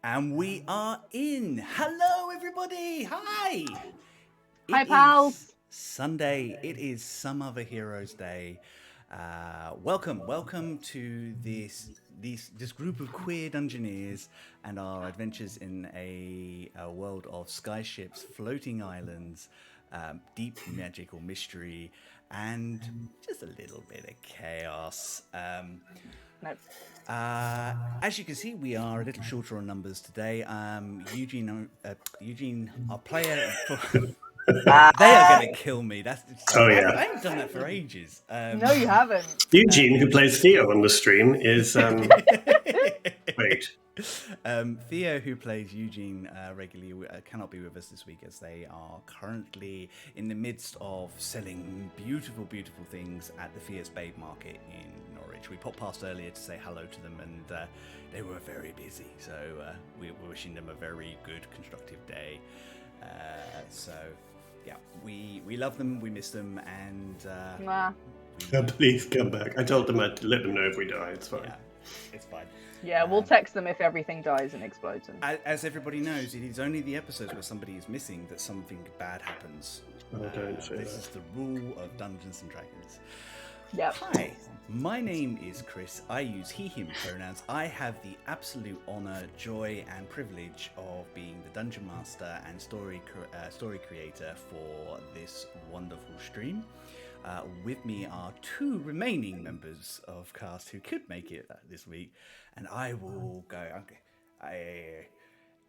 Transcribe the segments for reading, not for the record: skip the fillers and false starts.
And we are in. Hello, everybody. Hi. Hi, It pals. is Sunday. It is Some Other Heroes Day. Welcome to this group of queer dungeoneers and our adventures in a world of skyships, floating islands, deep magical mystery, and just a little bit of chaos. No. As you can see, we are a little shorter on numbers today. Eugene, our player. They are going to kill me. I haven't done that for ages. No, you haven't. Eugene, who plays Theo on the stream, is wait. Theo, who plays Eugene regularly, cannot be with us this week as they are currently in the midst of selling beautiful, beautiful things at the Fierce Babe Market in Norwich. We popped past earlier to say hello to them, and they were very busy. So we're wishing them a very good, constructive day. Yeah, we love them, we miss them, and Please come back. I told them I'd let them know if we die. It's fine. Yeah, it's fine. Yeah, we'll text them if everything dies and explodes. As everybody knows, it is only the episodes where somebody is missing that something bad happens. Don't say this that. is the rule of Dungeons and Dragons. Yep. Hi, my name is Chris. I use he, him pronouns. I have the absolute honor, joy, and privilege of being the Dungeon Master and story creator for this wonderful stream. With me are two remaining members of cast who could make it this week, and I will go. I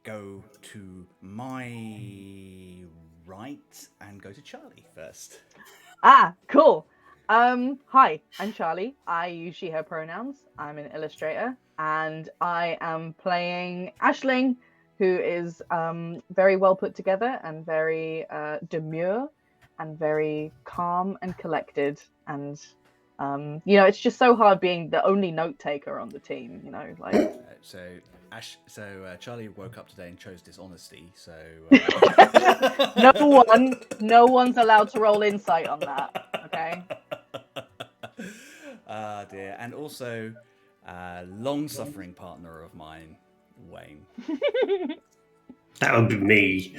go to my right and go to Charlie first. Cool. Hi, I'm Charlie. I use she, her pronouns. I'm an illustrator, and I am playing Aisling, who is very well put together and very demure and very calm and collected. And it's just so hard being the only note taker on the team. Charlie woke up today and chose dishonesty. So no one's allowed to roll insight on that. Okay. Dear. And also, long-suffering partner of mine, Wayne. That would be me.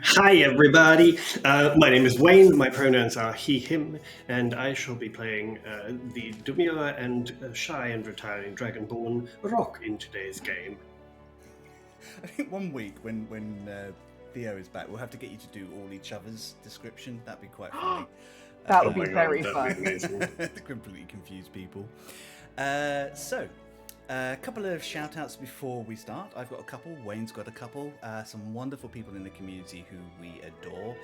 Hi, everybody. My name is Wayne. My pronouns are he, him, and I shall be playing the demure and shy and retiring Dragonborn Rock in today's game. I think one week when Theo is back, we'll have to get you to do all each other's description. That'd be quite funny. That would be very fun. To completely confuse people. A couple of shout outs before we start. I've got a couple, Wayne's got a couple, some wonderful people in the community who we adore.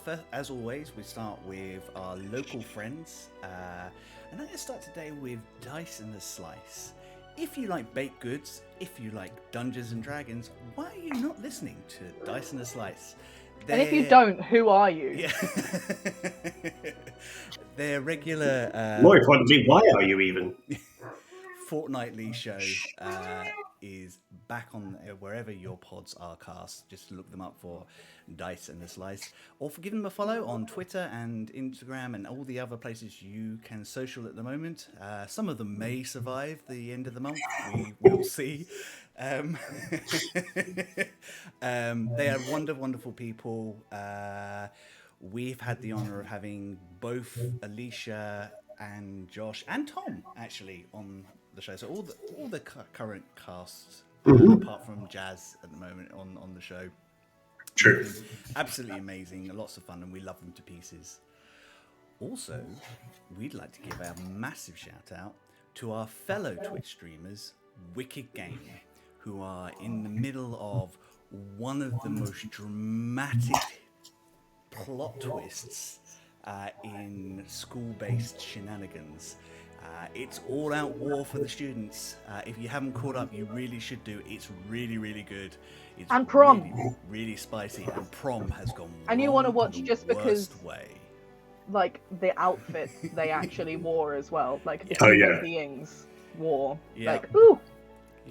First, as always, we start with our local friends. And I'm going to start today with Dice and a Slice. If you like baked goods, if you like Dungeons and Dragons, why are you not listening to Dice and a Slice? And if you don't, who are you? Yeah. Their regular... More importantly, why are you even? fortnightly show is back on wherever your pods are cast. Just look them up for Dice and a Slice, or give them a follow on Twitter and Instagram and all the other places you can social at the moment. Some of them may survive the end of the month. We will see. They are wonderful people. We've had the honor of having both Alicia and Josh and Tom actually on the show. So all the current casts, apart from Jazz at the moment on the show. True. Absolutely amazing, lots of fun, and we love them to pieces. Also, we'd like to give a massive shout out to our fellow Twitch streamers, Wicked Game, who are in the middle of one of the most dramatic plot twists in school-based shenanigans. It's all-out war for the students. If you haven't caught up, you really should do. It's really, really good. It's and prom, really, really spicy. And prom has gone. And you want to watch just because, way. like the outfit they actually wore as well, like the human beings wore. Yeah. Like, ooh,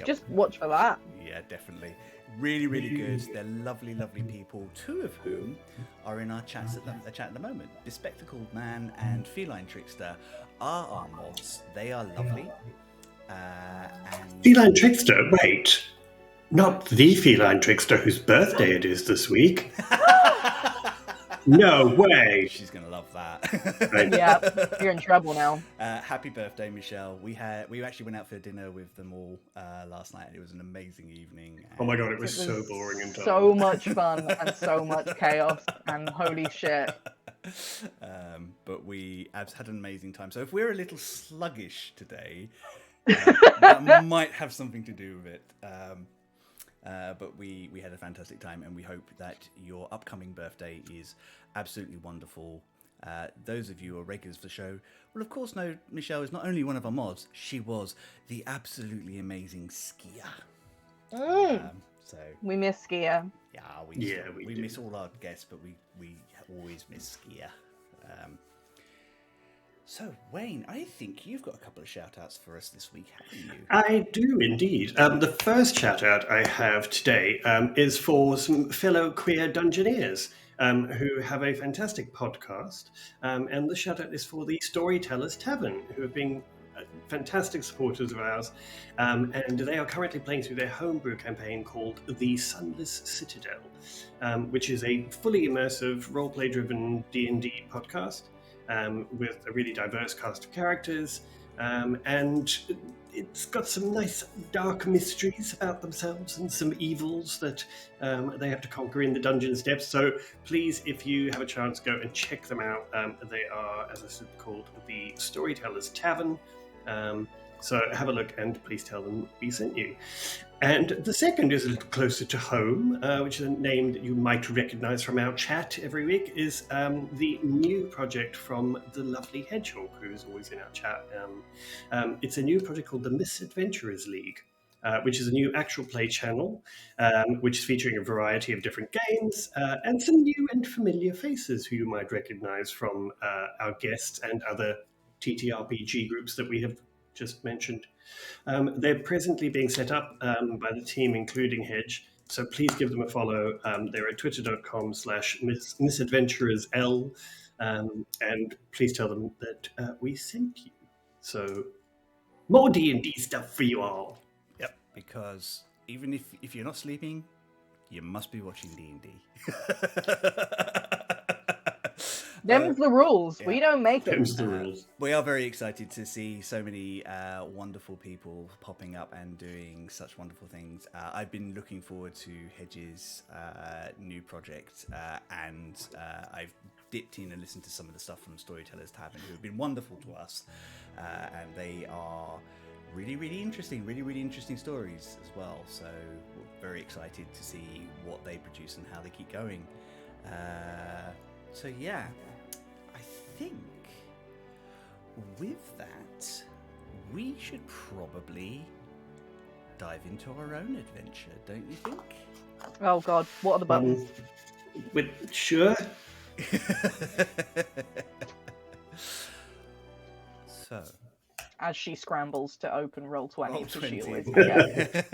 just watch for that. Yeah, definitely. Really, really good. They're lovely, lovely people, two of whom are in our chat at the moment. Bespectacled Man and Feline Trickster are our mods. They are lovely. Feline Trickster, wait. Not the feline trickster whose birthday it is this week. No way. She's gonna love that. Yeah, you're in trouble now. Happy birthday, Michelle. We actually went out for dinner with them all last night. It was an amazing evening. Oh my god, it was so boring and so much fun and so much chaos and holy shit. But we have had an amazing time. So if we're a little sluggish today, that might have something to do with it. But we had a fantastic time, and we hope that your upcoming birthday is absolutely wonderful. Those of you who are regulars for the show will, of course, know Michelle is not only one of our mods, she was the absolutely amazing skier. So we miss Skier. Yeah, we miss all our guests, but we always miss Skier. So, Wayne, I think you've got a couple of shout-outs for us this week, haven't you? I do indeed. The first shout-out I have today is for some fellow queer Dungeoneers who have a fantastic podcast. And the shout-out is for the Storytellers Tavern, who have been fantastic supporters of ours. And they are currently playing through their homebrew campaign called The Sunless Citadel, which is a fully immersive, role-play-driven D&D podcast. With a really diverse cast of characters, and it's got some nice dark mysteries about themselves and some evils that they have to conquer in the dungeon's depths. So please, if you have a chance, go and check them out. They are, as I said, called the Storytellers Tavern. So have a look and please tell them we sent you. And the second is a little closer to home, which is a name that you might recognize from our chat every week, is the new project from the lovely Hedgehog, who is always in our chat. It's a new project called the Misadventurers League, which is a new actual play channel, which is featuring a variety of different games and some new and familiar faces who you might recognize from our guests and other TTRPG groups that we have just mentioned. They're presently being set up by the team, including Hedge, so please give them a follow. They're at twitter.com/misadventurersl, and please tell them that we sent you. So, more D&D stuff for you all. Yep, because even if you're not sleeping, you must be watching D&D. Them's the rules. Yeah. We don't make it. Them's the rules. We are very excited to see so many wonderful people popping up and doing such wonderful things. I've been looking forward to Hedge's new project, and I've dipped in and listened to some of the stuff from Storytellers Tavern, who have been wonderful to us, and they are really interesting stories as well. So we're very excited to see what they produce and how they keep going. So yeah, I think with that, we should probably dive into our own adventure, don't you think? Oh god, what are the buttons? Sure. So, As she scrambles to open Roll20, roll because she 20. always forgets.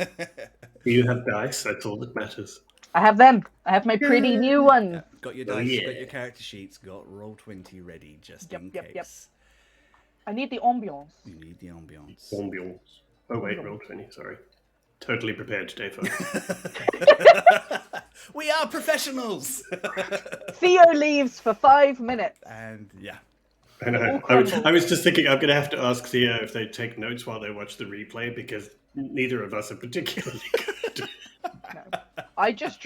You have dice, that's all that matters. I have them. I have my pretty new ones. Yeah, got your Oh, dice, yeah. got your character sheets, got Roll20 ready just in case. Yep. I need the ambiance. You need the ambiance. Ambiance. Oh wait, Roll20, sorry. Totally prepared today, folks. We are professionals! Theo leaves for 5 minutes. And yeah. I know. I was just thinking I'm going to have to ask Theo if they take notes while they watch the replay, because neither of us are particularly good. No. I just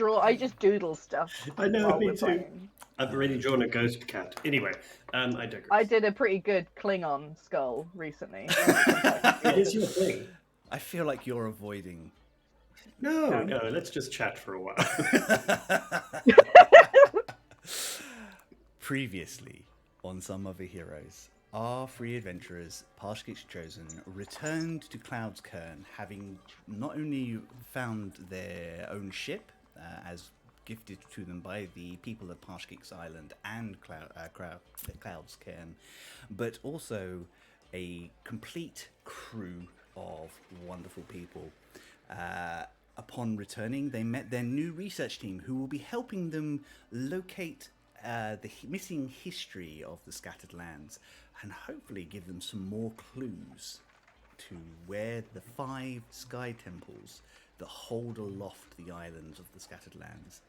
doodle stuff. I know, while me we're too. playing. I've already drawn a ghost cat. Anyway, I digress. I did a pretty good Klingon skull recently. It is your thing. I feel like you're avoiding. No, let's just chat for a while. Previously, on Some Other Heroes, our three adventurers, Parshkit's Chosen, returned to Cloud's Cairn, having not only found their own ship, as gifted to them by the people of Parshkit's Island and Cloud's Cairn, but also a complete crew of wonderful people. Upon returning, they met their new research team, who will be helping them locate the missing history of the Scattered Lands, and hopefully give them some more clues to where the 5 sky temples that hold aloft the islands of the scattered lands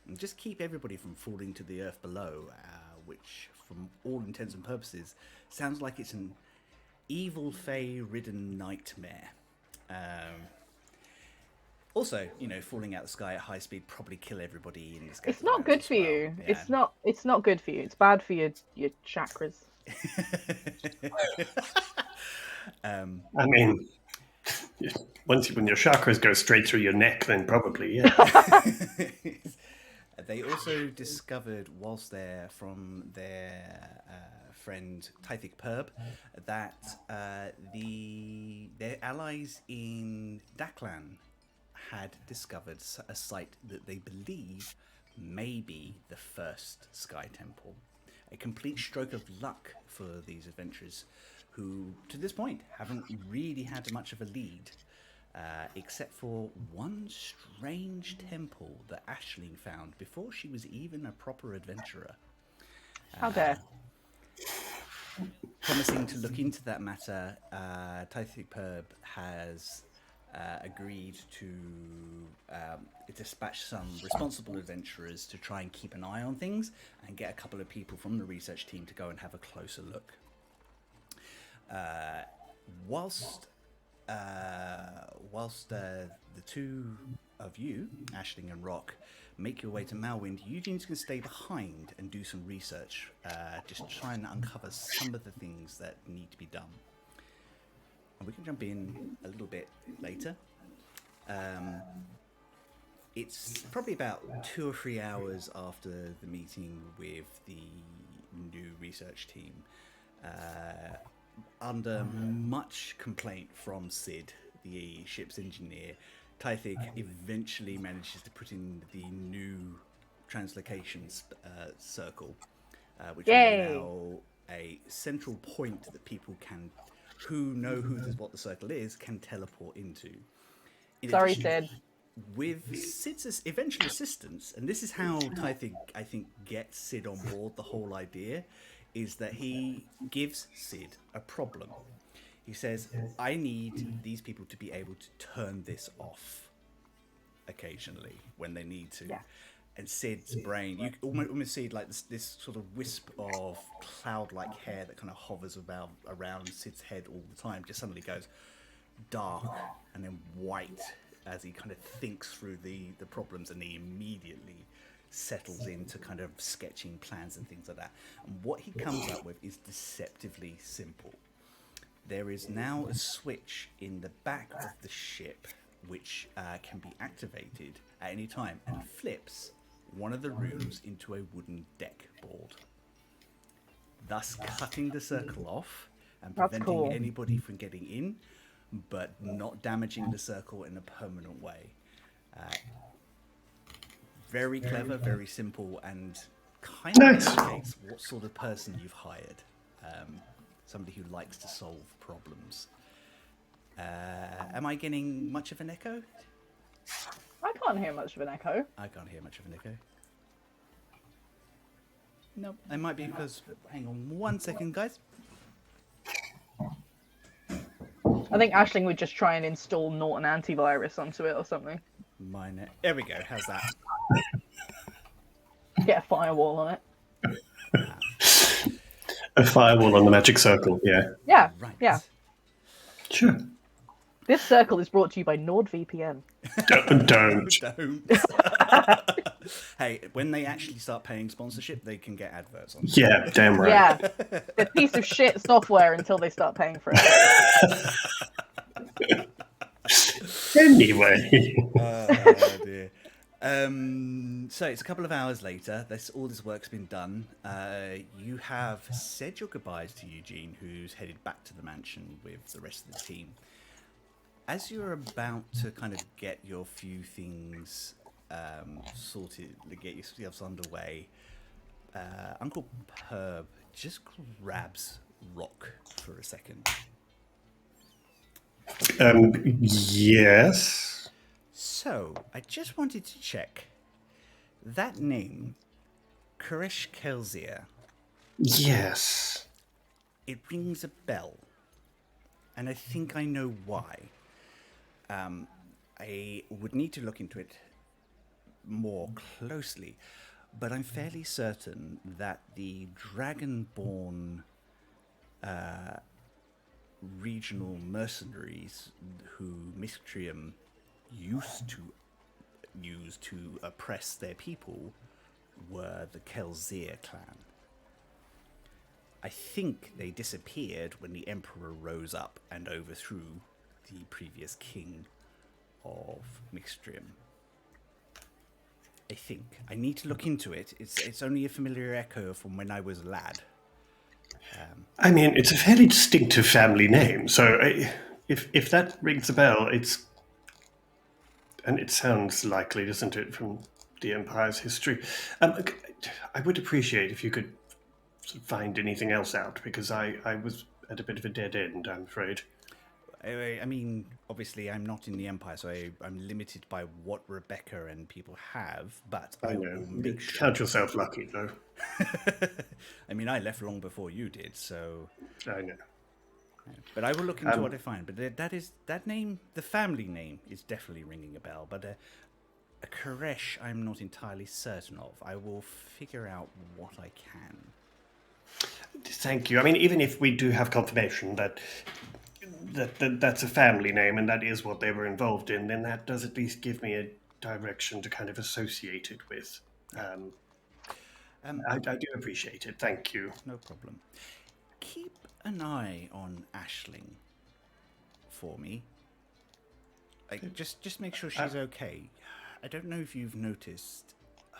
and just keep everybody from falling to the earth below, which, from all intents and purposes, sounds like it's an evil fae-ridden nightmare. Also, falling out the sky at high speed probably kill everybody in the sky. It's not good for you. Yeah. It's not good for you. It's bad for your chakras. I mean, when your chakras go straight through your neck, then probably, yeah. They also discovered, whilst they're from their friend Tythic Perb, that their allies in Daklan had discovered a site that they believe may be the first Sky Temple. A complete stroke of luck for these adventurers who, to this point, haven't really had much of a lead, except for one strange temple that Aisling found before she was even a proper adventurer. How dare. Promising to look into that matter, Tythic Perb has agreed to dispatch some responsible adventurers to try and keep an eye on things and get a couple of people from the research team to go and have a closer look. Whilst the two of you, Aisling and Rock, make your way to Malwind, Eugene's going to stay behind and do some research, just try and uncover some of the things that need to be done. And we can jump in a little bit later. It's probably about 2 or 3 hours after the meeting with the new research team. Under much complaint from Sid, the ship's engineer, Tythic eventually manages to put in the new translocation circle, which is now a central point that people who know what the circle is, can teleport into. Sorry, Sid. With Sid's eventual assistance, and this is how Tythic, I think, gets Sid on board the whole idea, is that he gives Sid a problem. He says, I need these people to be able to turn this off occasionally when they need to. Yeah. And Sid's brain, you almost see like this sort of wisp of cloud-like hair that kind of hovers around Sid's head all the time, just suddenly goes dark and then white as he kind of thinks through the problems, and he immediately settles into kind of sketching plans and things like that. And what he comes up with is deceptively simple. There is now a switch in the back of the ship which can be activated at any time and flips one of the rooms into a wooden deck board, thus cutting the circle off and preventing anybody from getting in, but not damaging the circle in a permanent way. Very clever, very simple, and kind of indicates what sort of person you've hired. Somebody who likes to solve problems. Am I getting much of an echo? I can't hear much of an echo. I can't hear much of an echo. No, it might be because... Hang on 1 second, guys. I think Aisling would just try and install Norton antivirus onto it or something. There we go. How's that? Get a firewall on it. A firewall on the magic circle, yeah. Yeah, right. Yeah. Sure. This circle is brought to you by NordVPN. Don't. Hey, when they actually start paying sponsorship, they can get adverts on. Yeah, damn right. Yeah, a piece of shit software until they start paying for it. Anyway. Oh dear. So it's a couple of hours later. All this work's been done. You have said your goodbyes to Eugene, who's headed back to the mansion with the rest of the team. As you're about to kind of get your few things sorted, get yourselves underway, Uncle Perb just grabs Rock for a second. Yes. So, I just wanted to check. That name, Koresh Kelzir. Yes. It rings a bell. And I think I know why. I would need to look into it more closely, but I'm fairly certain that the Dragonborn regional mercenaries who Miscrium used to use to oppress their people were the Kelzir clan. I think they disappeared when the Emperor rose up and overthrew the previous king of Miscrium. I think. I need to look into it. It's only a familiar echo from when I was a lad. I mean, it's a fairly distinctive family name, so if that rings a bell, and it sounds likely, doesn't it, from the Empire's history. I would appreciate if you could sort of find anything else out, because I was at a bit of a dead end, I'm afraid. I mean, obviously, I'm not in the Empire, so I'm limited by what Rebecca and people have, but I will make sure. Count yourself lucky, though. I mean, I left long before you did, so. I know. But I will look into what I find. But that name, the family name, is definitely ringing a bell. But a Koresh, I'm not entirely certain of. I will figure out what I can. Thank you. I mean, even if we do have confirmation that that's a family name and that is what they were involved in, then that does at least give me a direction to kind of associate it with. I do appreciate it. Thank you. No problem. Keep an eye on Aisling for me. Just make sure she's okay. I don't know if you've noticed,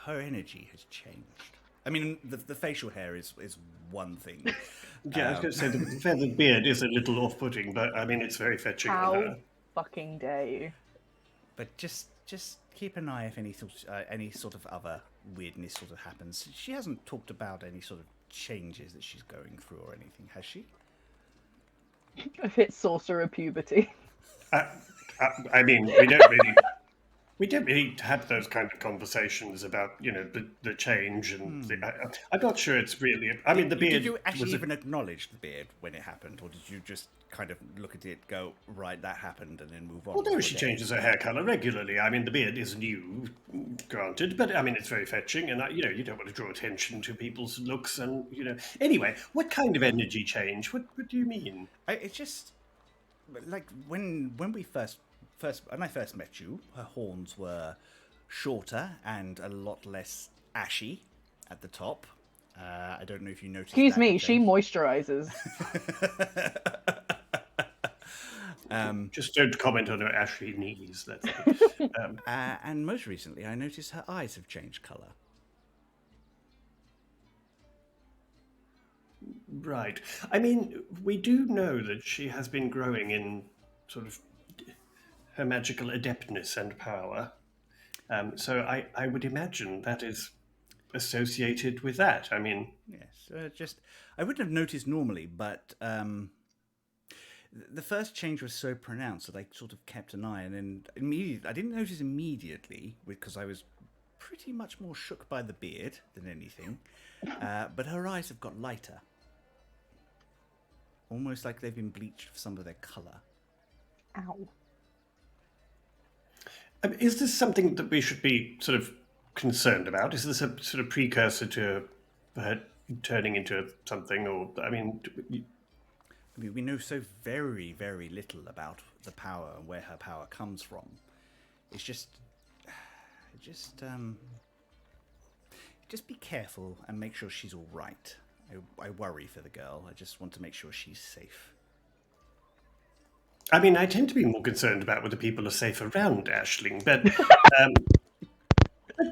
her energy has changed. I mean, the facial hair is one thing. Yeah, I was going to say the feathered beard is a little off-putting, but I mean it's very fetching on her. How fucking dare you? But just keep an eye if any sort of other weirdness sort of happens. She hasn't talked about any sort of changes that she's going through or anything, has she? I've hit sorcerer puberty. I mean, we don't really have those kind of conversations about, the change and I'm not sure it's really. I mean, the beard. Did you actually even acknowledge the beard when it happened, or did you just kind of look at it, go right, that happened, and then move on? Although she changes her hair color regularly. I mean, the beard is new, granted, but I mean it's very fetching, and you don't want to draw attention to people's looks, and Anyway, what kind of energy change? What do you mean? It's just like when I first met you, her horns were shorter and a lot less ashy at the top. I don't know if you noticed. Excuse me, she moisturizes. Just don't comment on her ashy knees. That's and most recently, I noticed her eyes have changed colour. Right. I mean, we do know that she has been growing in sort of her magical adeptness and power. So I would imagine that is associated with that. I mean... Yes, I wouldn't have noticed normally, but the first change was so pronounced that I sort of kept an eye, and then I didn't notice immediately, because I was pretty much more shook by the beard than anything, but her eyes have got lighter. Almost like they've been bleached for some of their colour. Ow. Is this something that we should be sort of concerned about? Is this a sort of precursor to her turning into something? Or, I mean, we know so very, very little about the power and where her power comes from. It's just be careful and make sure she's all right. I worry for the girl. I just want to make sure she's safe. I mean, I tend to be more concerned about whether people are safe around Aisling, but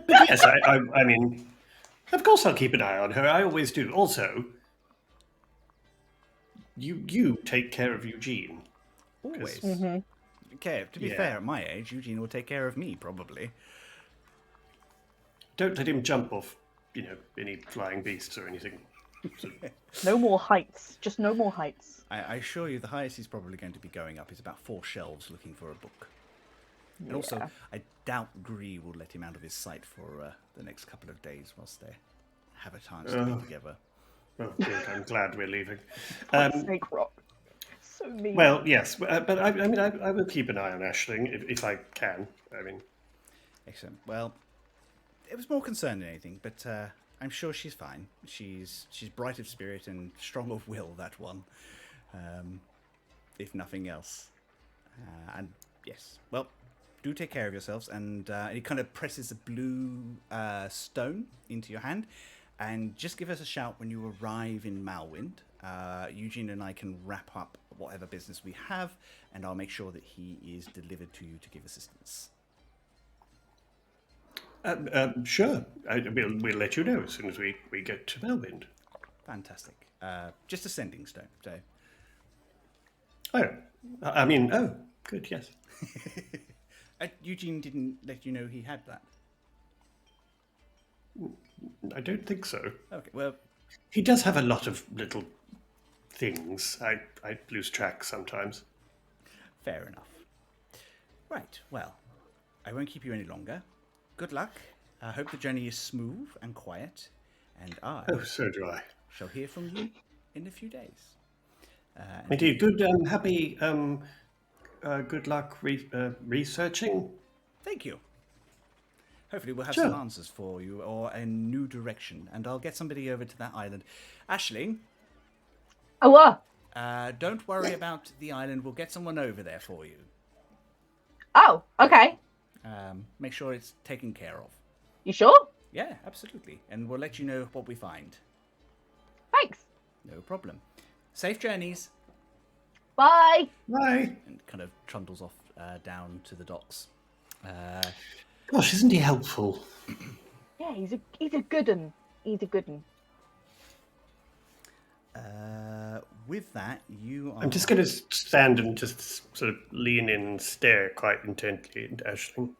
yes, I mean, of course I'll keep an eye on her. I always do. Also, you take care of Eugene. Always. Mm-hmm. Okay, to be fair, at my age, Eugene will take care of me, probably. Don't let him jump off, any flying beasts or anything. No more heights. Just no more heights. I assure you, the highest he's probably going to be going up is about 4 shelves looking for a book. Yeah. And also, I doubt Gree will let him out of his sight for the next couple of days whilst they have a chance to be together. Oh, good. I'm glad we're leaving. Snake Rock. So mean. Well, yes, but I mean, I will keep an eye on Aisling if I can. I mean, Excellent. Well, it was more concern than anything, but I'm sure she's fine. She's bright of spirit and strong of will, that one, if nothing else. And yes, well, do take care of yourselves. And he kind of presses a blue stone into your hand, and just give us a shout when you arrive in Malwind. Eugene and I can wrap up whatever business we have, and I'll make sure that he is delivered to you to give assistance. sure. We'll let you know as soon as we get to Malwind. Fantastic. Just a sending stone, so. Oh, I mean, oh, good, yes. Eugene didn't let you know he had that. I don't think so. Okay, well, He does have a lot of little things. I lose track sometimes. fair enough. Right, well, I won't keep you any longer. Good luck. I hope the journey is smooth and quiet, and I Oh, so do I. shall hear from you in a few days. Indeed. Good, happy, good luck researching. Thank you. Hopefully we'll have Sure. some answers for you, or a new direction, and I'll get somebody over to that island. Aisling, Oh, what? don't worry about the island. We'll get someone over there for you. Oh, okay. Make sure it's taken care of. You sure? Yeah, absolutely. And we'll let you know what we find. Thanks. No problem. Safe journeys. Bye. Bye. And kind of trundles off down to the docks. Gosh, isn't he helpful? Yeah, he's a good un. He's a good un. With that, you are... I'm just going to stand and just sort of lean in and stare quite intently at Aisling.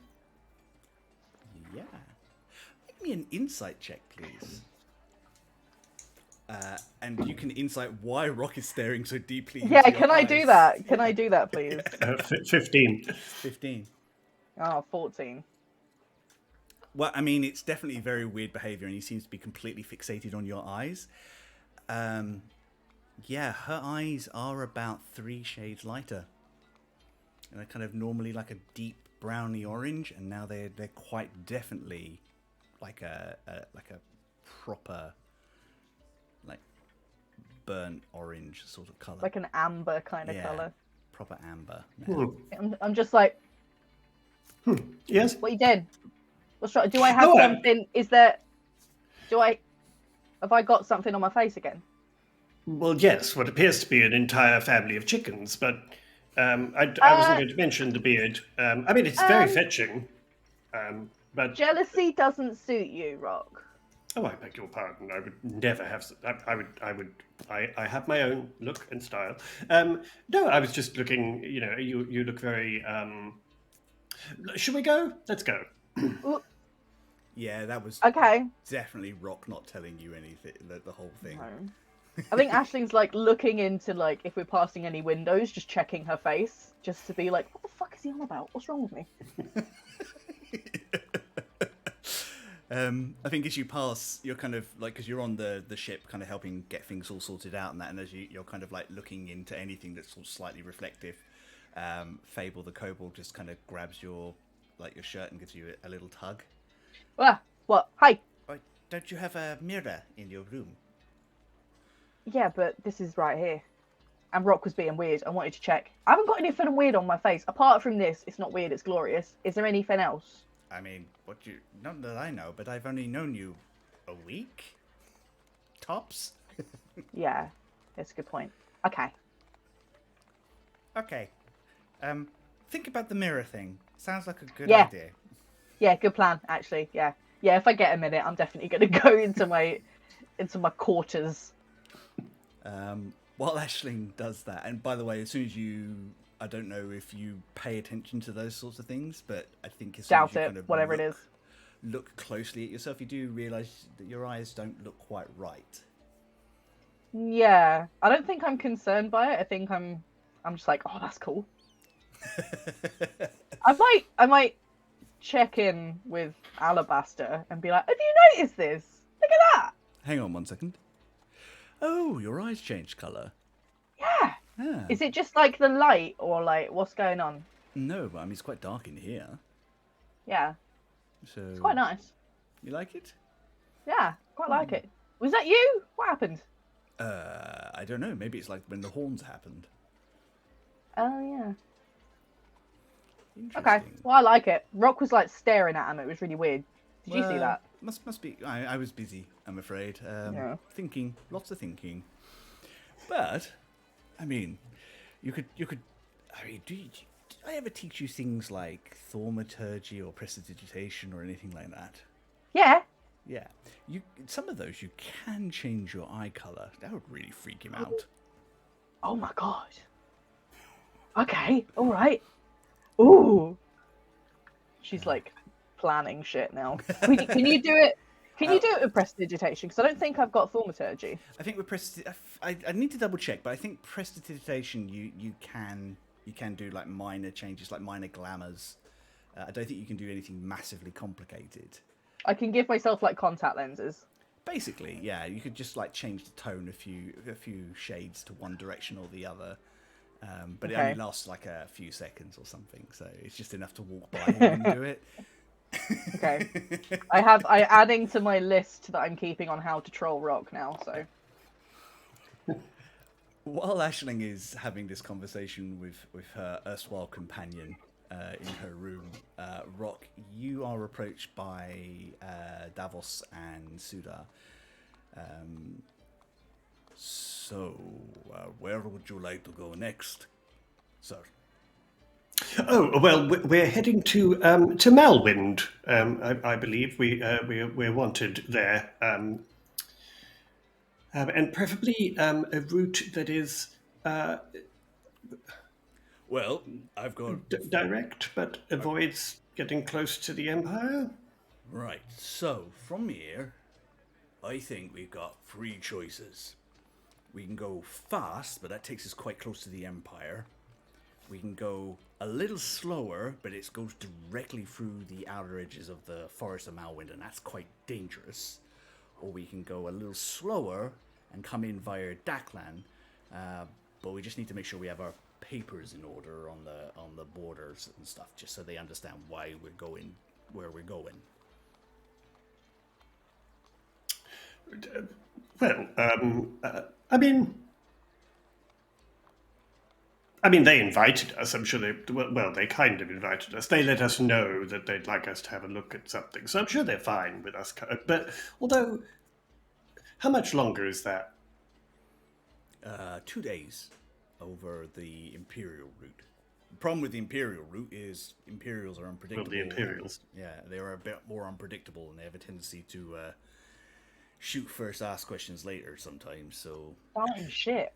Yeah. Make me an insight check, please. And you can insight why Rock is staring so deeply into Yeah, your can I do eyes. that? Can I do that, please? 15. 15. Oh, 14. Well, I mean, it's definitely very weird behavior, and he seems to be completely fixated on your eyes. Yeah, her eyes are about 3 shades lighter. And they're kind of normally like a deep browny orange, and now they're quite definitely like a proper, like, burnt orange sort of color. Like an amber kind of Yeah. color. Proper amber. I'm just like, Yes? what you did? What's wrong? Do I have No, something? Have I got something on my face again? Well, yes, what appears to be an entire family of chickens, but I wasn't going to mention the beard. I mean, it's very fetching, but... Jealousy doesn't suit you, Rock. Oh, I beg your pardon. I would never have... I have my own look and style. No, I was just looking, you look very... Should we go? Let's go. Yeah, that was Okay. definitely Rock not telling you anything, the whole thing. No. I think Aisling's like looking into like if we're passing any windows, just checking her face, just to be like, what the fuck is he on about? What's wrong with me? I think as you pass, you're kind of like, because you're on the ship, kind of helping get things all sorted out and that, and as you're kind of like looking into anything that's sort of slightly reflective, Fable the kobold just kind of grabs your shirt and gives you a little tug. Ah, what? Hi. Don't you have a mirror in your room? Yeah, but this is right here. And Rock was being weird. I wanted to check. I haven't got anything weird on my face. Apart from this, it's not weird, it's glorious. Is there anything else? I mean, not that I know, but I've only known you a week? Tops? Yeah, that's a good point. Okay. Okay. Think about the mirror thing. Sounds like a good Yeah. idea. Yeah, good plan, actually. Yeah. Yeah, if I get a minute, I'm definitely going to go into my quarters. While Aisling does that, and by the way, as soon as I don't know if you pay attention to those sorts of things, but I think as soon Doubt as you it, kind of whatever it is. look closely at yourself, you do realise that your eyes don't look quite right. Yeah. I don't think I'm concerned by it. I think I'm just like, oh, that's cool. I might check in with Alabaster and be like, have you noticed this? Look at that. Hang on 1 second. Oh, your eyes changed colour. Yeah. Ah, Is it just like the light, or like what's going on? no, but I mean it's quite dark in here. Yeah, So it's quite nice. you like it? Yeah, quite like it. Was that you? What happened? I don't know. Maybe it's like when the horns happened. Oh yeah. Okay. Interesting. Well, I like it. Rock was like staring at him. It was really weird. Did you see that? Must be. I was busy. I'm afraid. Yeah. Thinking, lots of thinking. But, I mean, you could. I mean, did I ever teach you things like thaumaturgy or prestidigitation or anything like that? Yeah. Yeah. Some of those you can change your eye color. That would really freak him out. Oh my god. Okay. All right. Ooh. She's like planning shit now. Can you do it? Can you do it with prestidigitation? Because I don't think I've got thaumaturgy. I think with I need to double check, but I think prestidigitation you can do like minor changes, like minor glamours. I don't think you can do anything massively complicated. I can give myself like contact lenses. Basically, yeah, you could just like change the tone a few shades to one direction or the other, but it only lasts like a few seconds or something. So it's just enough to walk by him and do it. Okay. I'm adding to my list that I'm keeping on how to troll Rock now. So while Aisling is having this conversation with her erstwhile companion in her room, Rock, you are approached by Davos and Suda. So, where would you like to go next, sir? Oh well, we're heading to Malwind. I believe we're wanted there, and preferably a route that is Well, I've got direct, but avoids getting close to the Empire. right. So from here, I think we've got three choices. We can go fast, but that takes us quite close to the Empire. We can go a little slower, but it goes directly through the outer edges of the Forest of Malwind, and that's quite dangerous. Or we can go a little slower and come in via Daklan, but we just need to make sure we have our papers in order on the borders and stuff, just so they understand why we're going where we're going. Well, I mean, they invited us. I'm sure they kind of invited us. They let us know that they'd like us to have a look at something. So I'm sure they're fine with us. But although, how much longer is that? 2 days over the Imperial route. The problem with the Imperial route is Imperials are unpredictable. Well, the Imperials. Yeah, they are a bit more unpredictable, and they have a tendency to shoot first, ask questions later sometimes. So. oh shit.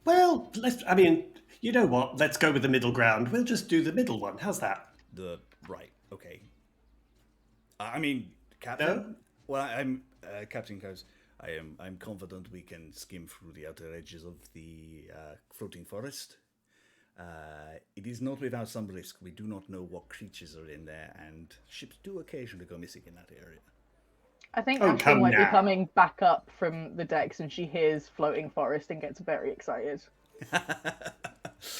Well, you know what? Let's go with the middle ground. We'll just do the middle one. How's that? Right. Okay. I mean, Captain. No? Well, I'm Captain Coase. I'm confident we can skim through the outer edges of the floating forest. It is not without some risk. We do not know what creatures are in there, and ships do occasionally go missing in that area. I think Oh, Ashley come might be now. coming back up from the decks, and she hears floating forest and gets very excited.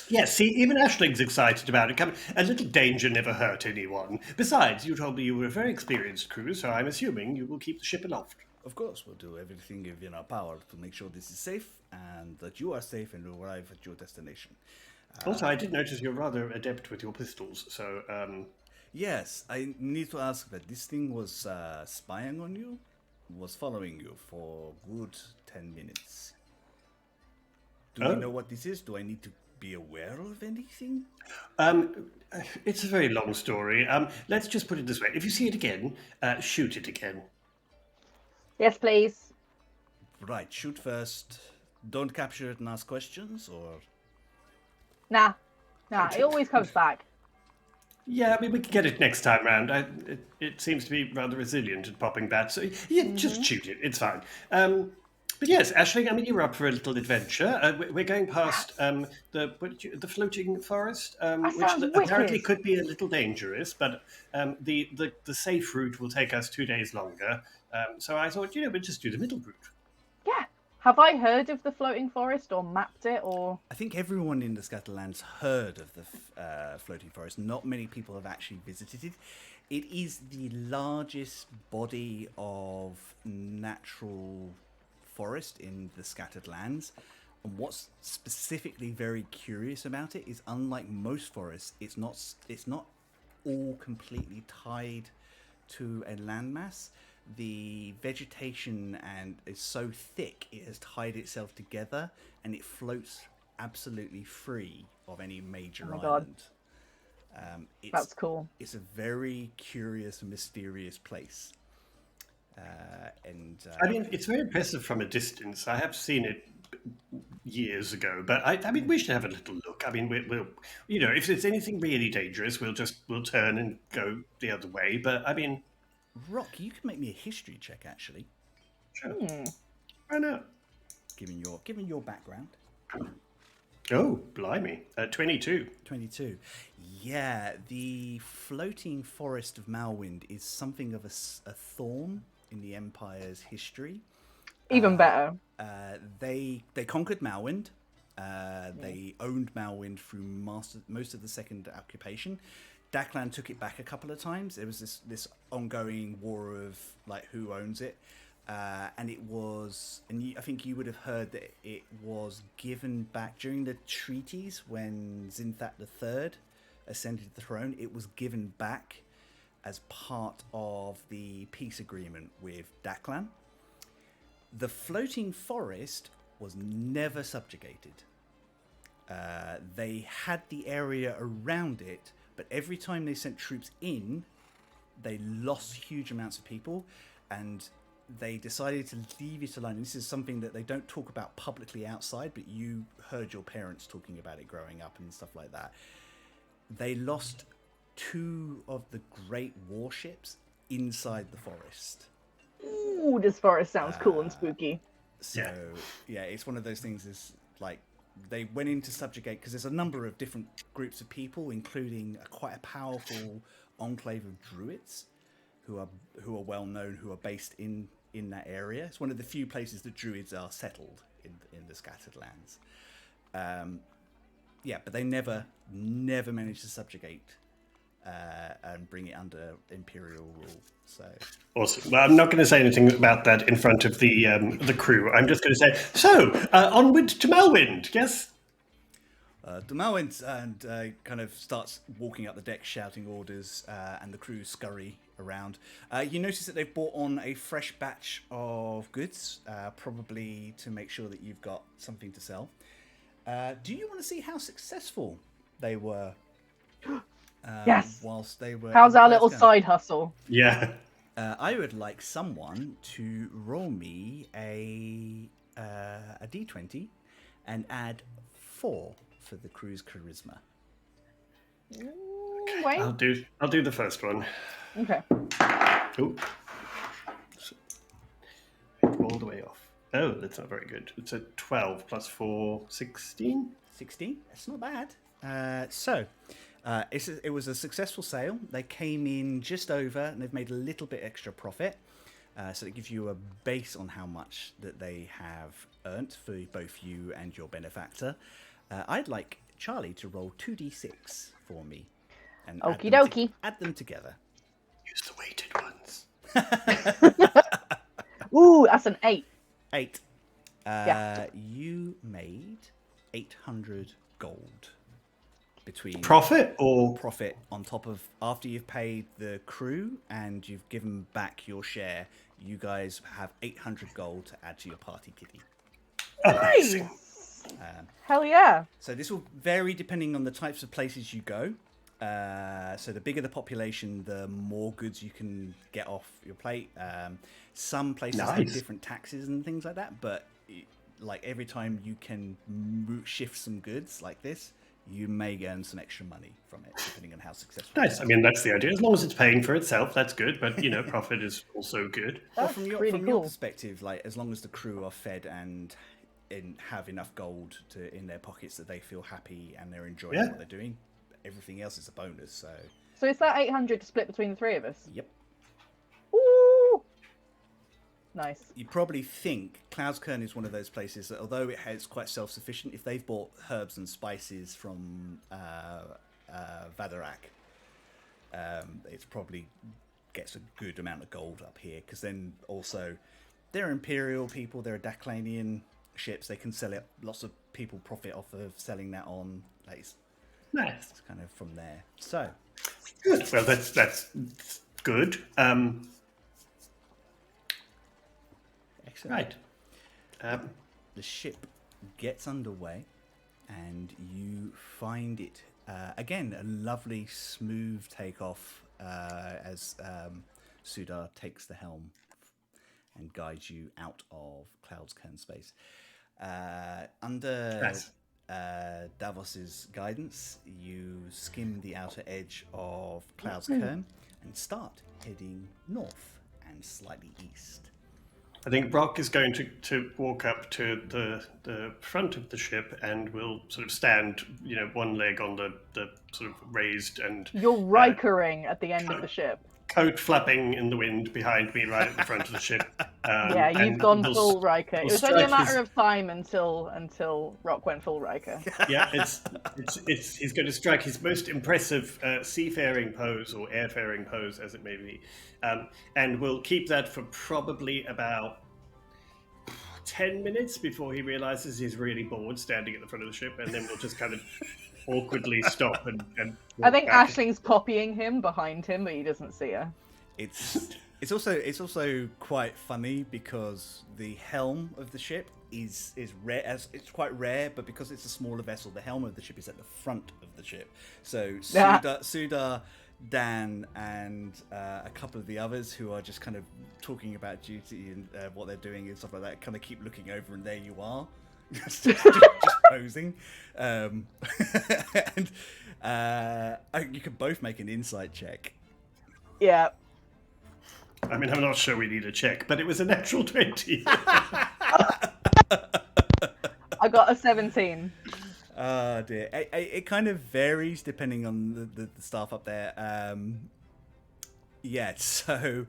Yes, see, even Ashling's excited about it. A little danger never hurt anyone. Besides, you told me you were a very experienced crew, so I'm assuming you will keep the ship aloft. Of course, we'll do everything within our power to make sure this is safe and that you are safe and will arrive at your destination. Also, I did notice you're rather adept with your pistols, so Yes, I need to ask that this thing was spying on you, was following you for good 10 minutes. Do we know what this is? Do I need to be aware of anything? It's a very long story. Let's just put it this way. If you see it again, shoot it again. Yes, please. Right, shoot first. Don't capture it and ask questions, or... Nah, it always comes back. Yeah, I mean, we can get it next time round. It seems to be rather resilient at popping bats. So, yeah, just shoot it. It's fine. But yes, Aisling, I mean, you're up for a little adventure. We're going past the floating forest, which apparently could be a little dangerous, but the safe route will take us 2 days longer. So I thought, we'll just do the middle route. Yeah, Have I heard of the floating forest or mapped it or? I think everyone in the Scatterlands heard of the floating forest. Not many people have actually visited it. It is the largest body of natural forest in the Scattered Lands. And what's specifically very curious about it is, unlike most forests, it's not all completely tied to a landmass. The vegetation and is so thick it has tied itself together, and it floats absolutely free of any major island. That's cool. It's a very curious and mysterious place. I mean, it's very impressive from a distance. I have seen it years ago, but I mean, we should have a little look. I mean, we'll, you know, if there's anything really dangerous, we'll turn and go the other way. But I mean, Rock, you can make me a history check, actually, sure, why not? given your background. Oh, blimey, 22. 22. Yeah, the floating forest of Malwind is something of a thorn in the Empire's history. Even better. They conquered Malwind. They owned Malwind through most of the second occupation. Daklan took it back a couple of times. There was this ongoing war of like who owns it, and it was. And I think you would have heard that it was given back during the treaties when Zinthat III ascended the throne. It was given back as part of the peace agreement with Daklan. The floating forest was never subjugated. They had the area around it, but every time they sent troops in, they lost huge amounts of people, and they decided to leave it alone. This is something that they don't talk about publicly outside, but you heard your parents talking about it growing up and stuff like that. They lost 2 of the great warships inside the forest. Ooh, this forest sounds cool and spooky. So yeah, it's one of those things. Is like they went in to subjugate because there's a number of different groups of people, including quite a powerful enclave of druids, who are well known, who are based in that area. It's one of the few places that druids are settled in the Scattered Lands. Yeah, but they never managed to subjugate and bring it under imperial rule. So Awesome. Well, I'm not going to say anything about that in front of the crew. I'm just going to say, so onward to Malwind. Yes. to Malwind, and kind of starts walking up the deck, shouting orders, and the crew scurry around. You notice that they've brought on a fresh batch of goods, probably to make sure that you've got something to sell. Do you want to see how successful they were? Yes. Whilst they were. How's our little side hustle? Yeah. I would like someone to roll me a d20 and add 4 for the crew's charisma. Wait. I'll do the first one. Okay. Oh. All the way off. Oh, that's not very good. It's a 12 plus 4, 16. 16? That's not bad. It was a successful sale. They came in just over, and they've made a little bit extra profit. So it gives you a base on how much that they have earned for both you and your benefactor. I'd like Charlie to roll 2d6 for me. And Okie dokie. Add them together. Use the weighted ones. Ooh, that's an 8. 8. Yeah. You made 800 gold. Between Profit or profit on top of after you've paid the crew and you've given back your share, you guys have 800 gold to add to your party kitty. amazing. Hell yeah. So this will vary depending on the types of places you go. So the bigger the population, the more goods you can get off your plate. Some places have different taxes and things like that, but like every time you can shift some goods like this, you may earn some extra money from it, depending on how successful. Nice. I mean, that's the idea. As long as it's paying for itself, that's good. But profit is also good. Well, That's from really your cool. perspective, like as long as the crew are fed and have enough gold in their pockets that they feel happy and they're enjoying what they're doing, everything else is a bonus. So is that 800 to split between the 3 of us? Yep. Ooh. Nice. You probably think Cloud's Cairn is one of those places that, although it's quite self-sufficient, if they've bought herbs and spices from Vadarak, it probably gets a good amount of gold up here. Because then also, they're Imperial people, they're Daklanian ships. They can sell it. Lots of people profit off of selling that on. Like, Nice. it's kind of from there. So Good. Well, that's good. excellent. Right. The ship gets underway, and you find it again a lovely, smooth takeoff as Sudar takes the helm and guides you out of Cloud's Cairn space. Under Nice. Davos's guidance, you skim the outer edge of Cloud's Cairn and start heading north and slightly east. I think Brock is going to walk up to the front of the ship and will sort of stand, one leg on the sort of raised and You're Rikering at the end of the ship. coat flapping in the wind behind me right at the front of the ship. Yeah, you've and gone will full Riker. It was only a strike matter his- of time until Rock went full Riker. Yeah, he's going to strike his most impressive seafaring pose or airfaring pose, as it may be, and we'll keep that for probably about 10 minutes before he realizes he's really bored standing at the front of the ship, and then we'll just kind of awkwardly stop and I think walk back. Ashling's copying him behind him, but he doesn't see her. It's also quite funny because the helm of the ship is rare. It's quite rare, but because it's a smaller vessel, the helm of the ship is at the front of the ship. So Sudar, Dan, and a couple of the others who are just kind of talking about duty and what they're doing and stuff like that, kind of keep looking over, and there you are, just posing. And you can both make an insight check. Yeah. I mean, I'm not sure we need a check, but it was a natural 20. I got a 17. Oh dear. It kind of varies depending on the staff up there. So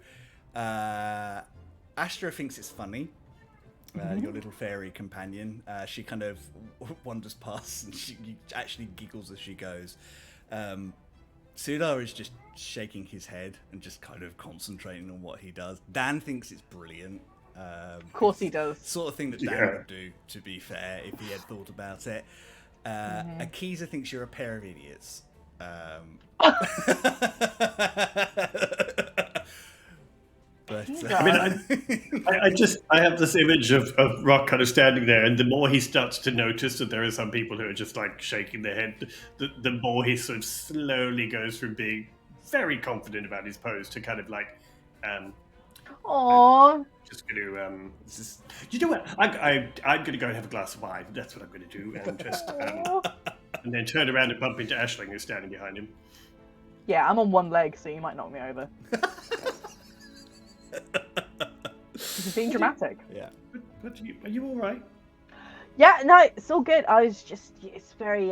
Astra thinks it's funny. Your little fairy companion. She kind of wanders past and she actually giggles as she goes. Sudar is just shaking his head and just kind of concentrating on what he does. Dan thinks it's brilliant. Of course he does. Sort of thing that Dan would do, to be fair, if he had thought about it. Akiza thinks you're a pair of idiots. But I mean, I have this image of Rock kind of standing there, and the more he starts to notice that there are some people who are just like shaking their head, the more he sort of slowly goes from being very confident about his pose to kind of like, Aww. just going to, you know what? I'm going to go and have a glass of wine. That's what I'm going to do, and just, and then turn around and bump into Aisling, who's standing behind him. Yeah, I'm on one leg, so you might knock me over. This is being dramatic. yeah. But are you all right? Yeah, no, it's all good. I was just, it's very,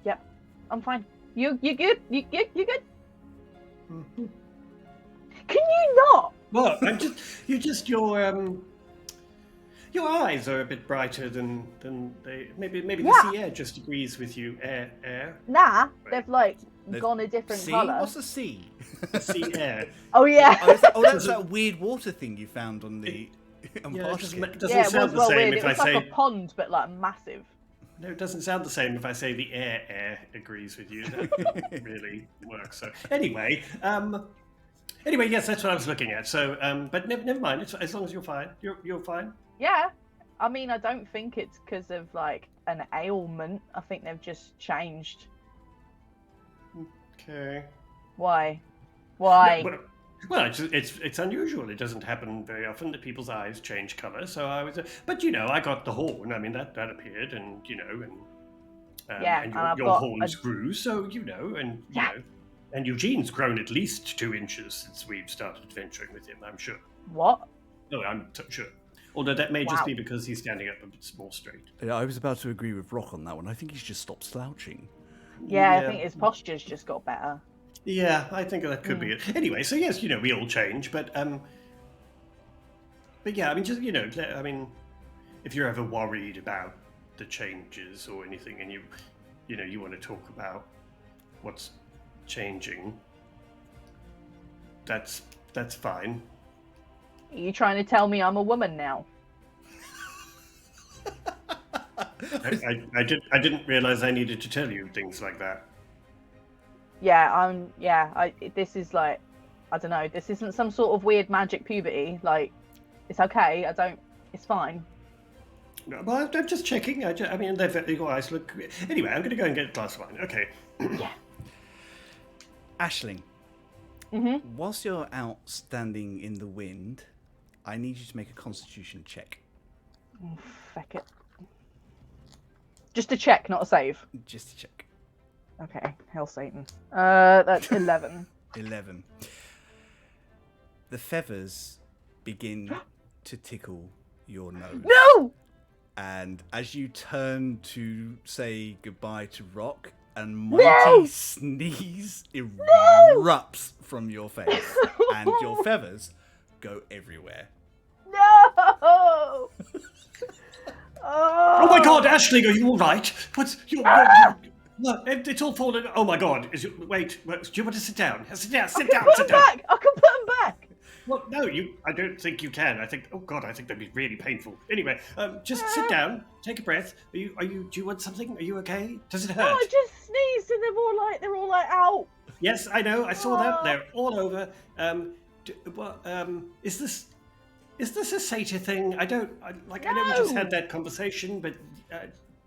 yep, I'm fine. You good? You good? Mm-hmm. Can you not? Well, your eyes are a bit brighter than they. Maybe the sea air just agrees with you. Air. Nah, they've like gone a different Sea? colour. What's the sea? Sea air. Oh yeah. That's that weird water thing you found on the Yeah, it doesn't Yeah, it sound was the well same weird. if It was I like say. a pond, but like massive. No, it doesn't sound the same if I say the air agrees with you. That really works. So anyway, yes, that's what I was looking at. So, but never mind. It's, as long as you're fine, you're fine. Yeah, I mean, I don't think it's because of like an ailment. I think they've just changed. Okay. Why? Well, it's unusual. It doesn't happen very often that people's eyes change color. So I was, but I got the horn. I mean, that appeared, and Yeah, and and I've your got horns grew. So and Eugene's grown at least 2 inches since we've started adventuring with him. I'm sure. What? No, I'm sure. Although that may just Wow. be because he's standing up a bit more straight. Yeah, I was about to agree with Rock on that one. I think he's just stopped slouching. Yeah, I think his posture's just got better. Yeah, I think that could be it. Anyway, so yes, we all change, but But yeah, I mean, just I mean, if you're ever worried about the changes or anything, and you want to talk about what's changing, that's fine. Are you trying to tell me I'm a woman now? I didn't realize I needed to tell you things like that. Yeah, this is like, I don't know. This isn't some sort of weird magic puberty. Like, it's okay. It's fine. No, well, I'm just checking. I mean, your eyes look. Anyway, I'm going to go and get a glass of wine. Okay. Yeah. Aisling, Mm-hmm. whilst you're out standing in the wind, I need you to make a Constitution check. Oh, feck it. Just a check, not a save. Just to check. Okay, hell Satan. That's 11. 11. The feathers begin to tickle your nose. No! And as you turn to say goodbye to Rock, a mighty sneeze erupts from your face, and your feathers go everywhere. No! Oh my God, Aisling, are you all right? What's it's all fallen. Oh my God! Wait, do you want to sit down? Sit down. Put them back! I can put them back! Well, no, I don't think you can. I think. Oh God, I think that'd be really painful. Anyway, just sit down, take a breath. Do you want something? Are you okay? Does it hurt? No, I just sneezed and they're all like out. Yes, I know. I saw that. They're all over. Is this a satyr thing? I know we just had that conversation, but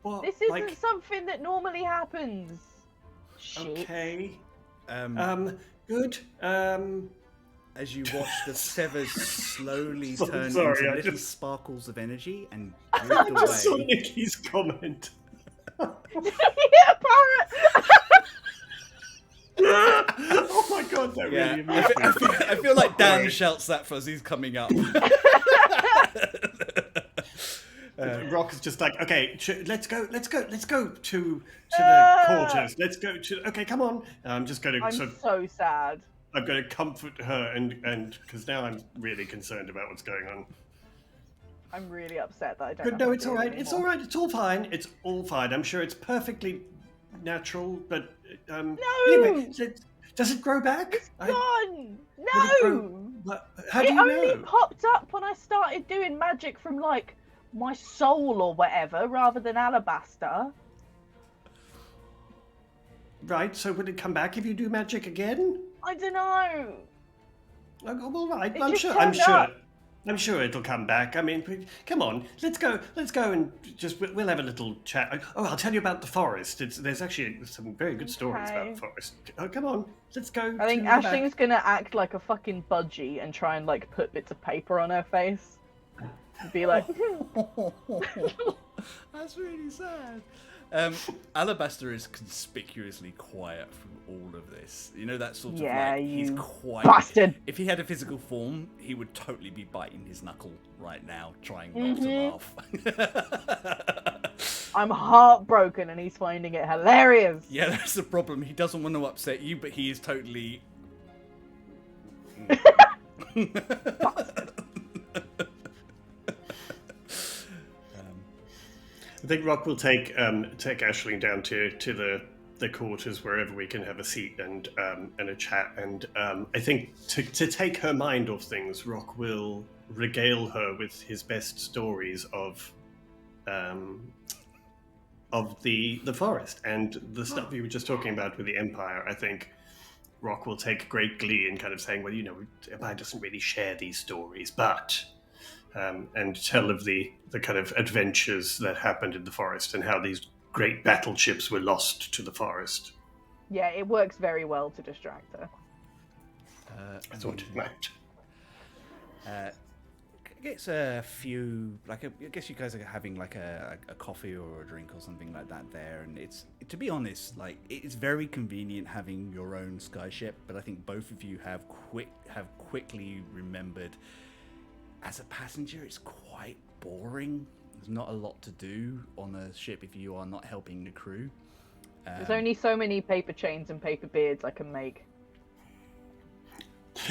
what? This isn't something that normally happens. Shit. Okay. Good. As you watch the feathers slowly So turn sorry, into I little just- sparkles of energy and I drift just saw away. Nikki's comment. Yeah, parrot! Oh my God, that Yeah, really amused me. I feel like Dan Sorry. shouts that as he's coming up. Rock is just like, okay, let's go to the quarters. Let's go to. Okay, come on. I'm just going to I'm so sad. I'm going to comfort her and because now I'm really concerned about what's going on. I'm really upset that I don't. But have no, my it's all period right. It's anymore. all right. It's all fine. It's all fine. I'm sure it's perfectly natural. But No! anyway, does it grow back? Gone! Will it grow- No! How do It you only know? popped up when I started doing magic from like my soul or whatever, rather than alabaster. Right. So will it come back if you do magic again? I don't know. All right. It I'm just sure. turned up. I'm sure it'll come back. I mean, come on, let's go and we'll have a little chat. Oh, I'll tell you about the forest. There's actually some very good stories about Okay. the forest. Oh, come on, let's go. I think to the back. Aisling's gonna act like a fucking budgie and try and like put bits of paper on her face. And be like, That's really sad. Alabaster is conspicuously quiet from all of this. You know that sort of Yeah, like he's you quiet. bastard. If he had a physical form, he would totally be biting his knuckle right now, trying not to laugh. I'm heartbroken and he's finding it hilarious. Yeah, that's the problem. He doesn't want to upset you, but he is totally. I think Rock will take Aisling down to the quarters wherever we can have a seat and a chat. And I think to take her mind off things, Rock will regale her with his best stories of the forest and the stuff you were just talking about with the Empire. I think Rock will take great glee in kind of saying, well, Empire doesn't really share these stories, but and tell of the kind of adventures that happened in the forest and how these great battleships were lost to the forest. Yeah, it works very well to distract her. I thought it might. Gets a few, I guess you guys are having like a coffee or a drink or something like that there, and it's, to be honest, like it's very convenient having your own skyship, but I think both of you have quickly remembered, as a passenger, it's quite boring. There's not a lot to do on a ship if you are not helping the crew. There's only so many paper chains and paper beards I can make.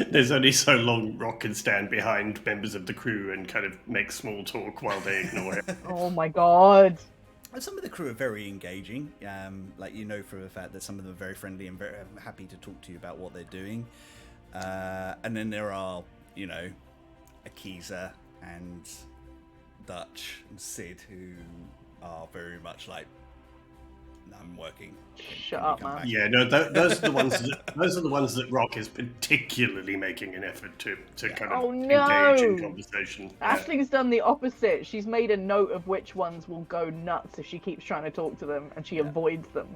There's only so long Rock can stand behind members of the crew and kind of make small talk while they ignore him. Oh my god. And some of the crew are very engaging. Like, you know, for the fact that some of them are very friendly and very happy to talk to you about what they're doing. And then there are, you know, Akiza and Dutch and Sid, who are very much like, I'm working. Shut up, man. Yeah, no, those are the ones. Those are the ones that Rock is particularly making an effort to kind of Oh, no. engage in conversation. Ashley's done the opposite. She's made a note of which ones will go nuts if she keeps trying to talk to them, and she avoids them.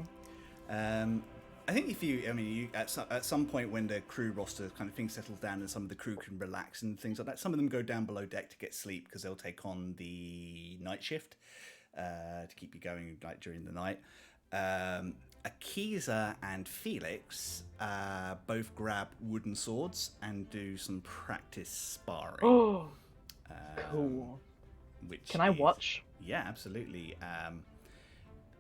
I think if you at some point when the crew roster kind of things settles down and some of the crew can relax and things like that, some of them go down below deck to get sleep because they'll take on the night shift to keep you going like during the night. Akiza and Felix both grab wooden swords and do some practice sparring. Oh, cool. Can I watch? Yeah, absolutely.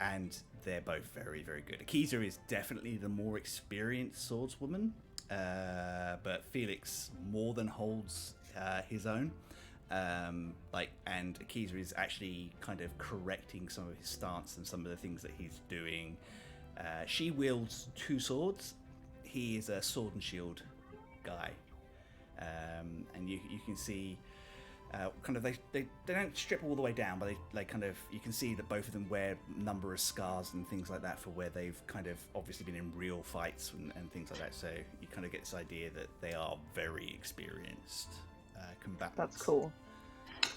And they're both very, very good. Akiza is definitely the more experienced swordswoman, but Felix more than holds his own. And Akiza is actually kind of correcting some of his stance and some of the things that he's doing. She wields two swords. He is a sword and shield guy, and you can see kind of they don't strip all the way down, but they kind of, you can see that both of them wear a number of scars and things like that for where they've kind of obviously been in real fights and things like that. So you kind of get this idea that they are very experienced combatants. That's cool.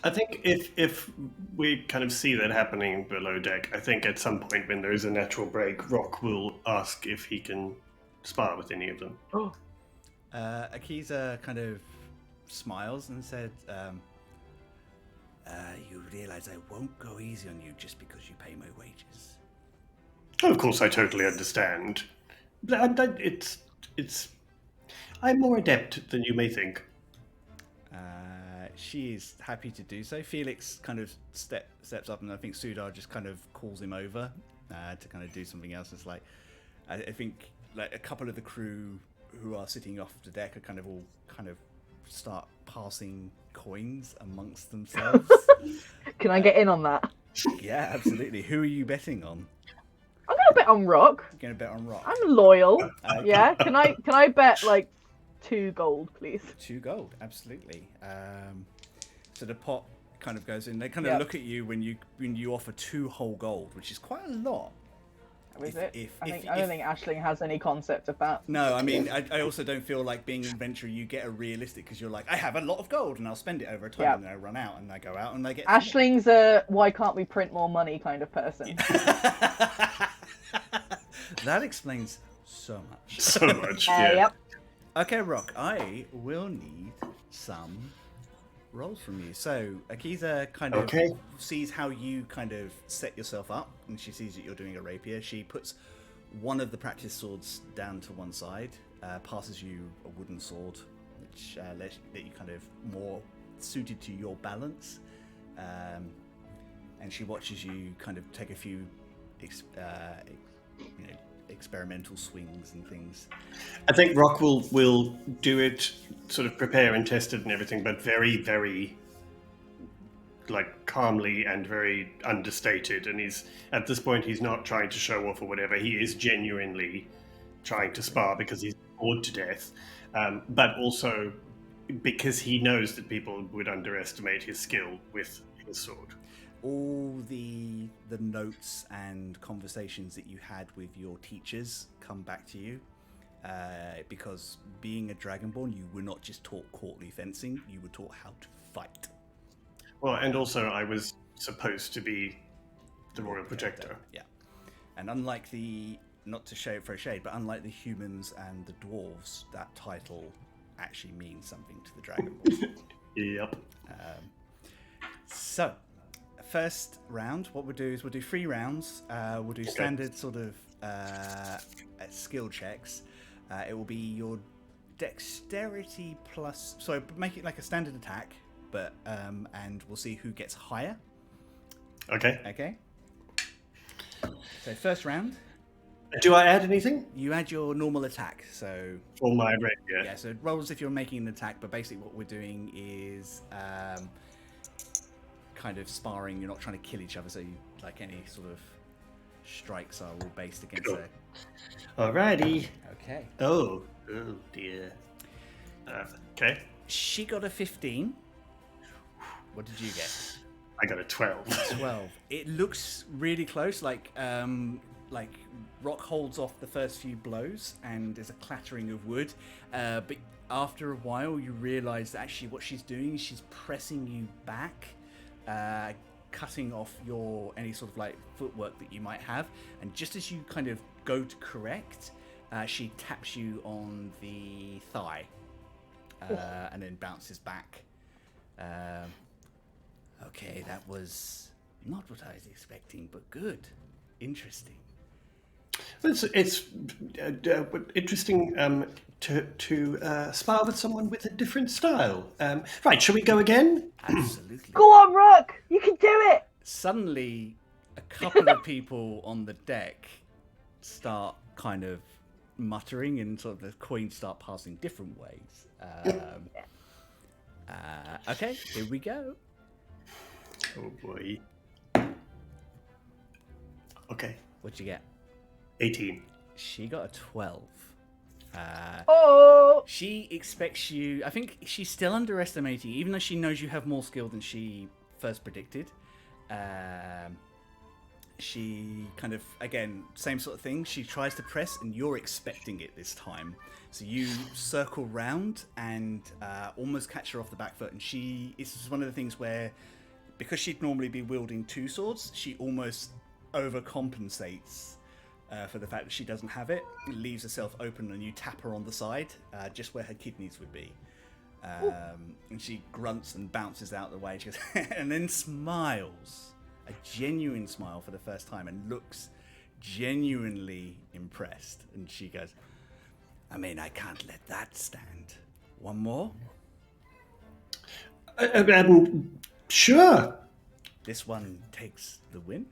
I think if we kind of see that happening below deck, I think at some point when there is a natural break, Rock will ask if he can spar with any of them. Oh. Akiza kind of smiles and said, you realize I won't go easy on you just because you pay my wages. Of course, I totally understand. I'm more adept than you may think. She is happy to do so. Felix kind of steps up, and I think Sudar just kind of calls him over to kind of do something else. It's like, I think like a couple of the crew who are sitting off the deck are kind of all kind of start passing coins amongst themselves. Can I get in on that? Yeah, absolutely. Who are you betting on? I'm gonna bet on Rock. You're gonna bet on Rock. I'm loyal. Yeah. Can I bet like 2 gold, please? 2 gold, absolutely. So the pot kind of goes in. They kind of look at you when you offer 2 whole gold, which is quite a lot. Is it? I don't think Aisling has any concept of that. No, I mean, I also don't feel like being an adventurer, you get a realistic, because you're like, I have a lot of gold and I'll spend it over a time and then I run out and I go out and I get... Aisling's a why can't we print more money kind of person. That explains so much. So much, yeah. Yep. Okay, Rock, I will need some rolls from you. So Akiza kind of sees how you kind of set yourself up, and she sees that you're doing a rapier. She puts one of the practice swords down to one side, passes you a wooden sword, which let you kind of more suited to your balance, and she watches you kind of take a few experimental swings and things. I think Rock will do it, sort of prepare and test it and everything, but very, very like calmly and very understated. And he's at this point, he's not trying to show off or whatever. He is genuinely trying to spar because he's bored to death, but also because he knows that people would underestimate his skill with his sword. All the notes and conversations that you had with your teachers come back to you, because being a Dragonborn, you were not just taught courtly fencing, you were taught how to fight. Well, and also I was supposed to be the Royal Protector. Yeah. And unlike not to shade for a shade, but unlike the humans and the dwarves, that title actually means something to the Dragonborn. Yep. So, first round, what we'll do is we'll do 3 rounds. We'll do standard sort of skill checks. It will be your dexterity plus... So make it like a standard attack, but and we'll see who gets higher. Okay. Okay. So first round, Do I add anything? You add your normal attack, so For my rapier? yeah. So it rolls if you're making an attack, but basically what we're doing is kind of sparring. You're not trying to kill each other, so you, like any sort of strikes are all based against Cool. it. Alrighty. Okay. Oh dear. Okay. She got a 15. What did you get? I got a 12. 12. It looks really close. Like Rock holds off the first few blows, and there's a clattering of wood. But after a while, you realise that actually what she's doing is she's pressing you back, cutting off any sort of like footwork that you might have. And just as you kind of go to correct, she taps you on the thigh, and then bounces back. Okay, that was not what I was expecting, but good. Interesting. It's interesting to spar with someone with a different style. Right, shall we go again? Absolutely. Go on, Rock! You can do it! Suddenly, a couple of people on the deck start kind of muttering, and sort of the coins start passing different ways. Okay, here we go. Oh boy. Okay. What'd you get? 18. She got a 12. Oh! She expects you. I think she's still underestimating, even though she knows you have more skill than she first predicted. She kind of, again, same sort of thing. She tries to press, and you're expecting it this time. So you circle round and almost catch her off the back foot. And it's one of the things where, because she'd normally be wielding two swords, she almost overcompensates for the fact that she doesn't have it. Leaves herself open, and you tap her on the side, just where her kidneys would be. And she grunts and bounces out the way. She goes, and then smiles, a genuine smile for the first time, and looks genuinely impressed. And she goes, I mean, I can't let that stand. One more? Sure. This one takes the win.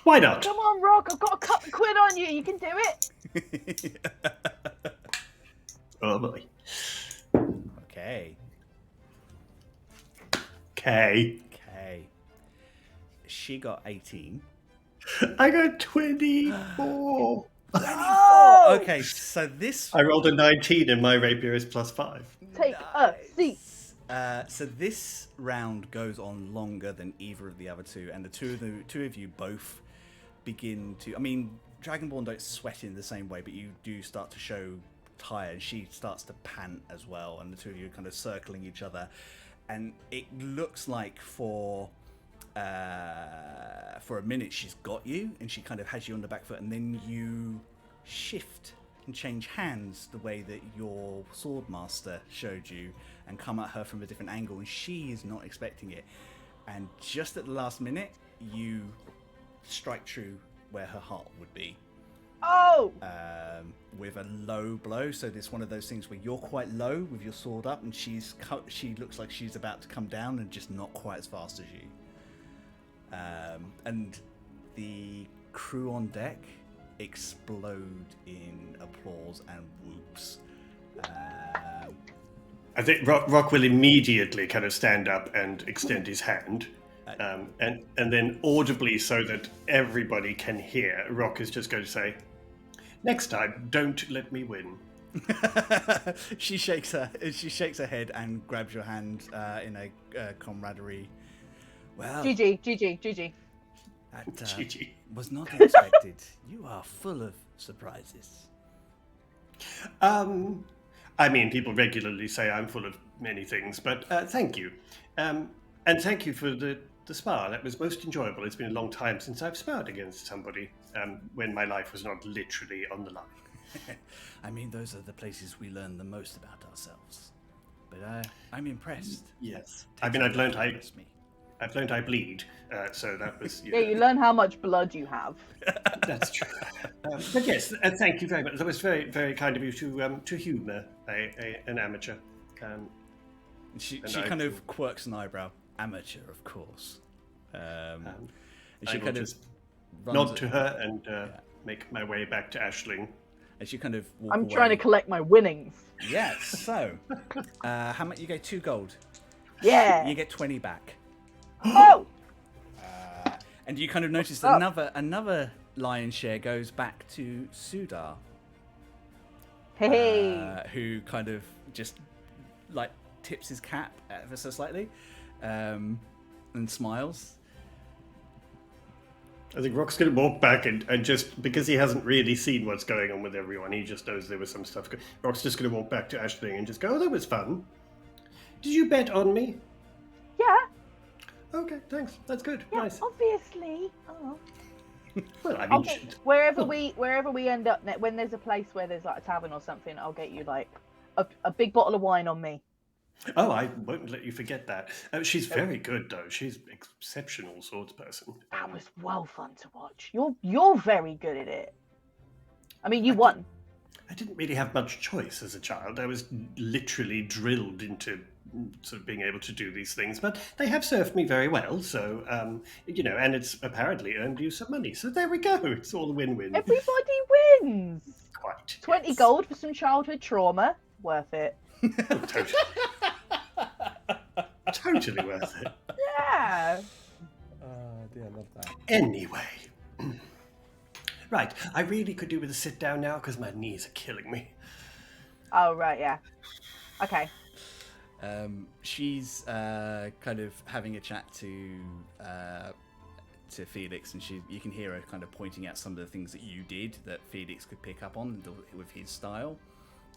Why not? Come on, Rock! I've got a couple quid on you! You can do it! Oh boy. Okay. Okay. She got 18. I got 24. Oh! Okay, so this... I rolled a 19 and my rapier is +5. Take a seat! So this round goes on longer than either of the other two, and the two of you both begin to... I mean, Dragonborn don't sweat in the same way, but you do start to show tired. She starts to pant as well, and the two of you are kind of circling each other. And it looks like for a minute she's got you, and she kind of has you on the back foot, and then you shift and change hands the way that your swordmaster showed you, and come at her from a different angle, and she is not expecting it. And just at the last minute, you strike true where her heart would be. Oh! With a low blow. So it's one of those things where you're quite low with your sword up, and she looks like she's about to come down, and just not quite as fast as you. And the crew on deck explode in applause and whoops. I think Rock will immediately kind of stand up and extend his hand. And then audibly, so that everybody can hear, Rock is just going to say, "Next time, don't let me win." She shakes her head and grabs your hand in a camaraderie. Well, GG. that GG. was not expected. You are full of surprises. I mean, people regularly say I'm full of many things, but thank you. And thank you for the spar. That was most enjoyable. It's been a long time since I've sparred against somebody when my life was not literally on the line. I mean, those are the places we learn the most about ourselves. But I'm impressed. Yes. I mean, I've learned I bleed, so that was... Yeah, you learn how much blood you have. That's true. But yes, thank you very much. That was very, very kind of you to humour an amateur. She kind of quirks an eyebrow. Amateur, of course. And she kind of nod to her and make my way back to Aisling. As you kind of walk I'm away. trying to collect my winnings. Yes. So, how much? You get 2 gold. Yeah. You get 20 back. Oh. And you kind of notice that another lion's share goes back to Sudar. Hey. Who kind of just like tips his cap ever so slightly, and smiles. I think Rock's going to walk back and just, because he hasn't really seen what's going on with everyone, he just knows there was some stuff. Rock's just going to walk back to Aisling and just go, "Oh, that was fun. Did you bet on me?" Yeah. Okay, thanks. That's good. Yeah, Nice. obviously. Oh. Well, I mean, Okay. Wherever we end up, when there's a place where there's like a tavern or something, I'll get you like a big bottle of wine on me. Oh, I won't let you forget that. She's very good, though. She's an exceptional swords person. That was well fun to watch. You're very good at it. I mean, you won. I didn't really have much choice as a child. I was literally drilled into sort of being able to do these things, but they have served me very well. So, and it's apparently earned you some money. So there we go. It's all a win-win. Everybody wins. Quite. 20 gold for some childhood trauma. Worth it. Oh, totally. Totally worth it. Yeah. Dear, I love that. Anyway. Right, I really could do with a sit down now because my knees are killing me. Oh, right, yeah. Okay. She's kind of having a chat to Felix, and you can hear her kind of pointing out some of the things that you did that Felix could pick up on with his style,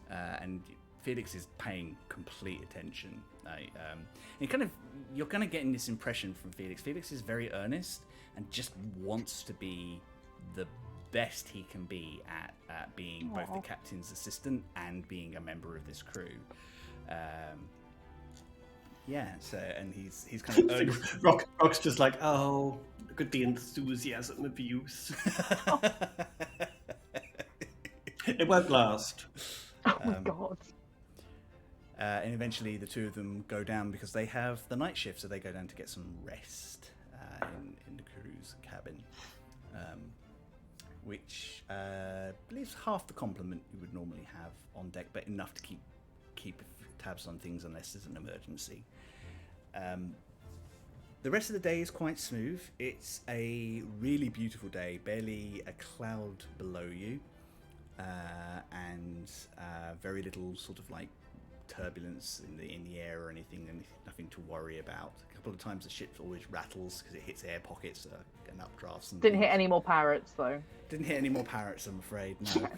and Felix is paying complete attention. And you're kind of getting this impression from Felix. Felix is very earnest and just wants to be the best he can be at being both the captain's assistant and being a member of this crew. And he's kind of Rock's just like, oh, look at the enthusiasm of youth. It won't last. Oh my god. And eventually the two of them go down because they have the night shift, so they go down to get some rest in the crew's cabin, which leaves half the complement you would normally have on deck, but enough to keep tabs on things unless there's an emergency. The rest of the day is quite smooth. It's a really beautiful day, barely a cloud below you, and very little sort of like turbulence in the air or anything, and nothing to worry about. A couple of times the ship always rattles because it hits air pockets and updrafts. And Didn't hit any more parrots though. Didn't hit any more parrots, I'm afraid. No.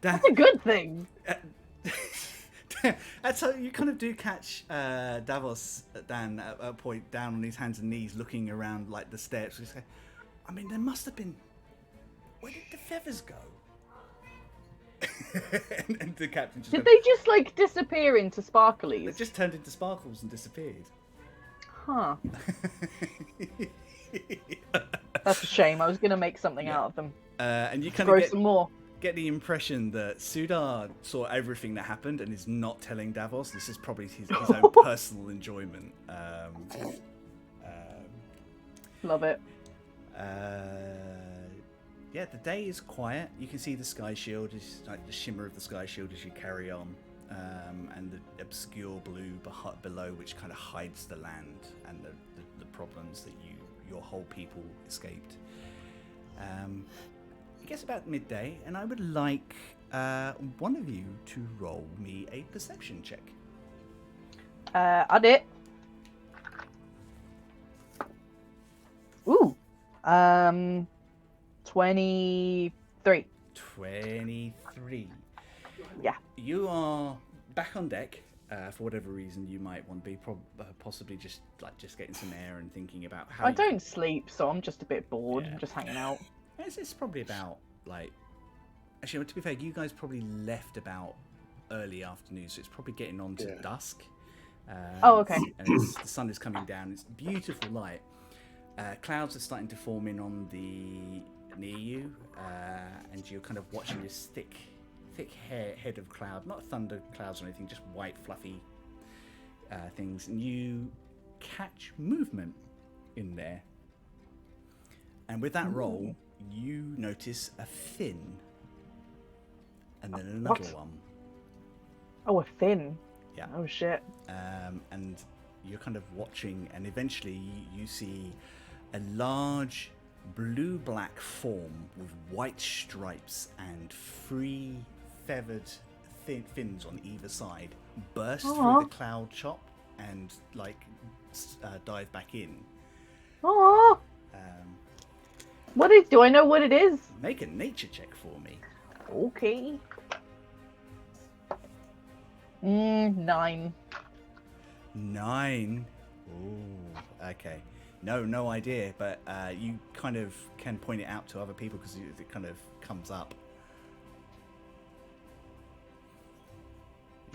That's a good thing. And so you kind of do catch Davos Dan at a point down on his hands and knees, looking around like the steps. We say, I mean, there must have been. Where did the feathers go? and the captain just Did they just like disappear into sparklies? They just turned into sparkles and disappeared. Huh. That's a shame. I was gonna make something out of them. And you kind Grow of some more. get the impression that Sudar saw everything that happened and is not telling Davos. This is probably his own personal enjoyment. Love it. Yeah, the day is quiet. You can see the sky shield, is like the shimmer of the sky shield as you carry on, and the obscure blue below, which kind of hides the land and the problems that your whole people escaped. I guess about midday, and I would like one of you to roll me a perception check. I did. Ooh. 23. 23. Yeah. You are back on deck. For whatever reason, you might want to be possibly just getting some air and thinking about how. I don't sleep, so I'm just a bit bored. Yeah. I'm just hanging out. It's probably about actually, to be fair, you guys probably left about early afternoon, so it's probably getting on to dusk. Oh, okay. And the sun is coming down. It's beautiful light. Clouds are starting to form in on near you, and you're kind of watching this thick head of cloud, not thunder clouds or anything, just white fluffy things, and you catch movement in there. And with that roll, you notice a fin. And then another What? one. Oh, a fin. Yeah. Oh shit. And you're kind of watching, and eventually you see a large blue-black form with white stripes and 3 feathered fins on either side burst through the cloud chop and dive back in. Oh. Do I know what it is? Make a nature check for me. Okay. 9. 9. Ooh, okay. No idea, but you kind of can point it out to other people because it kind of comes up.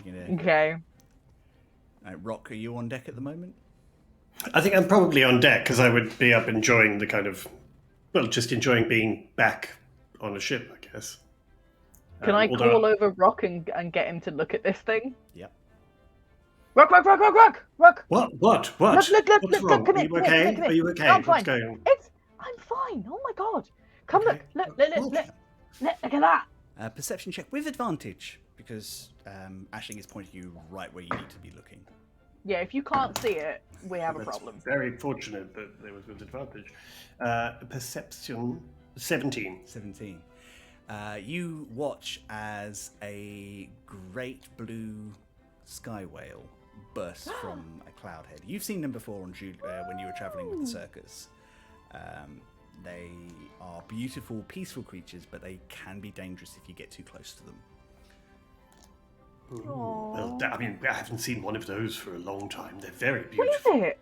Okay. Rock, are you on deck at the moment? I think I'm probably on deck because I would be up enjoying the kind of, just enjoying being back on a ship, I guess. Can I call over Rock and get him to look at this thing? Yep. Rock! What? Look, What's wrong? come Are in, you okay? come in. Are you okay? No, I'm What's fine. going on? I'm fine. Oh my god. Come Okay. look at that. Perception check with advantage because Aisling is pointing you right where you need to be looking. Yeah, if you can't see it, we have a That's problem. very fortunate that there was with advantage. Perception 17. 17. You watch as a great blue sky whale bursts from a cloud head. You've seen them before on when you were traveling with the circus. They are beautiful, peaceful creatures, but they can be dangerous if you get too close to them. Well, I mean, I haven't seen one of those for a long time. They're very beautiful. What is it?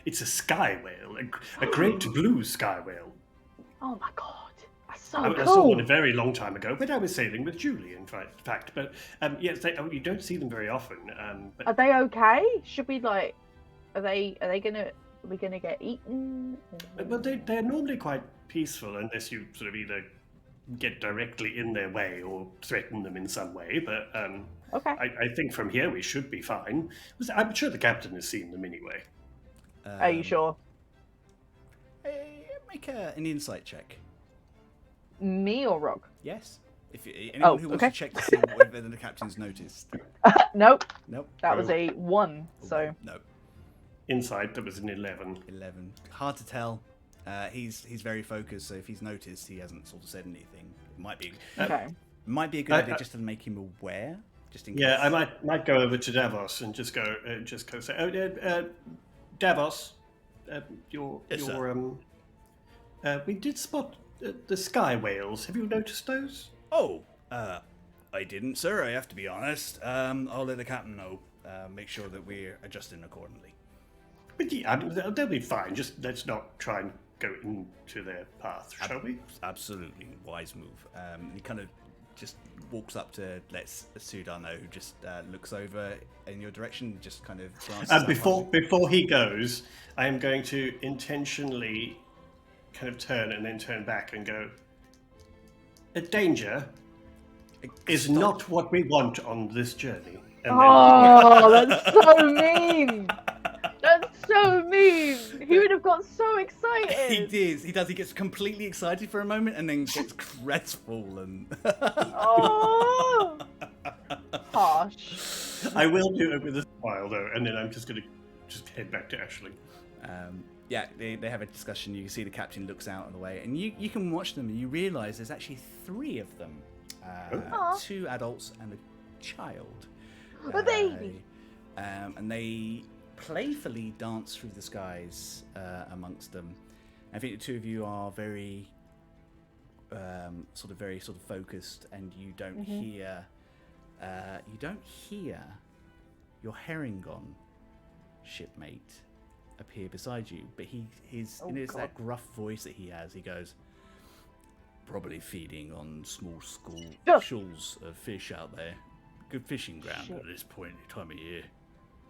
It's a sky whale, a great blue sky whale. Oh my god. That's so I cool. saw one a very long time ago when I was sailing with Julie, in fact. But yes, you don't see them very often. But Are they okay? Should we are we gonna get eaten? well, they're normally quite peaceful unless you sort of either get directly in their way or threaten them in some way. But Okay. I think from here we should be fine. I'm sure the captain has seen them anyway. Are you sure? Make an insight check. Me or Rock? Yes. If anyone who wants to check to see whether the captain's noticed. Nope. Nope. That was a 1. So No. Inside, that was an 11. 11. Hard to tell. He's very focused, so if he's noticed, he hasn't sort of said anything. It okay. might be a good idea just to make him aware, just in case. Yeah, I might go over to Davos and just go say, Davos, we did spot the sky whales. Have you noticed those? Oh, I didn't, sir. I have to be honest. I'll let the captain know. Make sure that we're adjusting accordingly. But yeah, I mean, they'll be fine. Just let's not try and go into their path, shall we? Absolutely, wise move. He kind of just walks up to let Sudar know, who just looks over in your direction, just kind of glances up. Before he goes, I am going to intentionally kind of turn and then turn back and go, a danger is not what we want on this journey. And that's so mean. That's so mean. He would have got so excited. He does. He gets completely excited for a moment and then gets crestfallen. Oh, harsh. I will do it with a smile though, and then I'm just going to head back to Aisling. Yeah, they have a discussion. You can see the captain looks out of the way, and you can watch them, and you realise there's actually 3 of them. 2 adults and a child. A baby. And they playfully dance through the skies amongst them. I think the 2 of you are very focused, and you don't hear your Herringon shipmate appear beside you, but it's that gruff voice that he has. He goes, probably feeding on small shoals of fish out there. Good fishing ground at this point in time of year.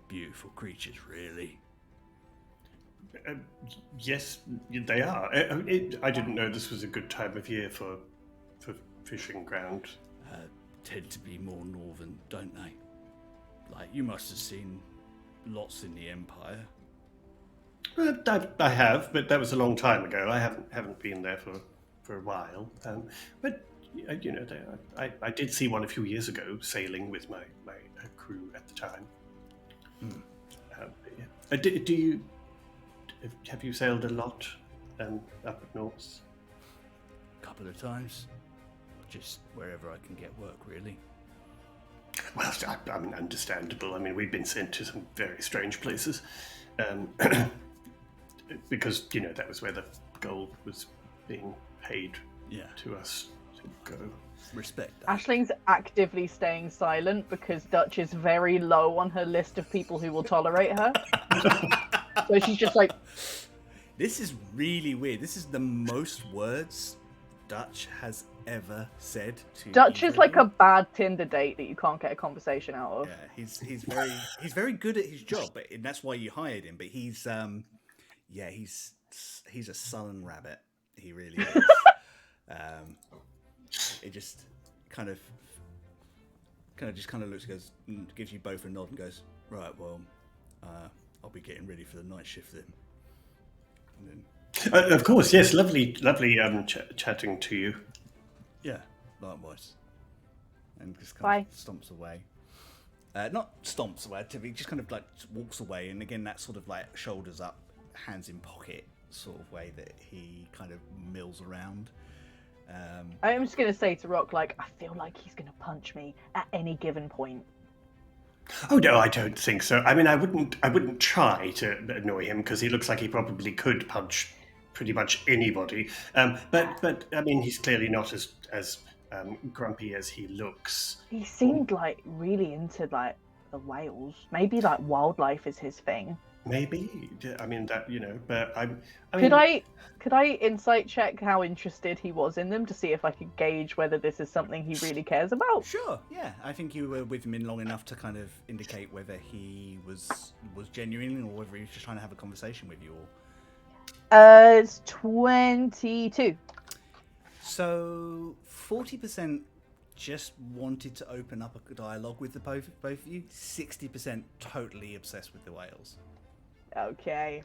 Beautiful creatures, really. Yes, they are. I didn't know this was a good time of year for fishing ground. Tend to be more northern, don't they? Like, you must have seen lots in the Empire. I have, but that was a long time ago. I haven't been there for a while. But I did see one a few years ago sailing with my crew at the time. Yeah. Do you have you sailed a lot up north? Couple of times, just wherever I can get work, really. Well, I mean, understandable. I mean, we've been sent to some very strange places, because that was where the gold was being paid to us to go. Respect that. Ashling's actively staying silent because Dutch is very low on her list of people who will tolerate her. So she's just like, This is really weird. This is the most words Dutch has ever said to Dutch is like a anybody. bad Tinder date that you can't get a conversation out of. Yeah, he's very good at his job, and that's why you hired him. But he's he's a sullen rabbit. He really is. It just kind of looks, goes, gives you both a nod, and goes, right. Well, I'll be getting ready for the night shift then. And then, Of course, yes. Lovely chatting to you. yeah, likewise. And just Bye. kind of stomps away. Not stomps away, he just kind of like walks away, and again that sort of like shoulders up, hands in pocket sort of way that he kind of mills around. I'm just gonna say to Rock, like, I feel like he's gonna punch me at any given point. Oh no, I don't think so. I mean, I wouldn't try to annoy him because he looks like he probably could punch pretty much anybody. But I mean, he's clearly not as grumpy as he looks. He seemed like really into like the whales. Maybe like wildlife is his thing. Maybe. I mean that but I Could I insight check how interested he was in them to see if I could gauge whether this is something he really cares about? Sure, yeah. I think you were with him in long enough to kind of indicate whether he was genuine or whether he was just trying to have a conversation with you. It's 22. So 40% just wanted to open up a dialogue with the both of you. 60% totally obsessed with the whales. Okay.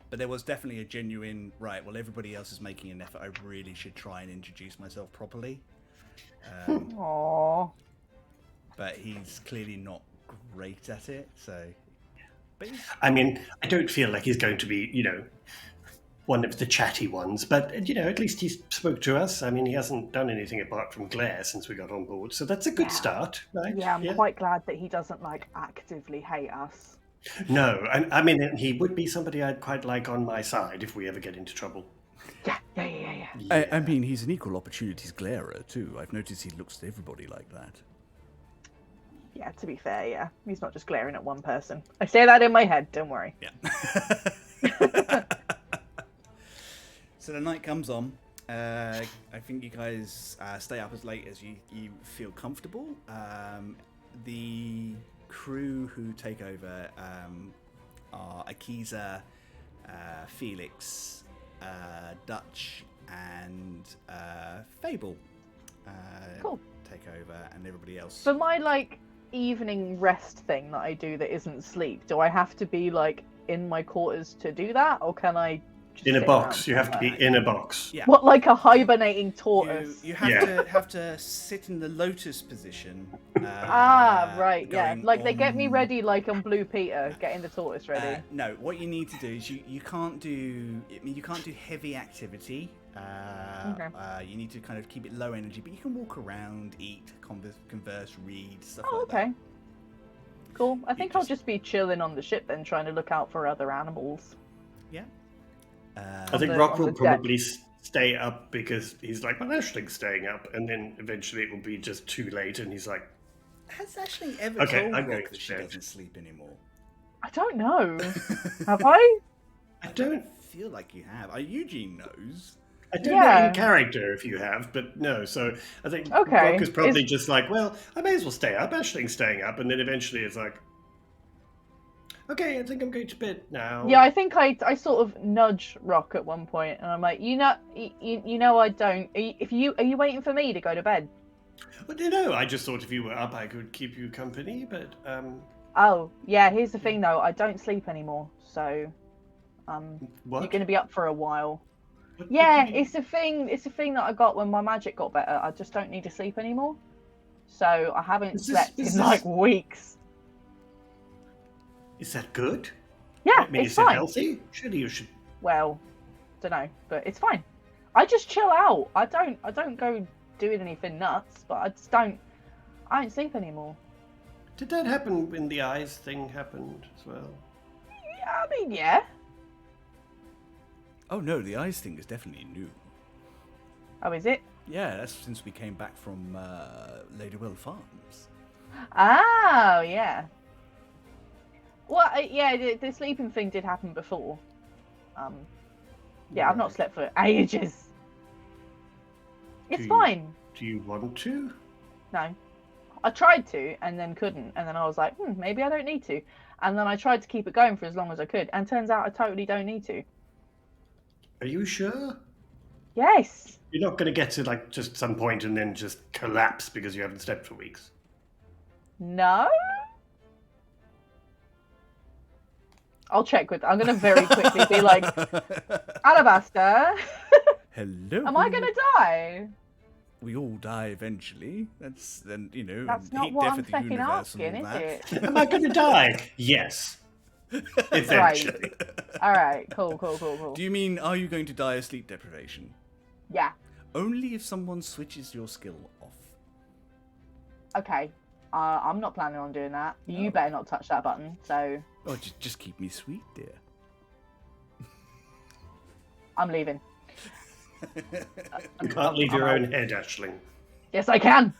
But there was definitely a genuine, right, well, everybody else is making an effort. I really should try and introduce myself properly. Aww. But he's clearly not great at it, so... But I mean, I don't feel like he's going to be, one of the chatty ones, but, at least he spoke to us. I mean, he hasn't done anything apart from glare since we got on board, so that's a good start, right? Yeah, I'm quite glad that he doesn't, like, actively hate us. No, I mean, he would be somebody I'd quite like on my side if we ever get into trouble. Yeah. I mean, he's an equal opportunities glarer, too. I've noticed he looks to everybody like that. Yeah, to be fair, yeah. He's not just glaring at one person. I say that in my head, don't worry. Yeah. So the night comes on. I think you guys stay up as late as you feel comfortable. The crew who take over are Akiza, Felix, Dutch, and Fable. Cool. Take over, and everybody else. For my, like, evening rest thing that I do that isn't sleep, do I have to be, like, in my quarters to do that? Or can I just In a sit box. around You have to be somewhere? in a box. Yeah. What, like a hibernating tortoise? You have Yeah. have to sit in the lotus position. Right, yeah. going Like, they get me on- ready like on Blue Peter, getting the tortoise ready. No, what you need to do is you can't do heavy activity. Okay. You need to kind of keep it low energy, but you can walk around, eat, converse, read, stuff Oh, like okay. Cool. I think I'll just- just be chilling on the ship then, trying to look out for other animals. that. Yeah. I think the- Rock on will the deck. probably stay up because he's like, well, Ashling's staying up, and then eventually it will be just too late, and he's like, Has Ashley ever Okay, told I'm going Rock to that she bed. doesn't sleep anymore? I don't know. Have I? I don't feel like you have. Eugene knows. know Yeah. in character if you have, but no. So I think Okay. Rock is probably just like, well, I may as well stay up. Ashling's staying up, and then eventually it's like, okay, I think I'm going to bed now. Yeah, I think I sort of nudge Rock at one point, and I'm like, you know, I don't. Are you waiting for me to go to bed? Well, no, I just thought if you were up, I could keep you company, but Oh, yeah. Here's the thing, though. I don't sleep anymore, so What? You're going to be up for a while. What Yeah, do you mean? it's a thing. It's a thing that I got when my magic got better. I just don't need to sleep anymore. So I haven't slept in like weeks. Is that good? Yeah, I mean, it's is it fine. healthy? Surely you should. Well, don't know, but it's fine. I just chill out. I don't go doing anything nuts, but I don't sleep anymore. Did that happen when the eyes thing happened as well? Yeah, I mean, yeah. Oh no, the eyes thing is definitely new. Oh, is it? Yeah, that's since we came back from Ladywell Farms. Oh, yeah. Well, yeah, the sleeping thing did happen before. Yeah, I've not slept for ages. It's fine. Do you want to? No. I tried to and then couldn't, and then I was like, maybe I don't need to. And then I tried to keep it going for as long as I could, and turns out I totally don't need to. Are you sure? Yes. You're not going to get to like just some point and then just collapse because you haven't slept for weeks. No? I'll check with. I'm going to very quickly be like, Alabaster, Hello. am I going to die? We all die eventually. That's then That's not heat what death I'm of the fucking universe and asking, all is that. it? Am I going to die? Yes. Eventually. All right, cool. Do you mean, are you going to die of sleep deprivation? Yeah. Only if someone switches your skill off. Okay. I'm not planning on doing that. No. You better not touch that button. So Oh, just keep me sweet, dear. I'm leaving. You can't leave your own head, Aisling. Yes, I can.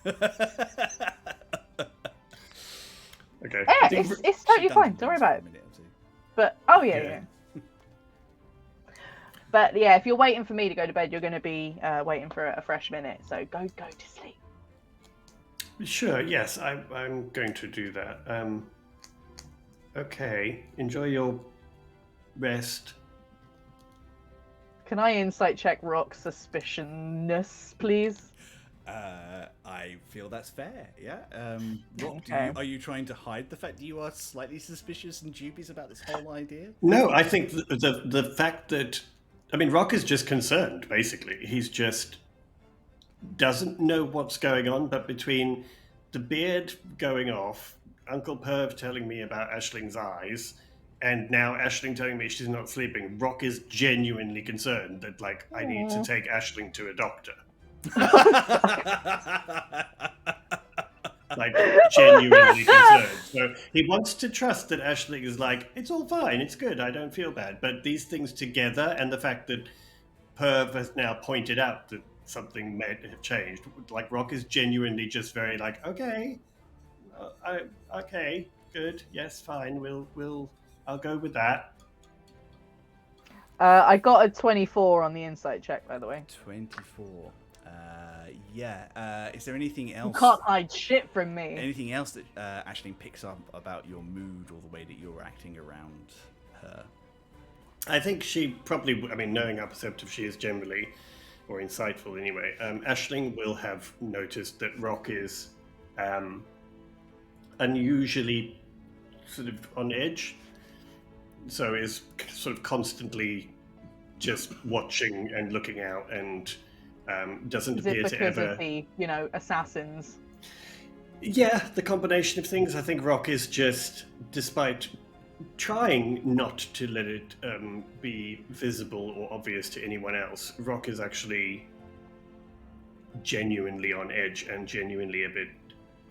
Okay. Yeah, I think it's totally She's done fine. for Don't worry a about it. minute or two. But yeah. But yeah, if you're waiting for me to go to bed, you're going to be waiting for a fresh minute. So go to sleep. Sure, yes, I'm going to do that. Okay, enjoy your rest. Can I insight check Rock's suspicionness, please? I feel that's fair. Yeah. Rock, Okay. are you trying to hide the fact that you are slightly suspicious and dubious about this whole idea? No, I think the fact that Rock is just concerned. Basically, he's just doesn't know what's going on. But between the beard going off, Uncle Perv telling me about Aisling's eyes, and now Aisling telling me she's not sleeping, Rock is genuinely concerned that I need to take Aisling to a doctor. Genuinely concerned. So he wants to trust that Aisling is it's all fine, it's good, I don't feel bad. But these things together, and the fact that Perv has now pointed out that something may have changed, Rock is genuinely just very okay, okay, good, yes, fine, I'll go with that. I got a 24 on the insight check, by the way. 24. Yeah. Is there anything else? You can't hide shit from me. Anything else that Aisling picks up about your mood or the way that you're acting around her? I think she probably, knowing how perceptive she is generally, or insightful anyway, Aisling will have noticed that Rock is unusually sort of on edge, so is sort of constantly just watching and looking out, and doesn't Is it appear to because ever... of the, assassins? Yeah, the combination of things. I think Rock is just, despite trying not to let it be visible or obvious to anyone else, Rock is actually genuinely on edge and genuinely a bit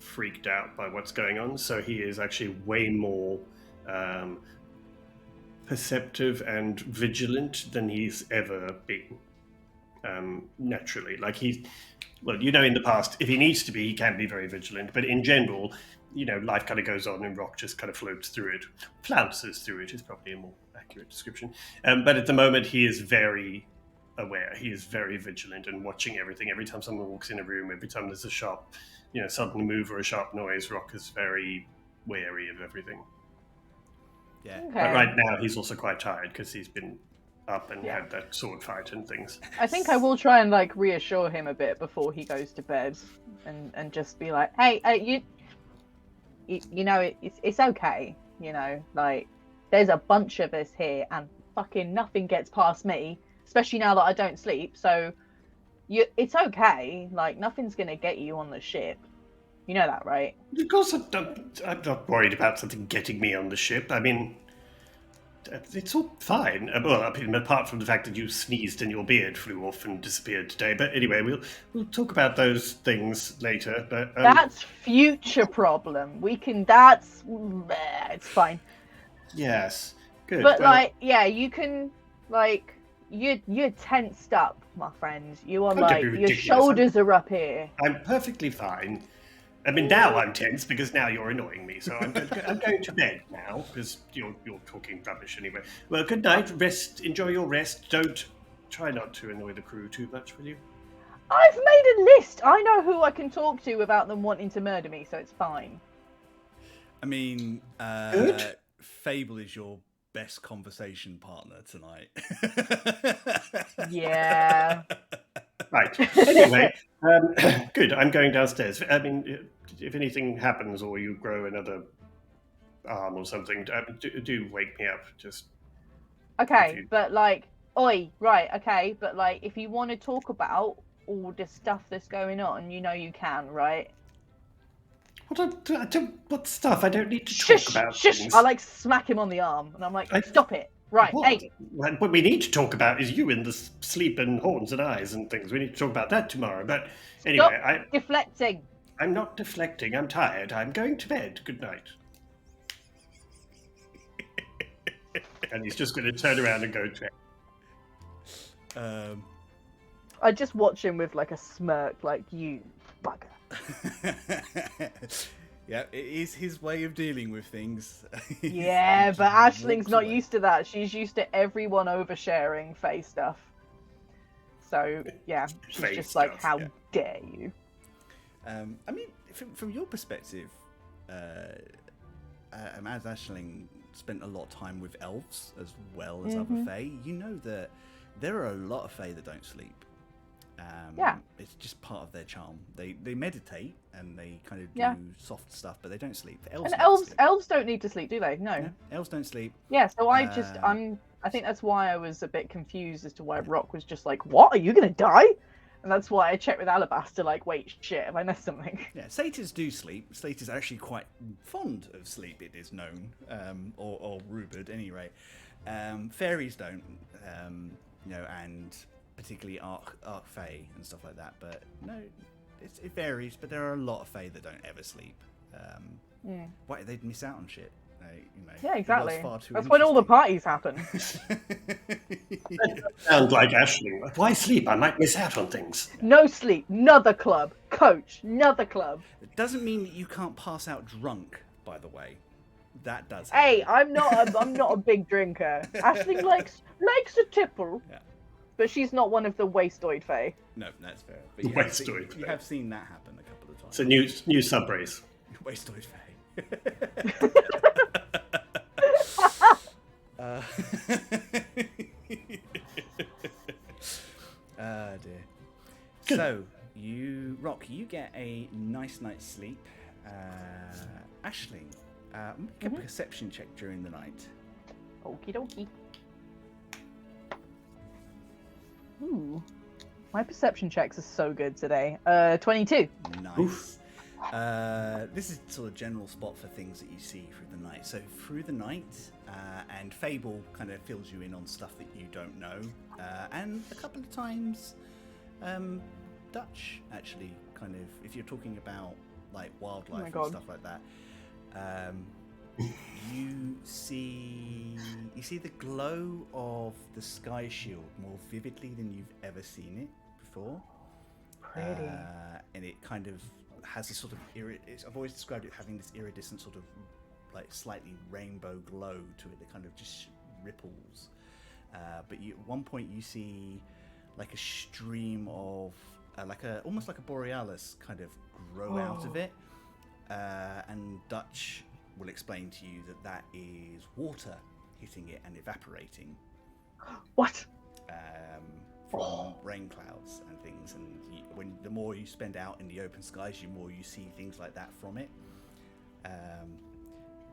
freaked out by what's going on. So he is actually way more perceptive and vigilant than he's ever been. Naturally, in the past, if he needs to be, he can be very vigilant, but in general, life kind of goes on and Rock just kind of floats through it, flounces through it is probably a more accurate description. But at the moment, he is very aware, he is very vigilant and watching everything. Every time someone walks in a room, every time there's a sharp, sudden move or a sharp noise, Rock is very wary of everything. Yeah. Okay. But right now, he's also quite tired because he's been up and had that sword fight and things. I think I will try and reassure him a bit before he goes to bed, and just be like, hey, it's okay, there's a bunch of us here, and fucking nothing gets past me, especially now that I don't sleep. So it's okay. Like, nothing's gonna get you on the ship. You know that, right? Of course, I'm not worried about something getting me on the ship. I mean, it's all fine. Well, I mean, apart from the fact that you sneezed and your beard flew off and disappeared today. But anyway, we'll talk about those things later. But That's future problem. We can. That's it's fine. yes, good. But well, like, yeah, you can like you're tensed up, my friend. You are Don't like be your ridiculous. shoulders are up here. I'm perfectly fine. I mean, now I'm tense because now you're annoying me. So I'm going to bed now because you're talking rubbish anyway. Well, good night. Rest. Enjoy your rest. Try not to annoy the crew too much, will you? I've made a list. I know who I can talk to without them wanting to murder me, so it's fine. I mean, Good. Fable is your best conversation partner tonight. Yeah. Right. Anyway, good. I'm going downstairs. I mean, if anything happens or you grow another arm or something, do wake me up. Just Okay, but like, oi, right, okay, but like, if you want to talk about all the stuff that's going on, you know you can, right? what stuff? I don't need to Shush, talk about shush! things. I like smack him on the arm, and I'm like, stop it, right? Hey, What we need to talk about is you and the sleep and horns and eyes and things. We need to talk about that tomorrow. But anyway, stop deflecting. I'm not deflecting. I'm tired. I'm going to bed. Good night. And he's just going to turn around and go to bed. I just watch him with like a smirk, like, you bugger. Yeah, it is his way of dealing with things. Yeah, but Ashling's not used to that. She's used to everyone oversharing Faye stuff. So yeah, she's Faye just like, stuff, how yeah. dare you? I mean, from your perspective, as Ashling spent a lot of time with elves as well as other Fae, you know that there are a lot of Fae that don't sleep. Yeah. It's just part of their charm. They meditate and they kind of do soft stuff, but they don't sleep. The elves And never sleep. elves don't need to sleep, do they? No. No, elves don't sleep. Yeah, so I think that's why I was a bit confused as to why Rock was just like, what? Are you gonna die? And that's why I checked with Alabaster, like, wait, shit, have I missed something? Yeah, satyrs do sleep. Satyrs are actually quite fond of sleep, it is known, or rumoured, at any rate. Fairies don't, and particularly Arc Fae and stuff like that. But no, it varies. But there are a lot of Fae that don't ever sleep. Why they'd miss out on shit? Yeah, exactly. Far too That's when all the interesting. parties happen. Sounds like Ashling. Why sleep? I might miss out on things. No sleep, another club. Coach, another club. It doesn't mean that you can't pass out drunk, by the way. That does Hey, happen. I'm not a big drinker. Ashling likes a tipple. Yeah. But she's not one of the wastoid Fae. No, that's fair. But Wastoid you Fae. have seen that happen a couple of times. It's a new sub-race. Wastoid Fae. Ah dear. Good. So Rock, you get a nice night's sleep. Ashling, make a perception check during the night. Okie dokie. Ooh. My perception checks are so good today. 22. Nice. This is sort of general spot for things that you see through the night. So through the night, and Fable kind of fills you in on stuff that you don't know, and a couple of times, Dutch actually kind of, if you're talking about like wildlife and stuff like that, you see the glow of the sky shield more vividly than you've ever seen it before. Pretty. And it kind of has this sort of I've always described it having this iridescent sort of like slightly rainbow glow to it that kind of just ripples. But at one point you see like a stream of almost like a borealis kind of grow out of it, and Dutch will explain to you that is water hitting it and evaporating. What? From rain clouds and things, and the more you spend out in the open skies, the more you see things like that from it.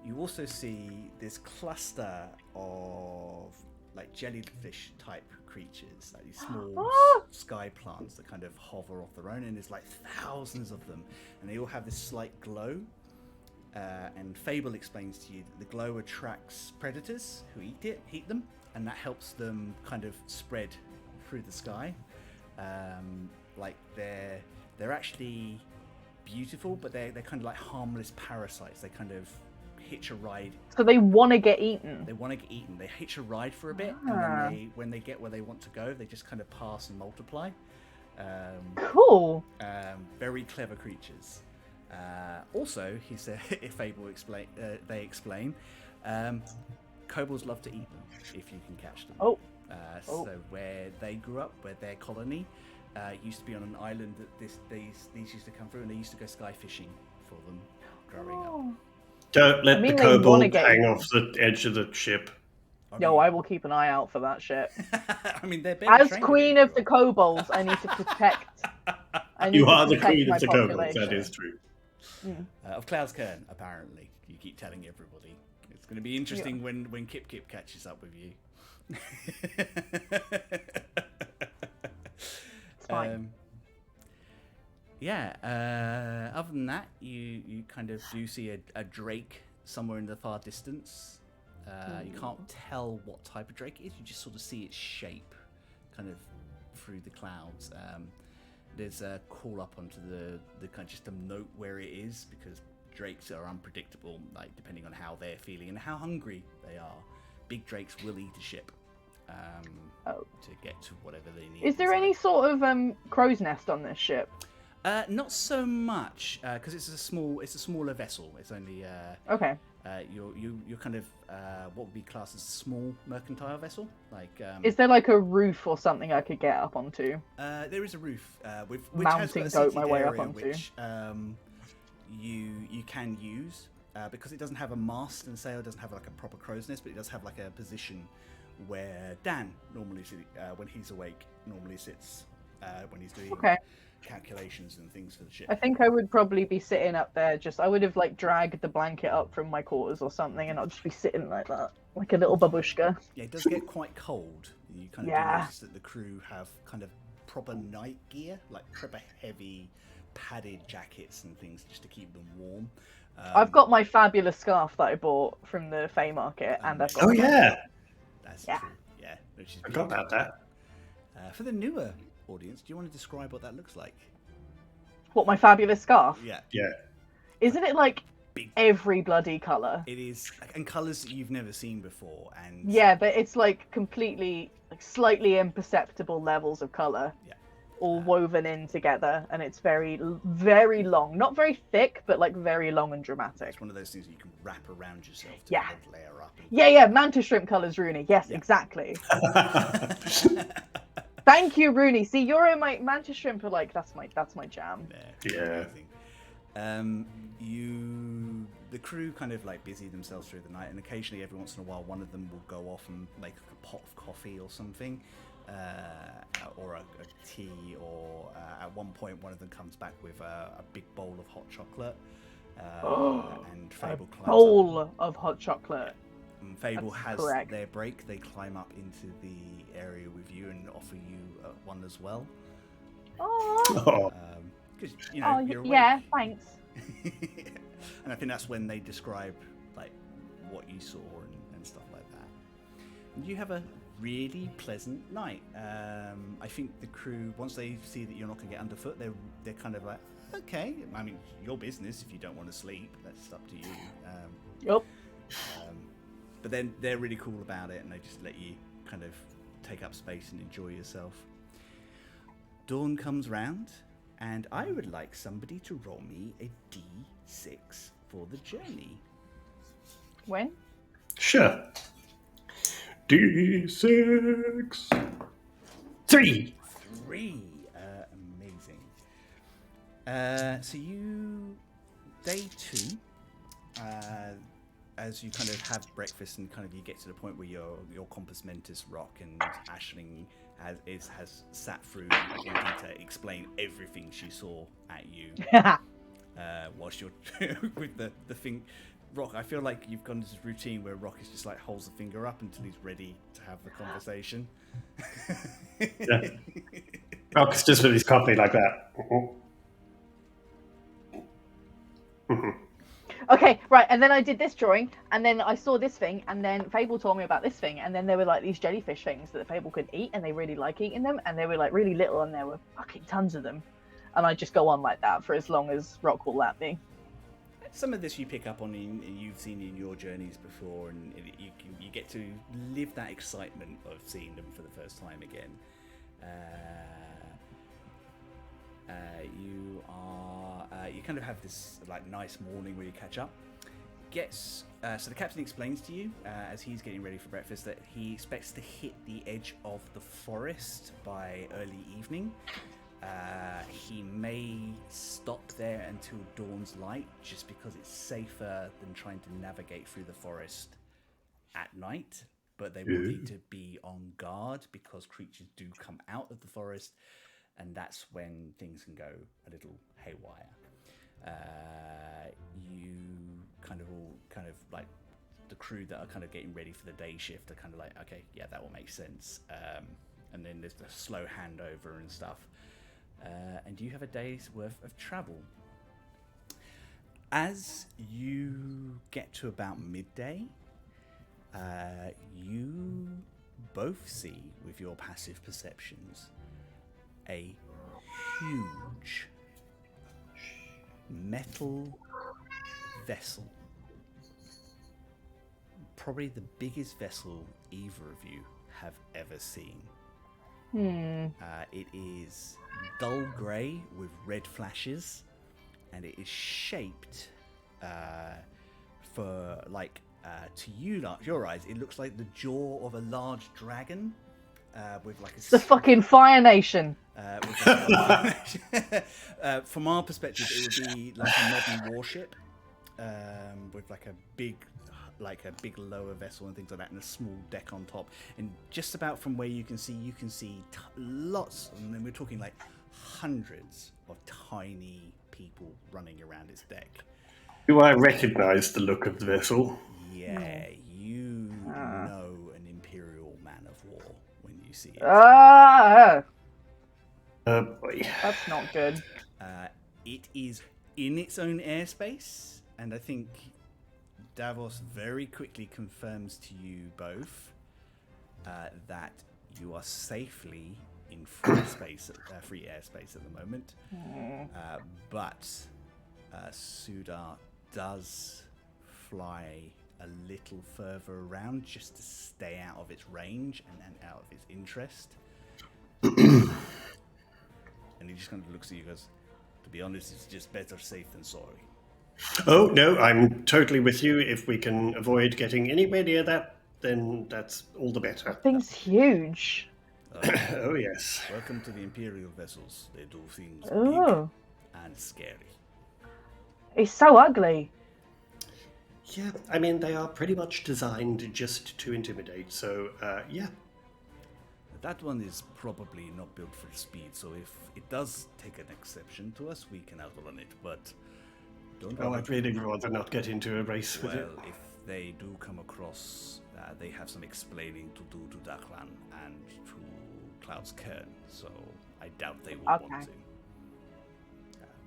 You also see this cluster of like jellyfish type creatures, like these small Ah! sky plants that kind of hover off their own, and there's like thousands of them, and they all have this slight glow. And Fable explains to you that the glow attracts predators who eat them, and that helps them kind of spread through the sky. Like they're actually beautiful, but they're kind of like harmless parasites. They kind of hitch a ride. So they want to get eaten. They want to get eaten. They hitch a ride for a bit, and then when they get where they want to go, they just kind of pass and multiply. Cool. Very clever creatures. Also, he said, they explain, kobolds love to eat them if you can catch them. So where they grew up, where their colony used to be on an island that these used to come through, and they used to go sky fishing for them growing up. Don't let the they kobold wanna get hang eaten. off the edge of the ship. I will keep an eye out for that shit. I mean, they're As queen of the kobolds, I need to protect. You are the queen my of the kobolds, population. that is true. Of Cloud's Cairn, apparently. You keep telling everybody. It's going to be interesting when Kip Kip catches up with you. It's fine. Other than that, you kind of do see a drake somewhere in the far distance. You can't tell what type of drake it is. You just sort of see its shape kind of through the clouds. There's a call up onto the kind of just a note where it is, because drakes are unpredictable, like depending on how they're feeling and how hungry they are. Big drakes will eat a ship to get to whatever they need. Is there any sort of crow's nest on this ship? Not so much, because it's a smaller vessel. It's only Okay. You're kind of what would be classed as a small mercantile vessel. Like, is there like a roof or something I could get up onto? there is a roof which Mounting has got a goat my way up area onto. which you can use because it doesn't have a mast and sail. It doesn't have like a proper crow's nest, but it does have like a position where Dan normally when he's awake normally sits when he's doing calculations and things for the ship. I think I would probably be sitting up there. I would have like dragged the blanket up from my quarters or something, and I'll just be sitting like that, like a little babushka. Yeah, it does get quite cold. You kind of do notice that the crew have kind of proper night gear, like proper heavy padded jackets and things just to keep them warm. I've got my fabulous scarf that I bought from the Fey Market, and I've got. That's true. Yeah, which is I forgot about that. For the newer audience, do you want to describe what that looks like? What, my fabulous scarf? Yeah. Isn't it like Big. every bloody colour? It is, and colours that you've never seen before, and yeah, but it's like completely, like slightly imperceptible levels of colour. Yeah. All woven in together, and it's very, very long. Not very thick, but like very long and dramatic. It's one of those things that you can wrap around yourself to kind of layer up. Yeah, mantis shrimp colours, Rooney. Yes, exactly. Thank you, Rooney. See, you're in my mantis shrimp. Are like that's my jam. Yeah. The crew kind of like busy themselves through the night, and occasionally, every once in a while, one of them will go off and make a pot of coffee or something, or a tea, or at one point, one of them comes back with a big bowl of hot chocolate. And Fable climbs bowl of hot chocolate. Fable That's has correct. their break. They climb up into the area with you and offer you one as well. Oh. Because you're awake. Yeah, thanks. And I think that's when they describe like what you saw and stuff like that. And you have a really pleasant night. I think the crew, once they see that you're not going to get underfoot, they're kind of like, okay. I mean, your business. If you don't want to sleep, that's up to you. Yep. But then they're really cool about it, and they just let you kind of take up space and enjoy yourself. Dawn comes round, and I would like somebody to roll me a D6 for the journey. When? Sure. D6. 3. 3. Amazing. So day 2, as you kind of have breakfast and kind of you get to the point where your Compass Mentis rock, and Aisling has sat through Eugene to explain everything she saw at you whilst you're with the thing. Rock, I feel like you've gone into this routine where Rock is just like holds the finger up until he's ready to have the conversation. Yeah. Rock's just with his coffee like that. Okay, right, and then I did this drawing, and then I saw this thing, and then Fable told me about this thing, and then there were like these jellyfish things that Fable could eat, and they really like eating them, and they were like really little, and there were fucking tons of them. And I just go on like that for as long as Rock will let me. Some of this you pick up on you've seen in your journeys before, and you get to live that excitement of seeing them for the first time again. You kind of have this like nice morning where you catch up. So the captain explains to you as he's getting ready for breakfast that he expects to hit the edge of the forest by early evening. He may stop there until dawn's light, just because it's safer than trying to navigate through the forest at night. But they will need to be on guard because creatures do come out of the forest, and that's when things can go a little haywire. You kind of like the crew that are kind of getting ready for the day shift are kind of like, okay, yeah, that will make sense. And then there's the slow handover and stuff. And you have a day's worth of travel. As you get to about midday, you both see with your passive perceptions a huge metal vessel. Probably the biggest vessel either of you have ever seen. It is dull grey with red flashes, and it is shaped for like to your eyes, it looks like the jaw of a large dragon with like It's the fucking Fire Nation. From our perspective, it would be like a modern warship with like a big lower vessel and things like that, and a small deck on top. And just about from where you can see lots, and then we're talking like hundreds of tiny people running around its deck. Do I recognise the look of the vessel? Yeah, you know an Imperial man of war when you see it. Boy. That's not good. It is in its own airspace, and I think Davos very quickly confirms to you both that you are safely in free airspace at the moment. But Sudar does fly a little further around just to stay out of its range and out of its interest. And he just kind of looks at you and goes, to be honest, it's just better safe than sorry. Oh, no, I'm totally with you. If we can avoid getting anywhere near that, then that's all the better. That thing's huge. Oh, yes. Welcome to the Imperial vessels. They do things Oh. big and scary. It's so ugly. Yeah, I mean, they are pretty much designed just to intimidate, so, yeah. That one is probably not built for speed, so if it does take an exception to us, we can outrun it, but don't worry. I'd really rather not get into a race with it. Well, if they do come across, they have some explaining to do to Dakran and to Cloud's Cairn, so I doubt they will want to.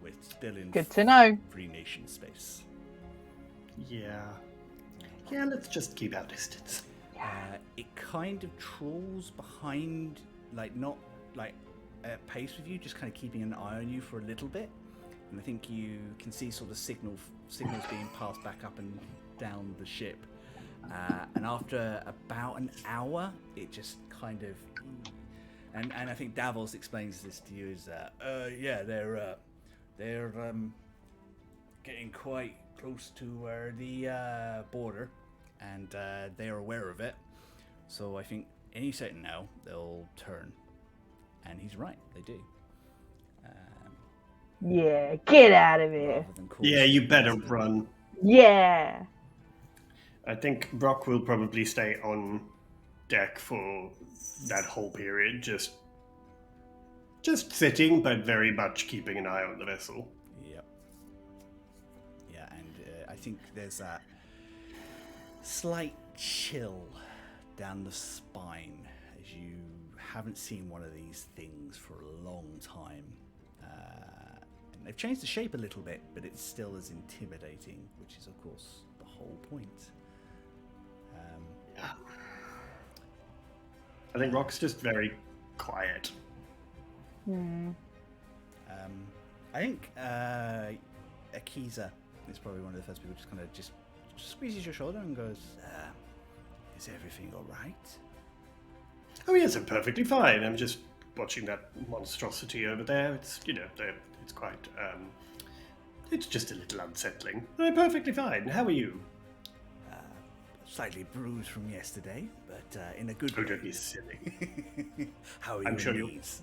We're still in Good to know. Free Nation space. Yeah. Yeah, let's just keep our distance. It kind of trawls behind, like not like at pace with you, just kind of keeping an eye on you for a little bit. And I think you can see sort of signals being passed back up and down the ship. And after about an hour, it just kind of, and I think Davos explains this to you is yeah, they're getting quite close to the border, and they are aware of it. So I think any second now they'll turn, and he's right, they do. Yeah, get out of here. Yeah, you better run. Yeah. I think Brock will probably stay on deck for that whole period, just sitting, but very much keeping an eye on the vessel. Yep. Yeah, and I think there's Slight chill down the spine as you haven't seen one of these things for a long time. They've changed the shape a little bit, but it's still as intimidating, which is, of course, the whole point. I think Rock's just very quiet. I think Akiza is probably one of the first people just kind of just squeezes your shoulder and goes, is everything all right? Oh yes, I'm perfectly fine. I'm just watching that monstrosity over there. It's, it's quite, it's just a little unsettling. I'm perfectly fine. How are you? Slightly bruised from yesterday, but in a good way. Oh, don't be silly. How are I'm your sure knees?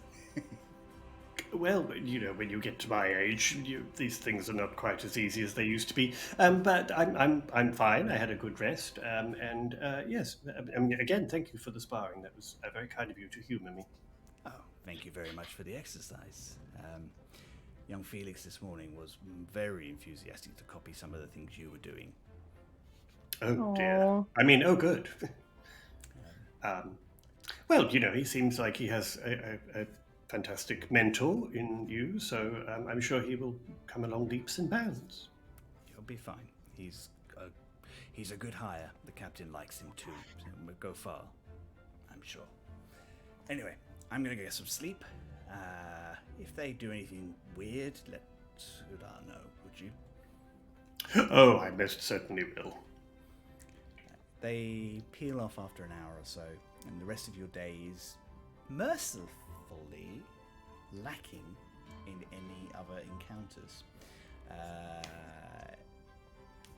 Well, when you get to my age, these things are not quite as easy as they used to be. But I'm fine. I had a good rest. Yes, again, thank you for the sparring. That was very kind of you to humour me. Oh, thank you very much for the exercise. Young Felix this morning was very enthusiastic to copy some of the things you were doing. Oh dear. I mean, oh good. Well, he seems like he has a fantastic mentor in you, so I'm sure he will come along leaps and bounds. He'll be fine. He's a good hire. The captain likes him too. So we'll go far, I'm sure. Anyway, I'm gonna get some sleep. If they do anything weird, let Sudar know, would you? Oh, I most certainly will. They peel off after an hour or so, and the rest of your day is mercifully lacking in any other encounters.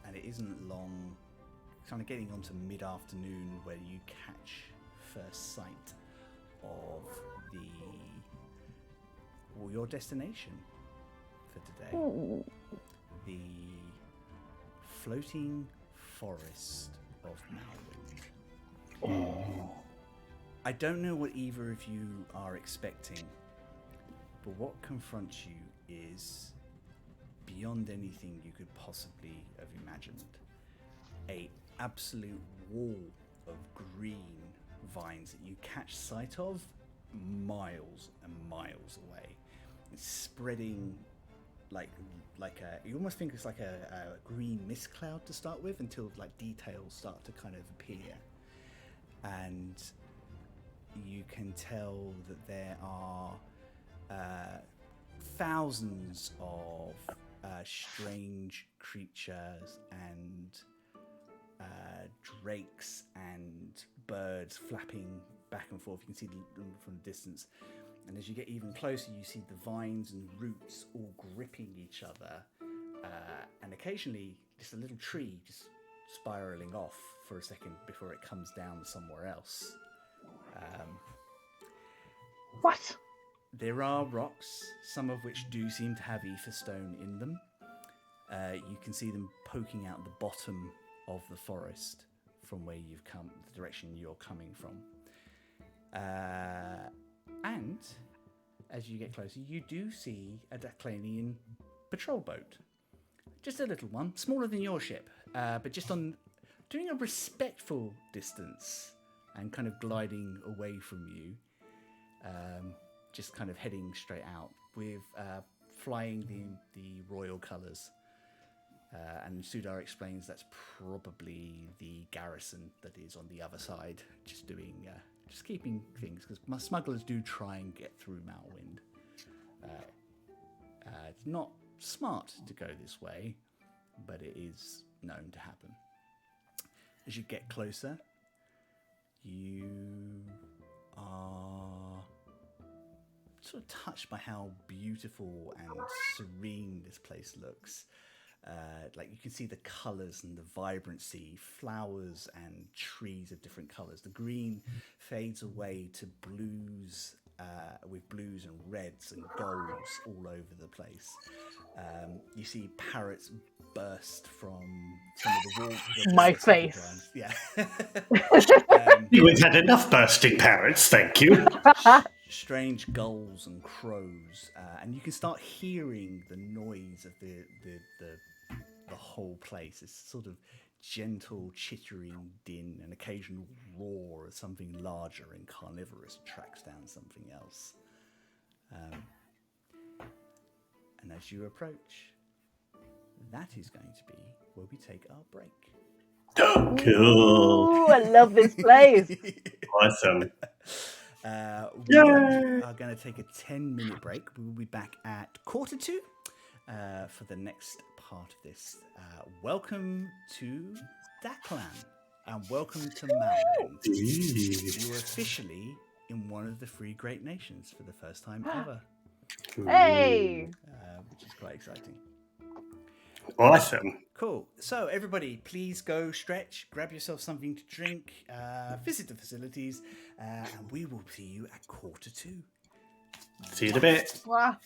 And it isn't long, kind of getting onto mid-afternoon, where you catch first sight of your destination for today. The floating forest of Malwind. I don't know what either of you are expecting, but what confronts you is beyond anything you could possibly have imagined. A absolute wall of green vines that you catch sight of miles and miles away. It's spreading like you almost think it's like a green mist cloud to start with, until like details start to kind of appear, and you can tell that there are thousands of strange creatures and drakes and birds flapping back and forth. You can see them from a distance. And as you get even closer, you see the vines and roots all gripping each other. And occasionally, just a little tree just spiraling off for a second before it comes down somewhere else. What? There are rocks, some of which do seem to have ether stone in them. You can see them poking out the bottom of the forest from where you've come, the direction you're coming from. And as you get closer, you do see a Daclanian patrol boat. Just a little one, smaller than your ship, but just doing a respectful distance and kind of gliding away from you. Just kind of heading straight out with flying the royal colours. And Sudar explains that's probably the garrison that is on the other side, just keeping things, because my smugglers do try and get through Malwind. It's not smart to go this way, but it is known to happen. As you get closer, you are sort of touched by how beautiful and serene this place looks. Like you can see the colours and the vibrancy, flowers and trees of different colours. The green fades away to blues, with blues and reds and golds all over the place. You see parrots burst from some of the walls. My face. Yeah. You have had enough bursting parrots, thank you. Strange gulls and crows, and you can start hearing the noise of the whole place. It's sort of gentle chittering din, an occasional roar as something larger and carnivorous tracks down something else. And as you approach, that is going to be where we take our break. Cool. Ooh, I love this place. Awesome. We are going to take a 10-minute break. We will be back at 1:45 for the next part of this. Welcome to Daklan and welcome to Malwind. You are officially in one of the 3 great nations for the first time ever. Hey! Which is quite exciting. Awesome. Cool. So everybody, please go stretch, grab yourself something to drink, visit the facilities, and we will see you at 1:45. See you in a bit. Wow.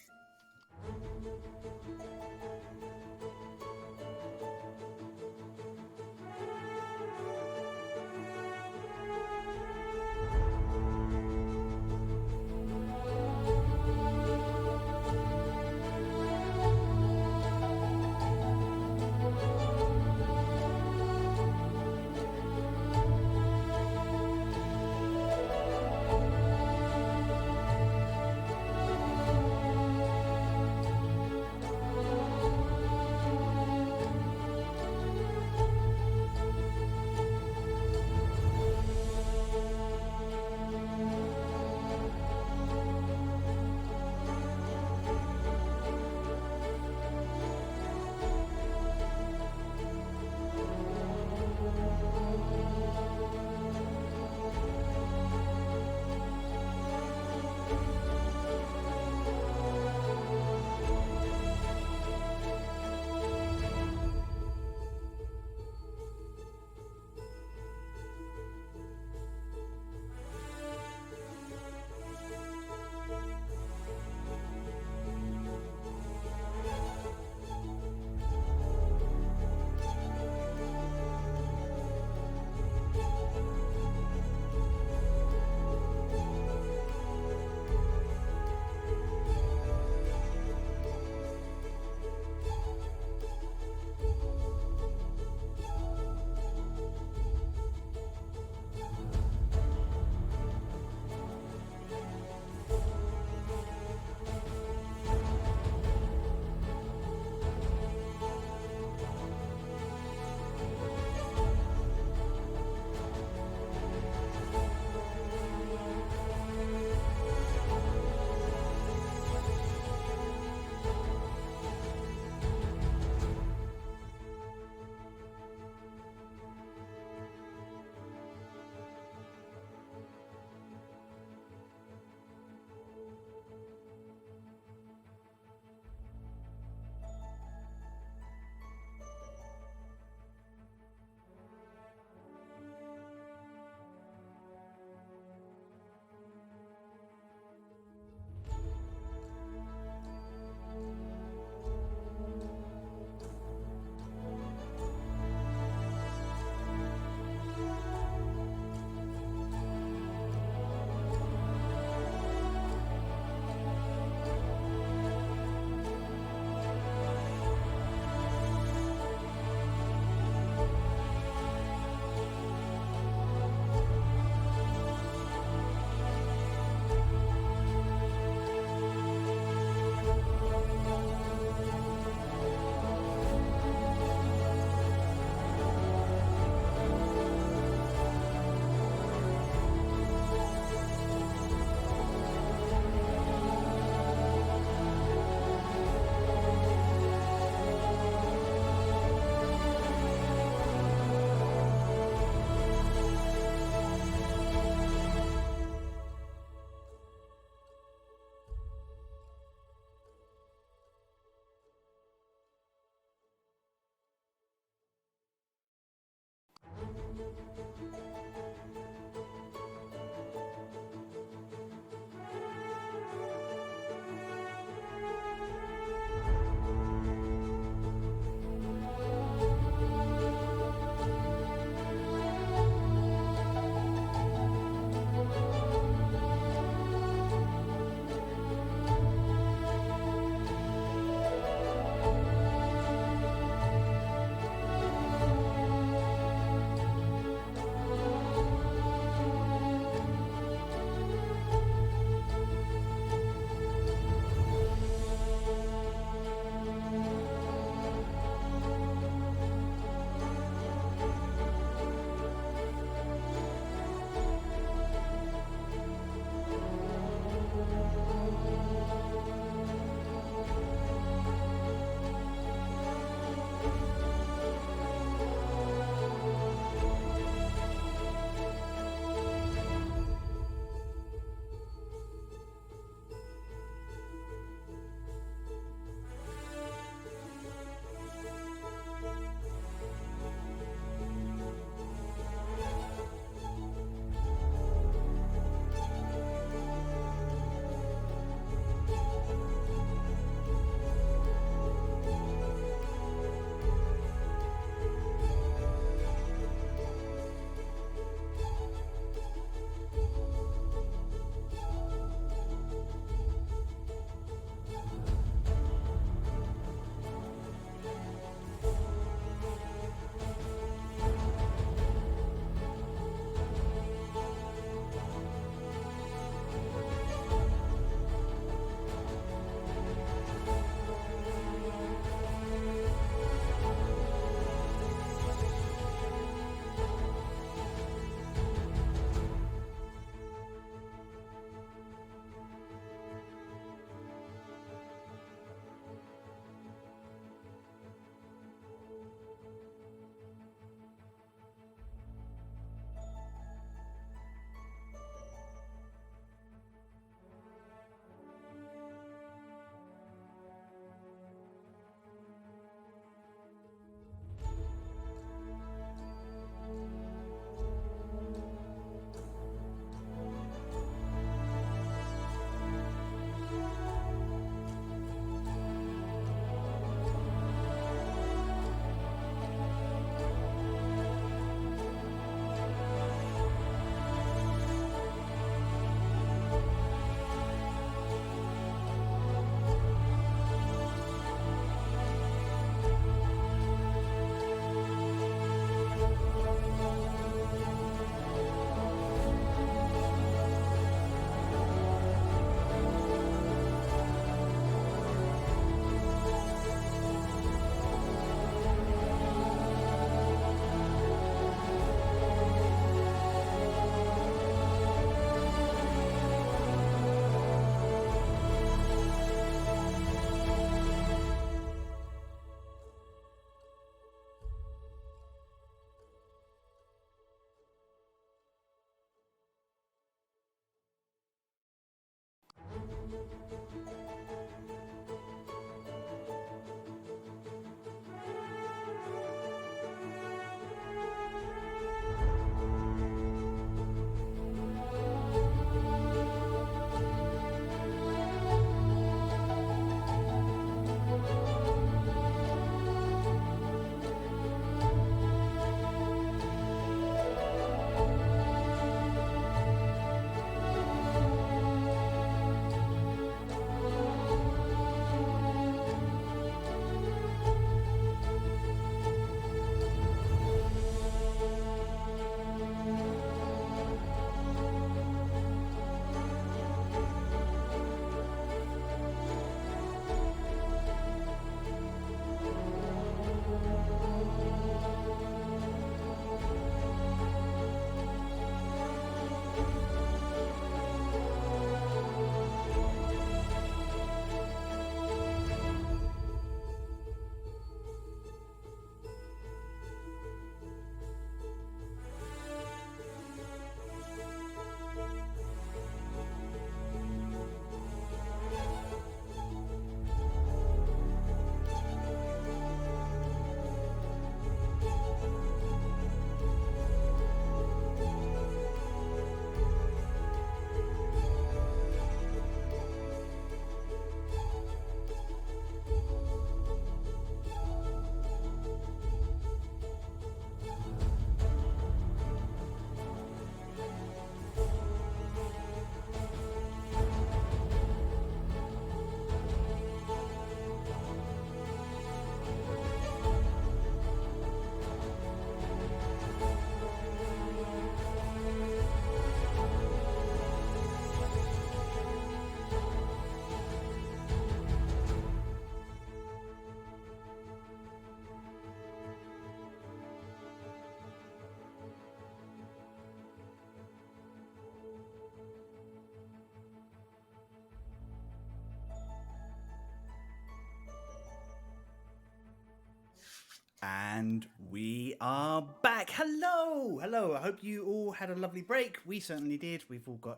And we are back. Hello. Hello. I hope you all had a lovely break. We certainly did. We've all got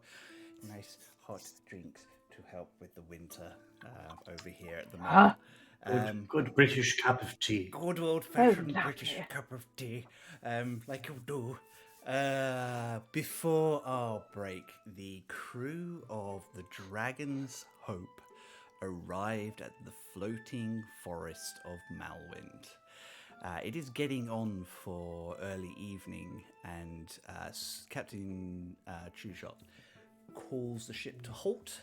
nice hot drinks to help with the winter over here at the moment. Good British cup of tea. Good old-fashioned Exactly. British cup of tea, like you do. Before our break, the crew of the Dragon's Hope arrived at the floating forest of Malwind. It is getting on for early evening, and Captain Trueshot calls the ship to halt,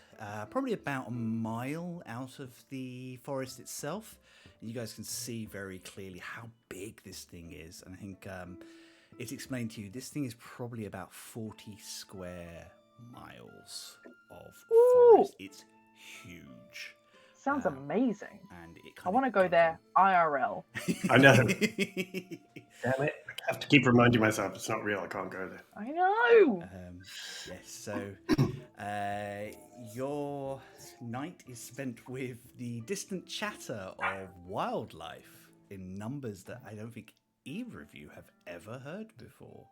probably about a mile out of the forest itself. And you guys can see very clearly how big this thing is. And I think it's explained to you, this thing is probably about 40 square miles of forest. It's huge. Sounds amazing. And it I want to go there IRL. I know. Damn it. I have to keep reminding myself it's not real. I can't go there. I know. Yes, so your night is spent with the distant chatter of wildlife in numbers that I don't think either of you have ever heard before.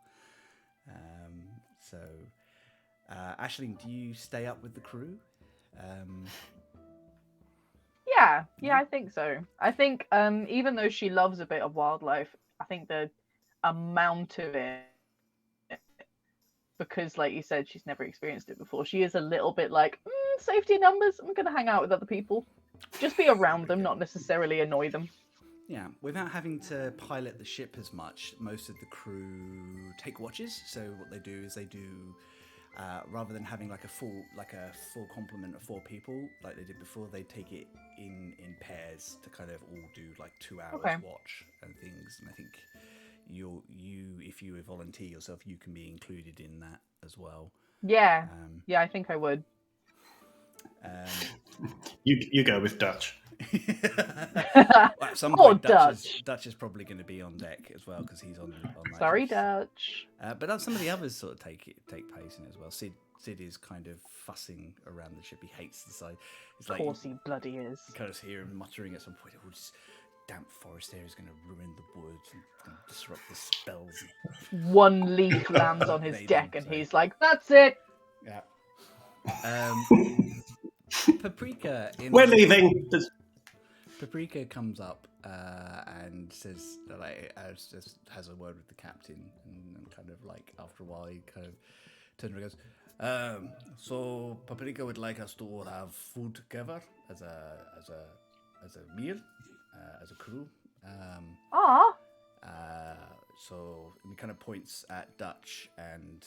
Aisling, do you stay up with the crew? Yeah, I think so. I think even though she loves a bit of wildlife, I think the amount of it, because like you said, she's never experienced it before, she is a little bit like, safety in numbers, I'm going to hang out with other people. Just be around them, not necessarily annoy them. Yeah, without having to pilot the ship as much, most of the crew take watches. So what they do is they do, rather than having like a full complement of 4 people like they did before, they take it in pairs to kind of all do like 2 hours watch and things. And I think you if you volunteer yourself, you can be included in that as well. Yeah, I think I would. You go with Dutch. Well, at some point, Dutch is probably going to be on deck as well because he's on Sorry, shift. Dutch. But some of the others sort of take place in it as well. Sid is kind of fussing around the ship. He hates the side. Of course he bloody is. You kind of hear him muttering at some point, "Oh, this damp forest area is going to ruin the woods and disrupt the spells." One leaf lands on his deck and he's like, "That's it." Yeah. Paprika. We're leaving. Paprika comes up and says, just has a word with the captain, and kind of like after a while he kind of turns and goes, so Paprika would like us to all have food together as a meal, as a crew. So he kind of points at Dutch and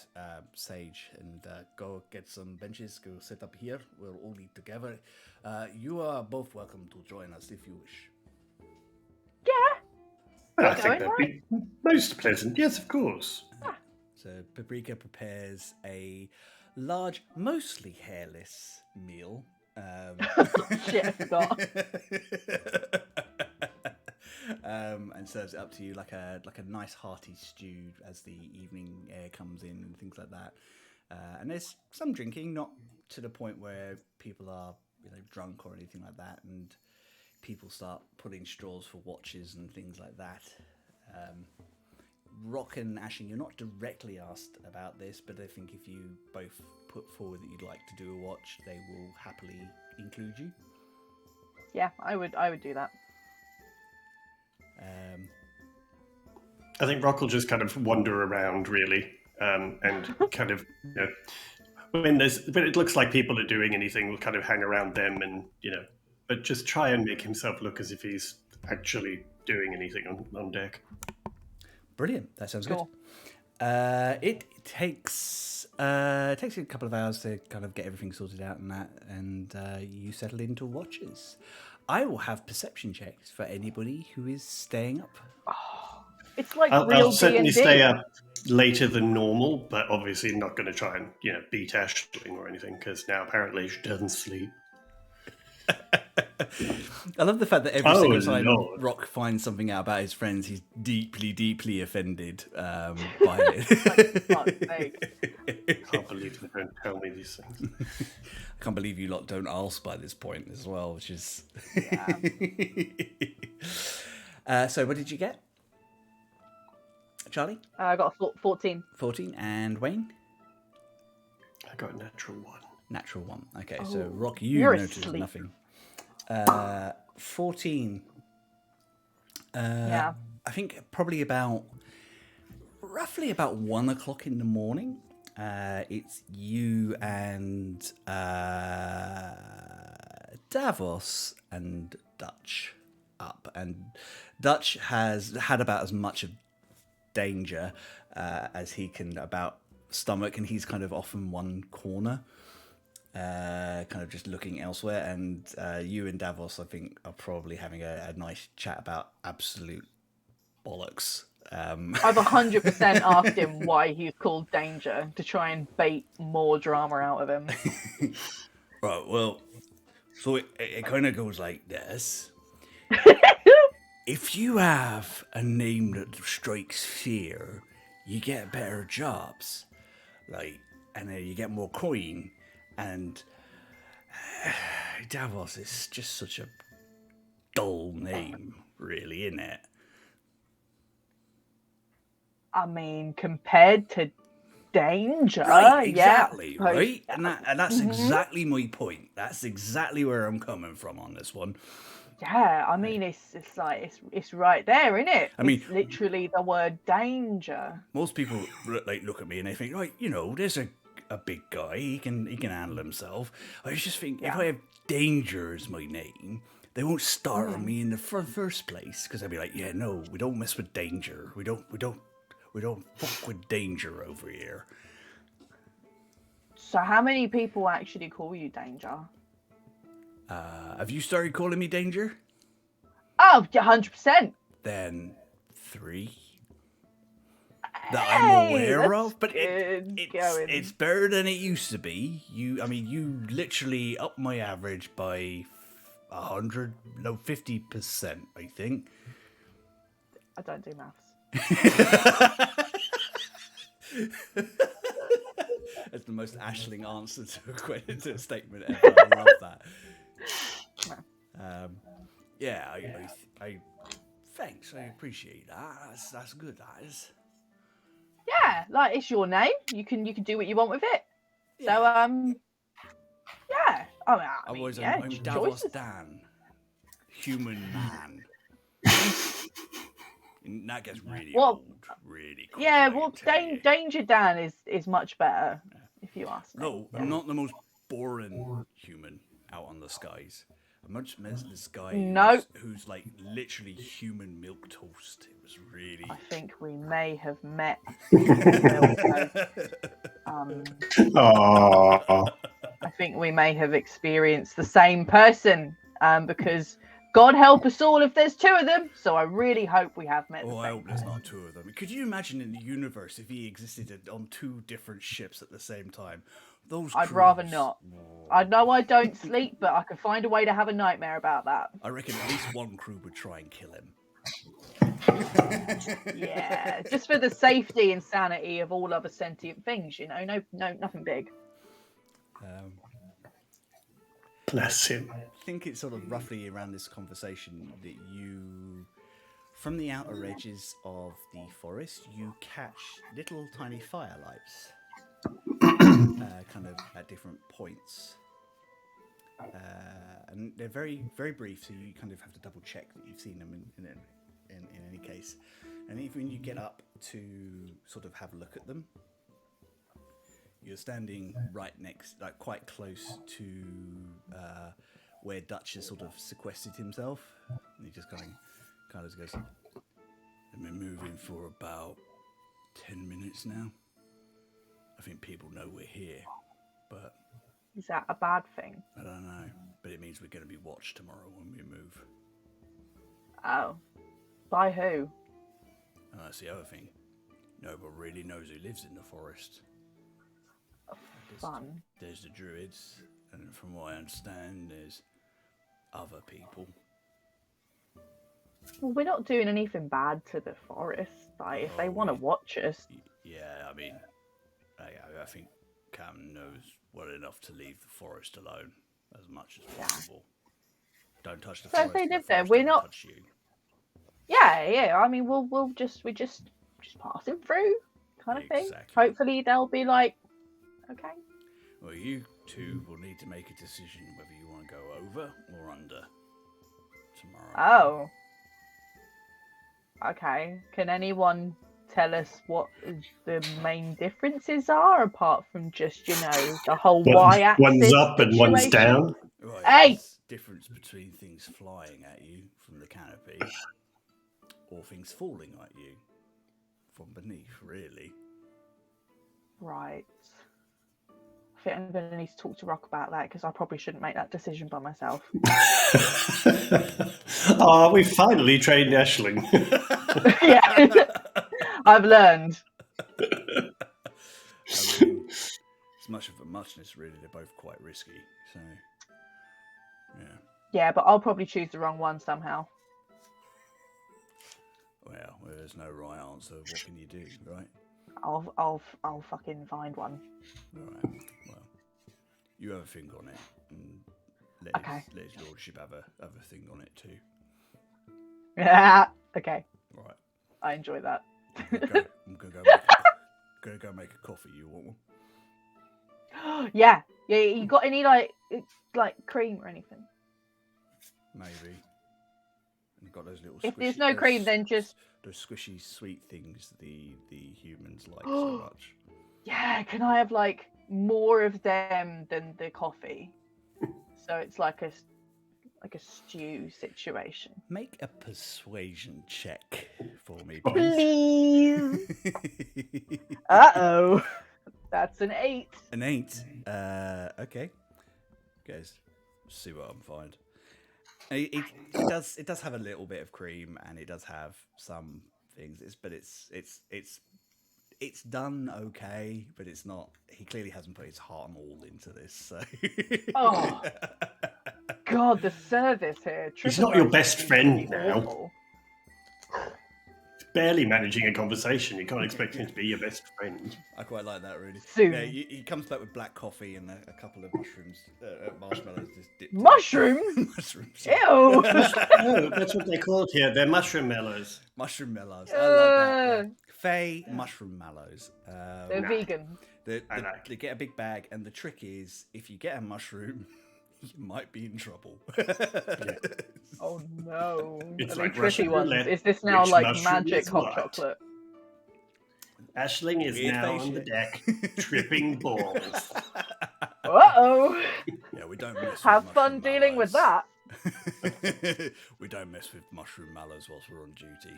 Sage and go get some benches, go sit up here. We'll all eat together. You are both welcome to join us if you wish. Yeah. I think that'd be most pleasant. Yes, of course. So Paprika prepares a large, mostly hairless meal. Shit, I forgot. And serves it up to you like a nice hearty stew as the evening air comes in and things like that. And there's some drinking, not to the point where people are drunk or anything like that, and people start putting straws for watches and things like that. Rock and Aisling, you're not directly asked about this, but I think if you both put forward that you'd like to do a watch, they will happily include you. Yeah, I would do that. I think Rock will just kind of wander around, really, and kind of, when it looks like people are doing anything, we'll kind of hang around them and, but just try and make himself look as if he's actually doing anything on deck. Brilliant. That sounds cool. Good. It takes you a couple of hours to kind of get everything sorted out and you settle into watches. I will have perception checks for anybody who is staying up. Oh, it's like I'll certainly stay up later than normal, but obviously not going to try and beat Aisling or anything, because now apparently she doesn't sleep. I love the fact that every single time Rock finds something out about his friends, he's deeply, deeply offended by it. I can't believe they don't tell me these things. I can't believe you lot don't ask by this point as well, which is... Yeah. So what did you get? Charlie? I got a 14. 14. And Wayne? I got a natural 1. Natural 1. Okay, Oh, so Rock, you you're notice asleep. nothing. 14. Yeah. I think probably roughly about 1 o'clock in the morning. It's you and Davos and Dutch up, and Dutch has had about as much of danger as he can about stomach, and he's kind of off in one corner, kind of just looking elsewhere. And you and Davos, I think, are probably having a nice chat about absolute bollocks. I've 100% asked him why he's called Danger to try and bait more drama out of him. Right, well, so it kind of goes like this. If you have a name that strikes fear, you get better jobs, and then you get more coin. And Davos is just such a dull name, really, isn't it? I mean, compared to Danger, Right, exactly, yeah. right? And that's exactly my point. That's exactly where I'm coming from on this one. Yeah, I mean, it's it's right there, isn't it? I mean, it's literally the word danger. Most people look at me and they think, right, there's a big guy. He can handle himself. I just think if I have Danger as my name, they won't start on me in the first place, because I'd be like, yeah, no, we don't mess with Danger. We don't fuck with Danger over here. So how many people actually call you Danger? Have you started calling me Danger? Oh, 100%. Then 3 that I'm aware of, but it's better than it used to be. You literally upped my average by 50%, I think. I don't do maths. That's the most Ashling answer to a statement ever. I love that. Yeah, I thanks. I appreciate that. That's good. That is. Yeah, like it's your name. You can do what you want with it. Yeah. So yeah. I'm Davos Dan, human man. And that gets really old, really. Yeah, well, Danger Dan is much better, if you ask me. No, I'm not the most boring human out on the skies. I'm much met this guy who's like literally human milk toast. It was really. I think we may have met. I think we may have experienced the same person, because God help us all if there's 2 of them. So I really hope we have met. I hope there's not 2 of them. Could you imagine in the universe if he existed on 2 different ships at the same time? I'd rather not. I know I don't sleep, but I could find a way to have a nightmare about that. I reckon at least one crew would try and kill him. Yeah, just for the safety and sanity of all other sentient things, no, nothing big. Bless him. I think it's sort of roughly around this conversation that you, from the outer edges of the forest, you catch little tiny firelights, kind of at different points. And they're very, very brief, so you kind of have to double check that you've seen them in any case. And even when you get up to sort of have a look at them, you're standing right next, like quite close to where Dutch has sort of sequestered himself. And he just kind of goes, I've been moving for about 10 minutes now. I think people know we're here, but... Is that a bad thing? I don't know, but it means we're going to be watched tomorrow when we move. Oh. By who? And that's the other thing. Nobody really knows who lives in the forest. Fun. There's the druids, and from what I understand, there's other people. Well, we're not doing anything bad to the forest. Like, if they want to watch us. Yeah, I mean, I think Cam knows well enough to leave the forest alone as much as possible. Don't touch the forest. So if they live there, we're not. Touch you. Yeah. I mean, we just just passing through kind of thing. Exactly. Hopefully they'll be like, okay. Well, you two will need to make a decision whether you want to go over or under tomorrow. Oh. Okay. Can anyone tell us what the main differences are, apart from just, the whole y-axis One's up and one's situation? down. Right, Hey! there's difference between things flying at you from the canopy or things falling at you from beneath, really. Right. I think I'm going to need to talk to Rock about that, because I probably shouldn't make that decision by myself. Oh, we finally trained Ashling. Yeah. I've learned. I mean, as much of a muchness, really, they're both quite risky, so yeah. Yeah, but I'll probably choose the wrong one somehow. Well, there's no right answer. What can you do, right? I'll fucking find one. All right. Well, you have a thing on it, and let his lordship have a thing on it too. Yeah. Okay. All right. I enjoy that. I'm gonna go make a coffee. You want one? Yeah. You got any like cream or anything? Maybe. And got those little. If there's no cream, then just those squishy sweet things the humans like so much. Yeah. Can I have like more of them than the coffee? So it's like a stew situation. Make a persuasion check for me, Please. Uh-oh. That's an 8. An 8. Okay. Guys, see what I can find. It does have a little bit of cream, and it does have some things. It's done okay, but it's not. He clearly hasn't put his heart and all into this. So. Oh. God, the service here. He's not your best friend now. Awful. Barely managing a conversation. You can't expect him to be your best friend. I quite like that, really. Soon. Yeah, he comes back with black coffee and a couple of mushrooms, marshmallows just dipped. Mushrooms? Mushrooms. Ew. Oh, that's what they're called here. They're mushroom mellows. Mushroom mellows. I like that. Yeah. Faye mushroom mallows. They're vegan. They get a big bag, and the trick is, if you get a mushroom, you might be in trouble. Yeah. Oh no. It's Are like they Russian trippy ones? roulette. Is this now Which like mushroom magic is hot what? chocolate? Ashling is Weird now face on the shit. deck, tripping balls. Uh-oh. Yeah, we don't mess Have with fun mushroom dealing with mallows. that. We don't mess with mushroom mallows whilst we're on duty.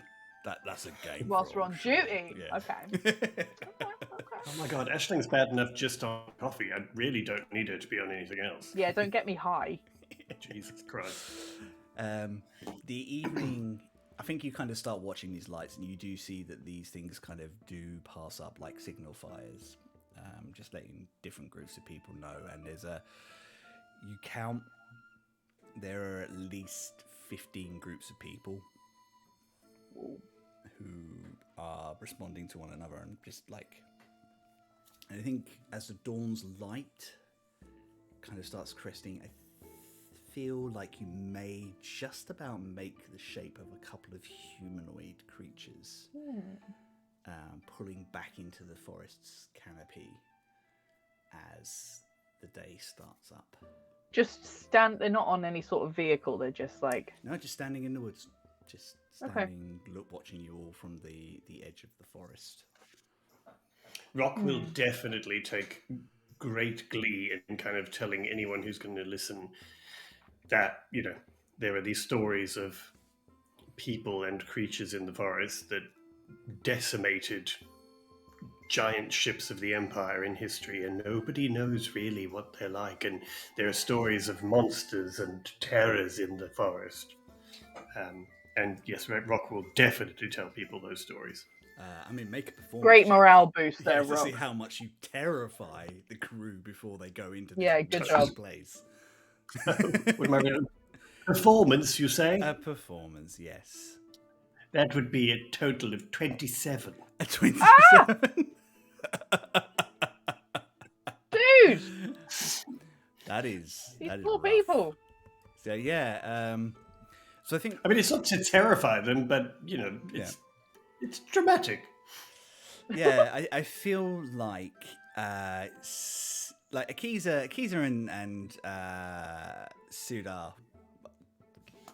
That's a game. Whilst for we're all on sure. duty. Yeah. Okay. Oh my god, Ashling's bad enough just on coffee. I really don't need her to be on anything else. Yeah, don't get me high. Jesus Christ. The evening, I think you kind of start watching these lights, and you do see that these things kind of do pass up like signal fires, just letting different groups of people know. And you count, there are at least 15 groups of people who are responding to one another, and just like, and I think as the dawn's light kind of starts cresting, I feel like you may just about make the shape of a couple of humanoid creatures pulling back into the forest's canopy as the day starts up. They're not on any sort of vehicle, they're just like... No, just standing in the woods. Just standing, watching you all from the edge of the forest. Rock will definitely take great glee in kind of telling anyone who's going to listen that, there are these stories of people and creatures in the forest that decimated giant ships of the Empire in history, and nobody knows really what they're like, and there are stories of monsters and terrors in the forest. And yes, Rock will definitely tell people those stories. Make a performance. Great morale boost there, to Rock. see how much you terrify the crew before they go into this good job. place. Performance, you say? A performance, yes. That would be a total of 27. A 27? Dude! That is Poor rough. people. So yeah, so I think I mean, it's not to terrify them, but it's dramatic. Yeah, I feel like Akiza and Sudar.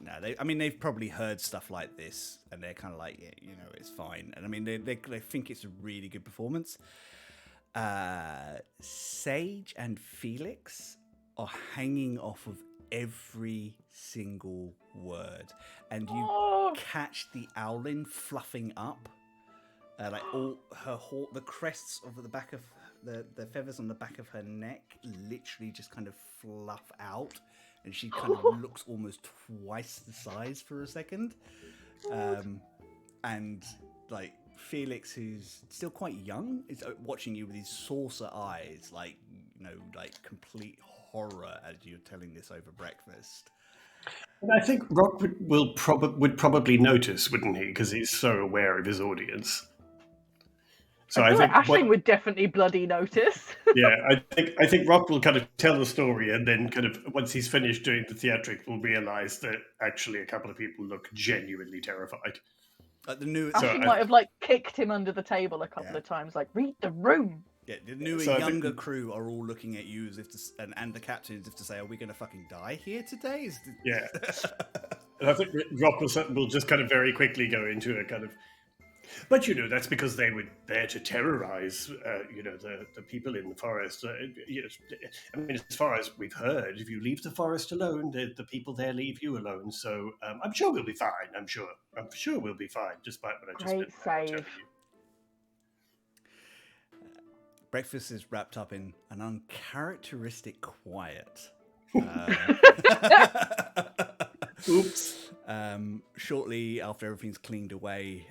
No, they've probably heard stuff like this, and they're kind of like, yeah, you know, it's fine. And I mean, they think it's a really good performance. Sage and Felix are hanging off of every single word, and you catch the owlin fluffing up, like all her the crests of the back of the feathers on the back of her neck literally just kind of fluff out, and she kind of looks almost twice the size for a second. And like Felix, who's still quite young, is watching you with his saucer eyes, like, you know, like complete horror as you're telling this over breakfast. And I think Rock would probably notice, wouldn't he? Because he's so aware of his audience. So I feel like Aisling would definitely bloody notice. Yeah, I think Rock will kind of tell the story, and then kind of once he's finished doing the theatric, will realise that actually a couple of people look genuinely terrified. Aisling might have like kicked him under the table a couple of times, like, read the room. Yeah, the newer, younger crew are all looking at you as if and the captain as if to say, "Are we going to fucking die here today?" Yeah, and I think Rock will just kind of very quickly go into a kind of. But you know, that's because they were there to terrorize, you know, the people in the forest. I mean, as far as we've heard, if you leave the forest alone, the people there leave you alone. So I'm sure we'll be fine. I'm sure we'll be fine, despite what I just been telling you. Breakfast is wrapped up in an uncharacteristic quiet. Oops. Shortly after everything's cleaned away,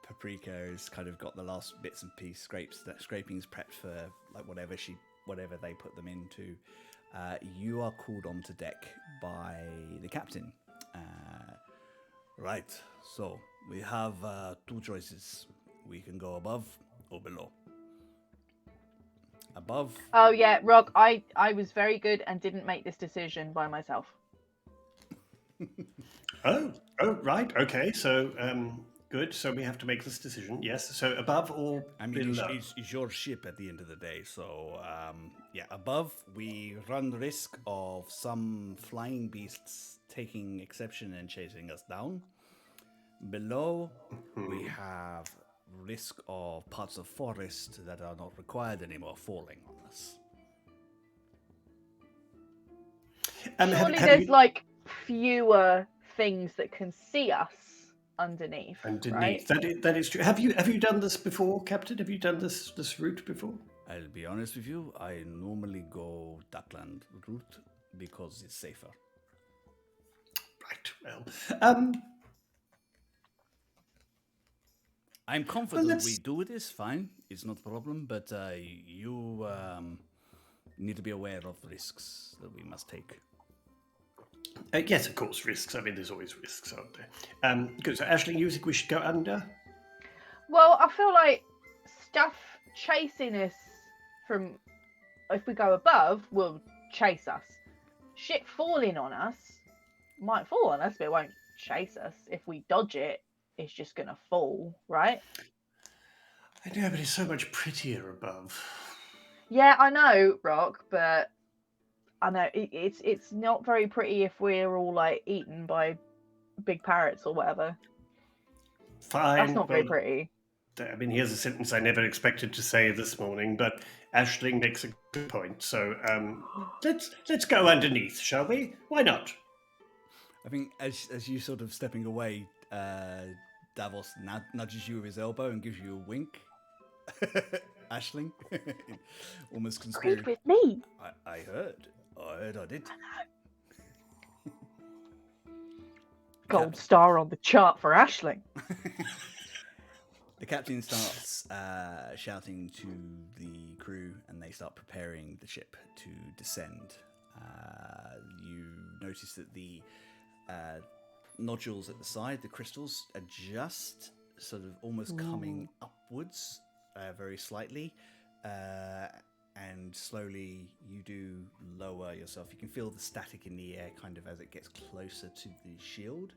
Paprika has kind of got the last bits and pieces, scrapings prepped for like whatever they put them into. You are called onto deck by the captain. Right, so we have two choices. We can go above or below. Above. Oh yeah, Rock, I was very good and didn't make this decision by myself. Oh, right, okay. So good. So we have to make this decision. Yes. So above or below? It's your ship at the end of the day. So yeah, above we run the risk of some flying beasts taking exception and chasing us down. Below, we have risk of parts of forest that are not required anymore falling on us. Surely there's like fewer things that can see us underneath. Right? That is true. Have you done this before, Captain? Have you done this route before? I'll be honest with you. I normally go Duckland route because it's safer. Right. Well, I'm confident we do this fine. It's not a problem, but you need to be aware of the risks that we must take. Yes, of course, risks. I mean, there's always risks, aren't there? Good. So, Aisling, you think we should go under? Well, I feel like stuff chasing us from, if we go above, will chase us. Shit falling on us might fall on us, but it won't chase us. If we dodge it, it's just gonna fall, right? I know, but it's so much prettier above. Yeah, I know, Rock, but I know it's not very pretty if we're all like eaten by big parrots or whatever. Fine. That's not very pretty. I mean, here's a sentence I never expected to say this morning, but Aisling makes a good point. So let's go underneath, shall we? Why not? I think as you sort of stepping away, Davos nudges you with his elbow and gives you a wink. Aisling, almost conspiracy. With me. I heard I did. Gold star on the chart for Aisling. The captain starts shouting to the crew, and they start preparing the ship to descend. You notice that the nodules at the side, the crystals, are just sort of almost coming upwards very slightly. And slowly you do lower yourself. You can feel the static in the air kind of as it gets closer to the shield.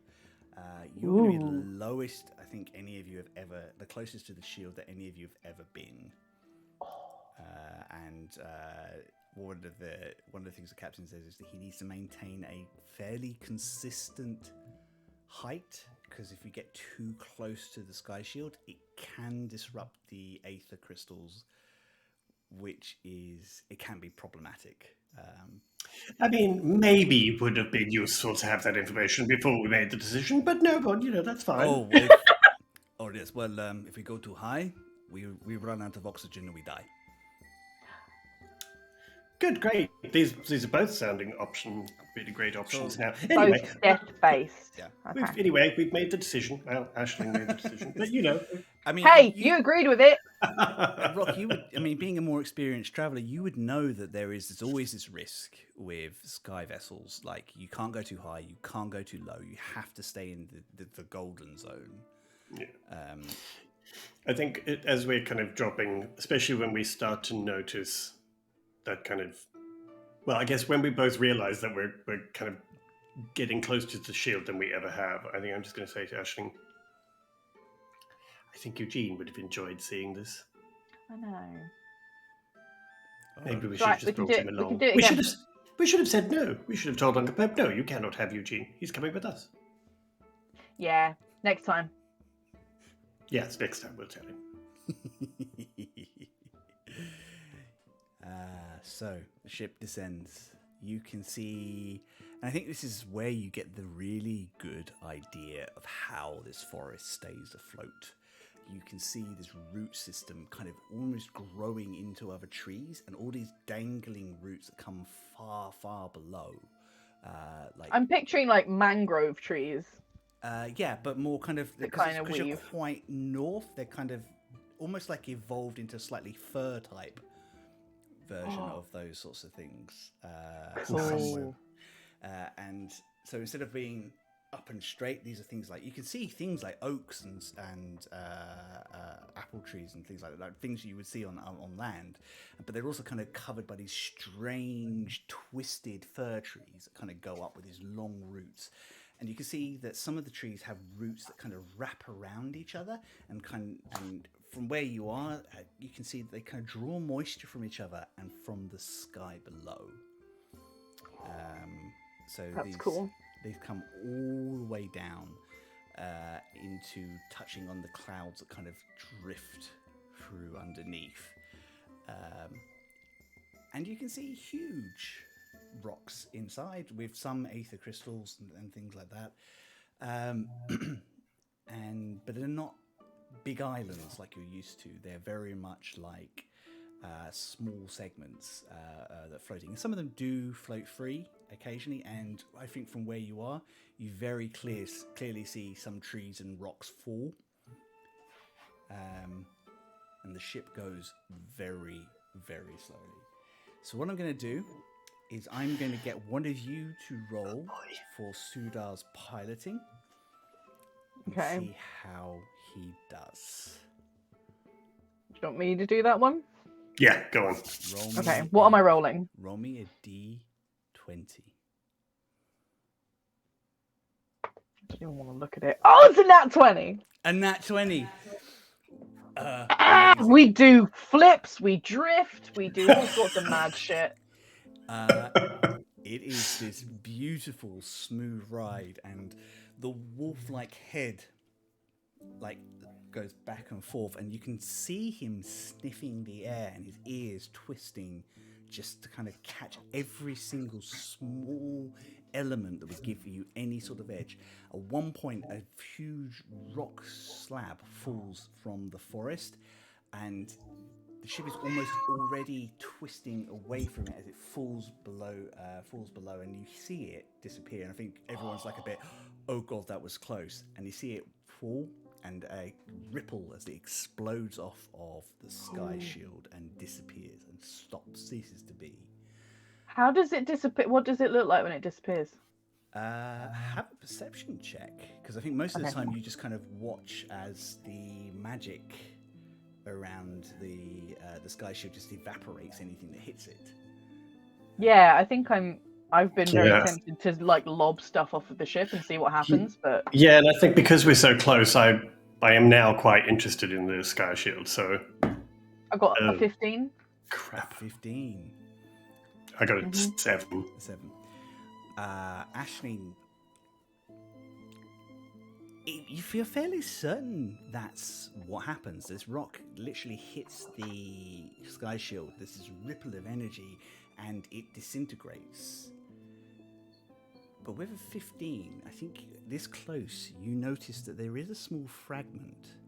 You're going to be Ooh. the lowest I think any of you have ever, the closest to the shield that any of you have ever been. And one of the things the captain says is that he needs to maintain a fairly consistent height, because if you get too close to the sky shield, it can disrupt the aether crystals, it can be problematic. I mean, maybe it would have been useful to have that information before we made the decision, but no, but that's fine. Yes. Well, if we go too high, we run out of oxygen and we die. Good, great. These are both sounding really great options So, now. Anyway, Both death-based. Yeah. Okay. we've made the decision. Well, Aisling made the decision, but I mean, Hey, you agreed with it. Rock, being a more experienced traveler, you would know that there's always this risk with sky vessels. Like, you can't go too high, you can't go too low. You have to stay in the golden zone. Yeah. I think as we're kind of dropping, especially when we start to notice that kind of, well, I guess when we both realize that we're kind of getting closer to the shield than we ever have, I think I'm just going to say to Aisling, I think Eugene would have enjoyed seeing this. I know. Maybe we should have just brought him along. We should have said no. We should have told Uncle Pep, no, you cannot have Eugene. He's coming with us. Yeah, next time. Yes, next time we'll tell him. So the ship descends. You can see, and I think this is where you get the really good idea of how this forest stays afloat. You can see this root system kind of almost growing into other trees, and all these dangling roots that come far, far below. I'm picturing like mangrove trees. Yeah, but more kind of Because you're quite north. They're kind of almost like evolved into slightly fur type version of those sorts of things. Cool. And so instead of being up and straight, these are things like, you can see things like oaks and apple trees and things like that, things you would see on land, but they're also kind of covered by these strange twisted fir trees that kind of go up with these long roots. And you can see that some of the trees have roots that kind of wrap around each other, and from where you are, you can see that they kind of draw moisture from each other and from the sky below. That's cool. They've come all the way down into touching on the clouds that kind of drift through underneath. And you can see huge rocks inside with some aether crystals and things like that. But they're not big islands like you're used to. They're very much like small segments that are floating. And some of them do float free occasionally, and I think from where you are, you very clearly see some trees and rocks fall. And the ship goes very, very slowly. So what I'm going to do is I'm going to get one of you to roll for Sudar's piloting. And see how he does. Do you want me to do that one? Yeah, go on. What am I rolling? Roll me a D20. I don't even want to look at it. Oh, it's a nat 20! A nat 20! We do flips, we drift, we do all sorts of mad shit. It is this beautiful, smooth ride, and the wolf-like head goes back and forth, and you can see him sniffing the air and his ears twisting just to kind of catch every single small element that would give you any sort of edge. At one point, a huge rock slab falls from the forest, and the ship is almost already twisting away from it as it falls below, and you see it disappear. And I think everyone's like a bit, oh god, that was close. And you see it fall, and a ripple as it explodes off of the sky shield and disappears and ceases to be. How does it disappear? What does it look like when it disappears? Have a perception check, because I think most of the time you just kind of watch as the magic around the sky shield just evaporates anything that hits it. Yeah, I think I'm I've been very Yeah. tempted to like lob stuff off of the ship and see what happens, but Yeah, and I think because we're so close, I am now quite interested in the Sky Shield. So I got a Oh. 15. crap, 15. I got a Mhm. 7. 7. Aisling, you feel fairly certain that's what happens. This rock literally hits the sky shield. There's this ripple of energy and it disintegrates. But with a 15, I think this close, you notice that there is a small fragment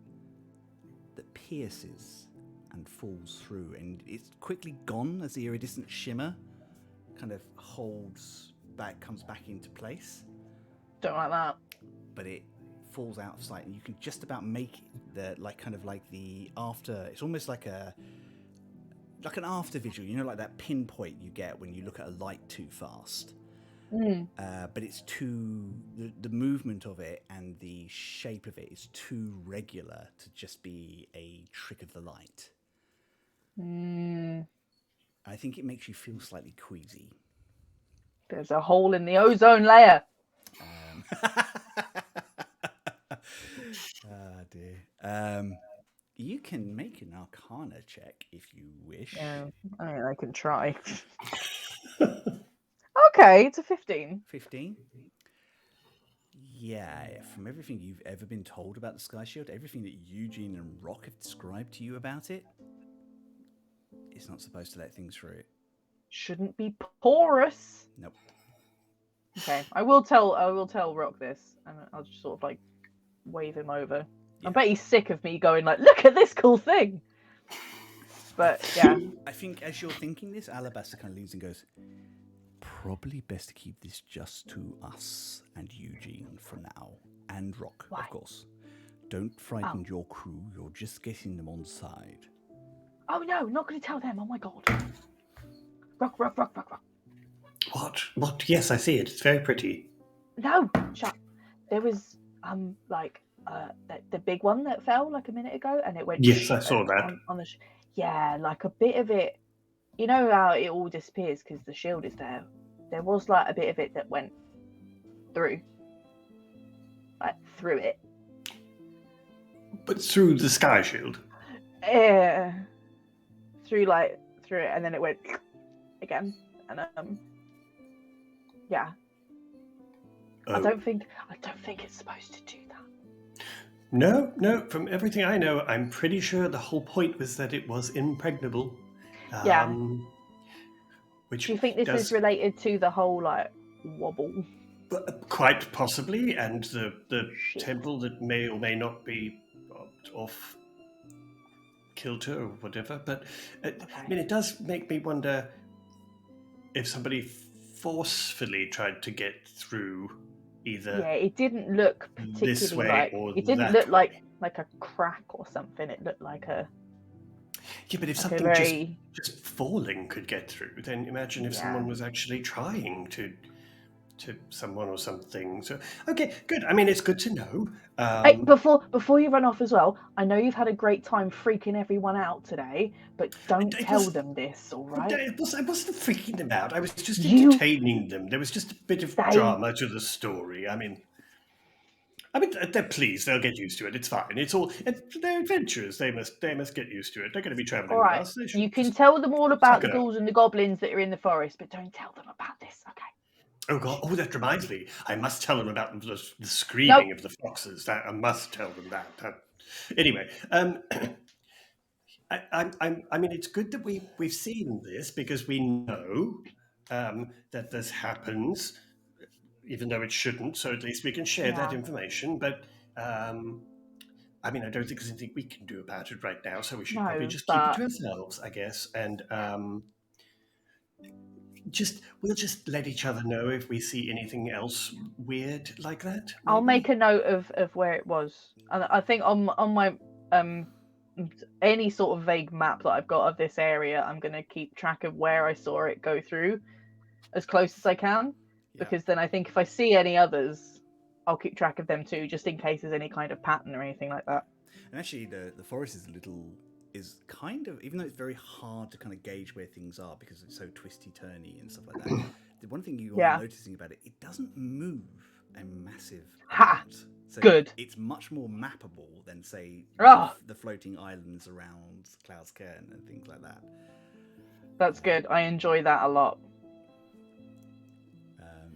that pierces and falls through, and it's quickly gone as the iridescent shimmer kind of comes back into place. Don't like that. But it falls out of sight, and you can just about make the the after. It's almost like an after visual, like that pinpoint you get when you look at a light too fast. But it's the movement of it and the shape of it is too regular to just be a trick of the light. I think it makes you feel slightly queasy. There's a hole in the ozone layer. Dear. You can make an Arcana check if you wish. Yeah, I mean, I can try. Okay, it's a 15. 15? Yeah, from everything you've ever been told about the Sky Shield, everything that Eugene and Rock have described to you about it, it's not supposed to let things through it. Shouldn't be porous. Nope. Okay, I will tell Rock this, and I'll just sort of like wave him over. Yeah. I bet he's sick of me going like, look at this cool thing. But yeah. I think as you're thinking this, Alabaster kind of leans and goes, probably best to keep this just to us and Eugene for now. And Rock, Why? of course. Don't frighten your crew, you're just getting them on side. Oh no, not going to tell them. Oh my god. Rock. What? Yes, I see it. It's very pretty. No, shut. There was the big one that fell like a minute ago, and it went. Yes, I saw that. On the yeah, like a bit of it. You know how it all disappears because the shield is there. There was like a bit of it that went through, like through it. But through the Sky Shield. Yeah, through it, and then it went again, and yeah. Oh. I don't think it's supposed to do that. No. From everything I know, I'm pretty sure the whole point was that it was impregnable. Yeah. Which Do you think this is related to the whole like wobble? Quite possibly, and the Shit. temple that may or may not be off kilter or whatever. But I mean, it does make me wonder if somebody forcefully tried to get through either. Yeah, it didn't look particularly this way like or it didn't that look way. like a crack or something. It looked like a Yeah, but if like something a very just falling could get through, then imagine if someone was actually trying to someone or something. So okay, good. I mean, it's good to know. Hey, before you run off as well, I know you've had a great time freaking everyone out today, but don't tell them this, all right? I wasn't freaking them out. I was just entertaining them. There was just a bit of drama to the story. I mean, they're pleased. They'll get used to it. It's fine. They're adventurers. They must get used to it. They're going to be traveling All right. with us. You can tell them all about the ghouls and the goblins that are in the forest, but don't tell them about this, okay? Oh God! Oh, that reminds me. I must tell them about the screaming of the foxes. I must tell them that. Anyway, I mean, it's good that we've seen this because we know that this happens, even though it shouldn't. So at least we can share that information. But I mean, I don't think there's anything we can do about it right now. So we should probably just keep it to ourselves, I guess, and. We'll just let each other know if we see anything else weird like that. Maybe? I'll make a note of where it was. And I think on my any sort of vague map that I've got of this area, I'm gonna keep track of where I saw it go through as close as I can. Because then I think if I see any others, I'll keep track of them too, just in case there's any kind of pattern or anything like that. And actually the forest is kind of, even though it's very hard to kind of gauge where things are because it's so twisty-turny and stuff like that, the one thing you Yeah. are noticing about it, it doesn't move a massive Ha! amount. So Good. it's much more mappable than, say, Oh. the floating islands around Cairn and things like that. That's good. I enjoy that a lot.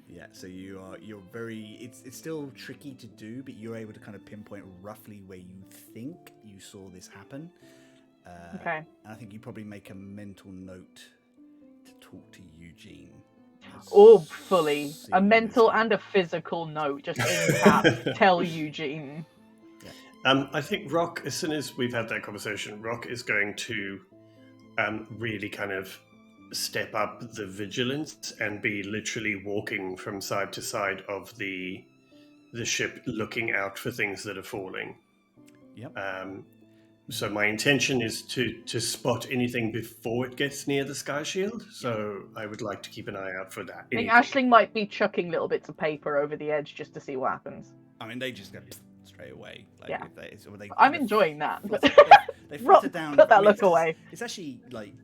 Yeah, so you're very. It's still tricky to do, but you're able to kind of pinpoint roughly where you think you saw this happen. Okay. And I think you probably make a mental note to talk to Eugene. Oh, fully. A soon mental as you- and a physical note, just in caps. Tell Eugene. I think Rock, as soon as we've had that conversation, Rock is going to really kind of step up the vigilance and be literally walking from side to side of the ship, looking out for things that are falling. Yep. So my intention is to spot anything before it gets near the sky shield. So I would like to keep an eye out for that. I think Anything. Aisling might be chucking little bits of paper over the edge just to see what happens. I mean, they just go straight away. Like, Yeah. they I'm kind of enjoying that. They Rock, flutter down. put that I mean, look away. It's actually like,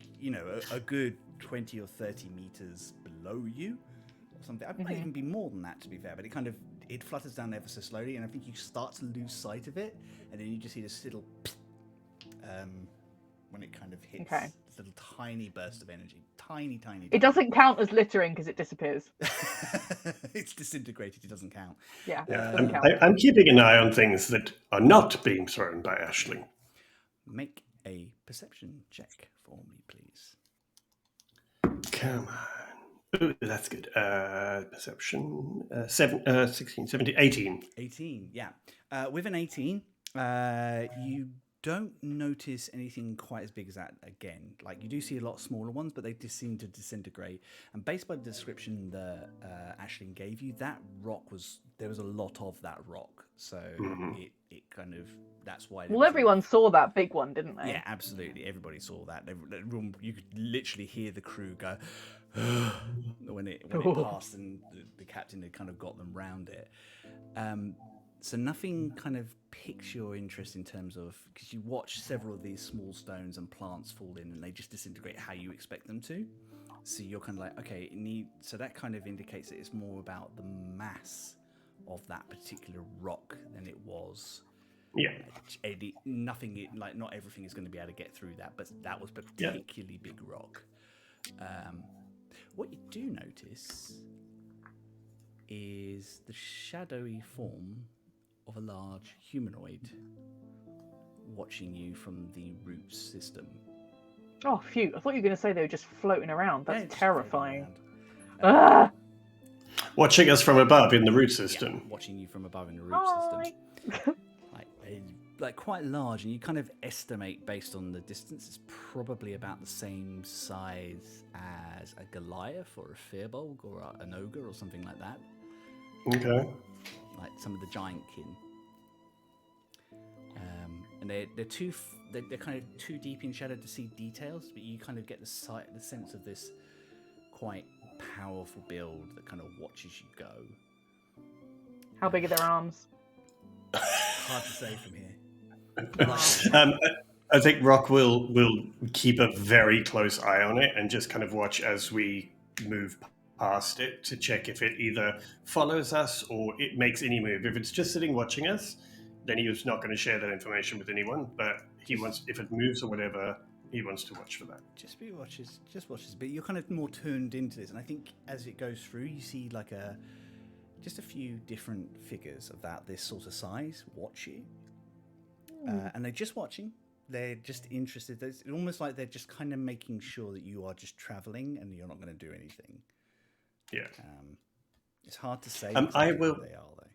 a good 20 or 30 meters below you or something. It might even be more than that, to be fair, but it flutters down ever so slowly, and I think you start to lose sight of it, and then you just see this little when it kind of hits this little tiny burst of energy. Tiny. It doesn't count as littering because it disappears. It's disintegrated. It doesn't count. Yeah, Yeah, it doesn't count. I'm keeping an eye on things that are not being thrown by Aisling. Make a perception check for me, please. Come on. Ooh, that's good. Perception. 16, 17, 18. 18, yeah. With an 18, you don't notice anything quite as big as that again. Like, you do see a lot smaller ones, but they just seem to disintegrate. And based by the description that Aisling gave you, that rock there was a lot of that rock. So it kind of, that's why. Well, everyone saw that big one, didn't they? Yeah, absolutely. Everybody saw that. You could literally hear the crew go when it passed, and the captain had kind of got them round it. So nothing kind of piques your interest in terms of, because you watch several of these small stones and plants fall in, and they just disintegrate how you expect them to. So you're kind of like, okay, so that kind of indicates that it's more about the mass of that particular rock than it was. Yeah. Not everything is going to be able to get through that, but that was particularly big rock. What you do notice is the shadowy form of a large humanoid watching you from the root system. Oh, phew. I thought you were going to say they were just floating around. That's It's terrifying. floating around. Watching us from above in the root system. Yeah, watching you from above in the root system. Like quite large, and you kind of estimate based on the distance, it's probably about the same size as a Goliath or a Firbolg or an ogre or something like that. Okay. Like some of the giant kin. And they're kind of too deep in shadow to see details, but you kind of get the sense of this quite powerful build that kind of watches you go. How big are their arms? Hard to say from here. I think Rock will keep a very close eye on it and just kind of watch as we move past it to check if it either follows us or it makes any move. If it's just sitting watching us, then he's not going to share that information with anyone. But if it moves or whatever, he wants to watch for that. Just watches. But you're kind of more turned into this, and I think as it goes through, you see like just a few different figures about this sort of size watch you. And they're just watching. They're just interested. It's almost like they're just kind of making sure that you are just traveling and you're not going to do anything. Yeah. It's hard to say. I will. Who they are, though.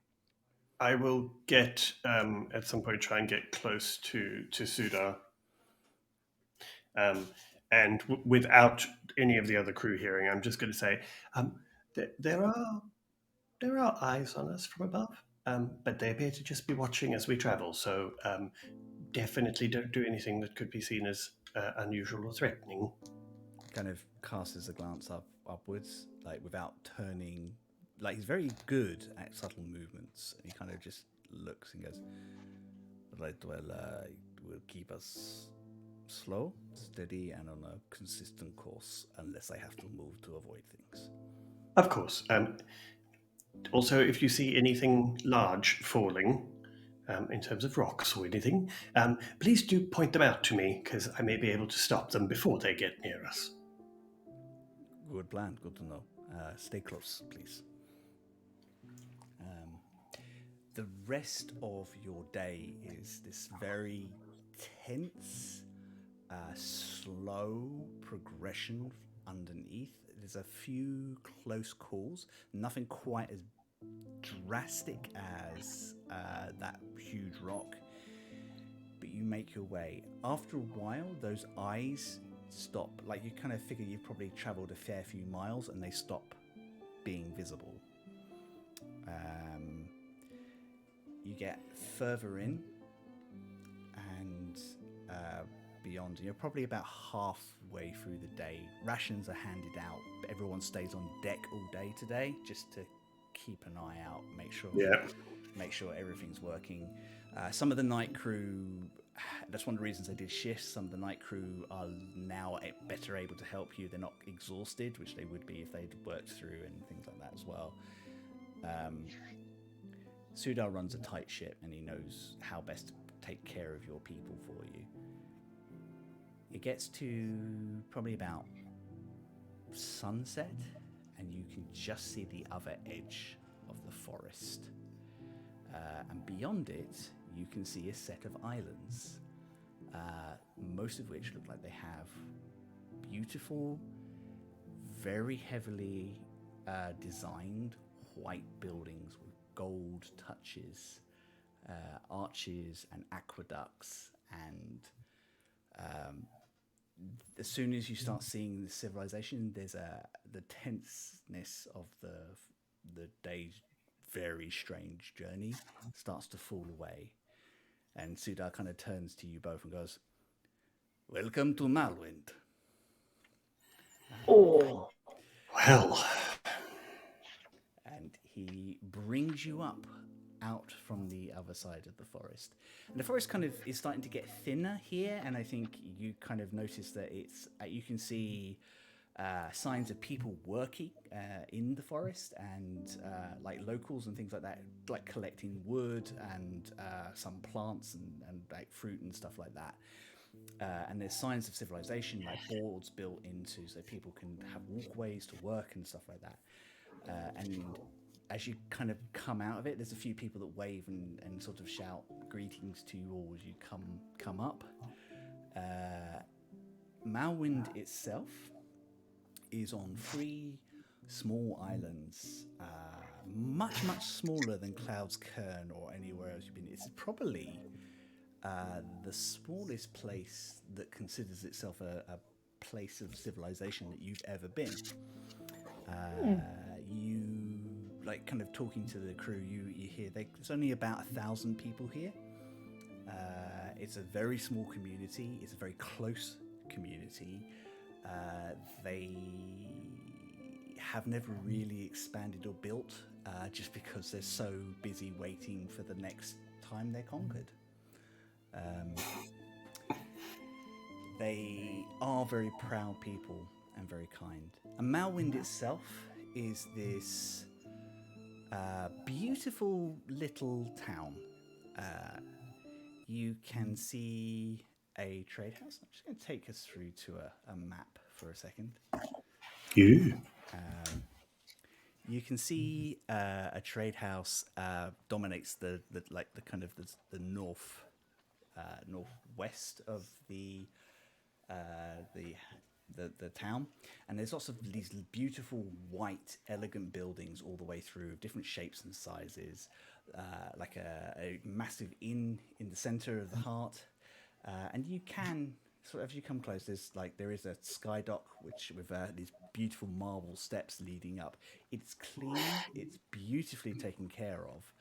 I will get at some point try and get close to Sudar, and without any of the other crew hearing, I'm just going to say there are eyes on us from above. But they appear to just be watching as we travel, so definitely don't do anything that could be seen as unusual or threatening. Kind of casts a glance upwards, like without turning. Like, he's very good at subtle movements, and he kind of just looks and goes, "Right, well, will keep us slow, steady, and on a consistent course, unless I have to move to avoid things." Of course. Also, if you see anything large falling, in terms of rocks or anything, please do point them out to me, because I may be able to stop them before they get near us. Good plan. Good to know. Stay close, please. The rest of your day is this very tense, slow progression underneath. There's a few close calls, nothing quite as drastic as that huge rock, but you make your way. After a while, those eyes stop. Like, you kind of figure you've probably traveled a fair few miles and they stop being visible. You get further in and beyond. You're probably about halfway through the day. Rations are handed out, but everyone stays on deck all day today just to keep an eye out, make sure everything's working. Some of the night crew, that's one of the reasons they did shifts. Some of the night crew are now better able to help you. They're not exhausted, which they would be if they'd worked through and things like that as well. Sudar runs a tight ship and he knows how best to take care of your people for you. It gets to probably about sunset and you can just see the other edge of the forest. And beyond it, you can see a set of islands, most of which look like they have beautiful, very heavily designed white buildings with gold touches, arches and aqueducts, and as soon as you start seeing the civilization, there's the tenseness of the day's very strange journey starts to fall away, and Sudar kind of turns to you both and goes, "Welcome to Malwind." Oh, Well, and he brings you up out from the other side of the forest. And the forest kind of is starting to get thinner here, and I think you kind of notice that it's you can see signs of people working in the forest, and like locals and things like that, like collecting wood and some plants and like fruit and stuff like that. And there's signs of civilization, like boards built into so people can have walkways to work and stuff like that. And as you kind of come out of it, there's a few people that wave and sort of shout greetings to you all as you come up. Malwind itself is on 3 small islands, much smaller than Cloud's Cairn or anywhere else you've been. It's probably the smallest place that considers itself a place of civilization that you've ever been. You, like, kind of talking to the crew, you hear there's only about 1,000 people here. It's a very small community. It's a very close community. They have never really expanded or built just because they're so busy waiting for the next time they're conquered. They are very proud people and very kind. And Malwind itself is this beautiful little town. You can see a trade house. I'm just going to take us through to a map for a second. you. You can see a trade house dominates the northwest of the town, and there's lots of these beautiful white elegant buildings all the way through, different shapes and sizes, like a massive inn in the center of the heart, and you can sort of, as you come close, there is a sky dock which with these beautiful marble steps leading up. It's clean, it's beautifully taken care of,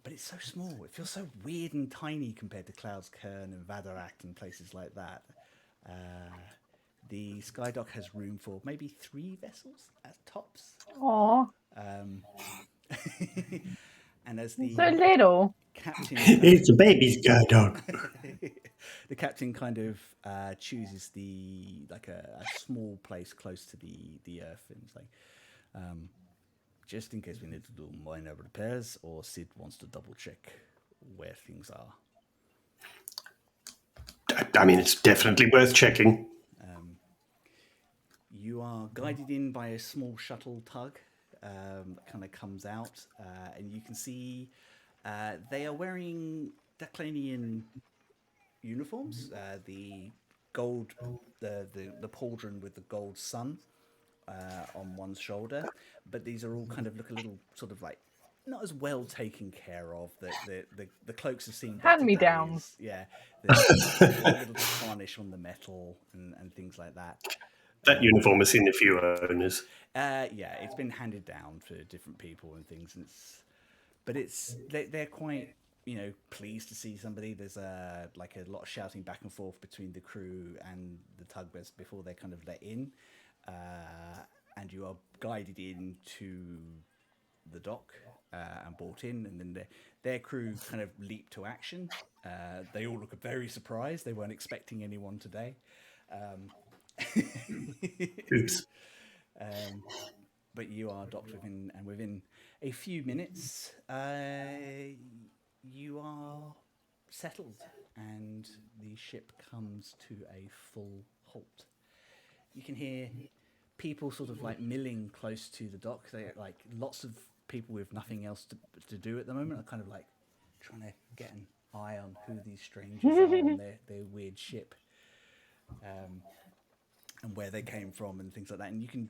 but it's so small. It feels so weird and tiny compared to Cloud's Cairn and Vadarak and places like that. The Skydock has room for maybe 3 vessels at tops. aw, And as the so little. captain, It's a baby's guide dog. the captain kind of chooses a small place close to the earth, and it's like, just in case we need to do minor repairs, or Sid wants to double check where things are. I mean, it's definitely worth checking. You are guided in by a small shuttle tug that kind of comes out, and you can see they are wearing Declanian uniforms. The gold, the pauldron with the gold sun on one's shoulder, but these are all kind of look a little sort of like not as well taken care of. The cloaks have seen better Hand-me-downs. days. Yeah, there's a little tarnish on the metal and things like that. That uniform has seen a few owners. Yeah, it's been handed down for different people and things, and they're quite pleased to see somebody. There's a lot of shouting back and forth between the crew and the tugboats before they're kind of let in, and you are guided into the dock and brought in, and then their crew kind of leap to action. They all look very surprised. They weren't expecting anyone today. Oops. But you are docked within a few minutes, you are settled, and the ship comes to a full halt. You can hear people sort of like milling close to the dock. They like lots of people with nothing else to do at the moment are kind of like trying to get an eye on who these strangers are on their weird ship. And where they came from and things like that. And you can,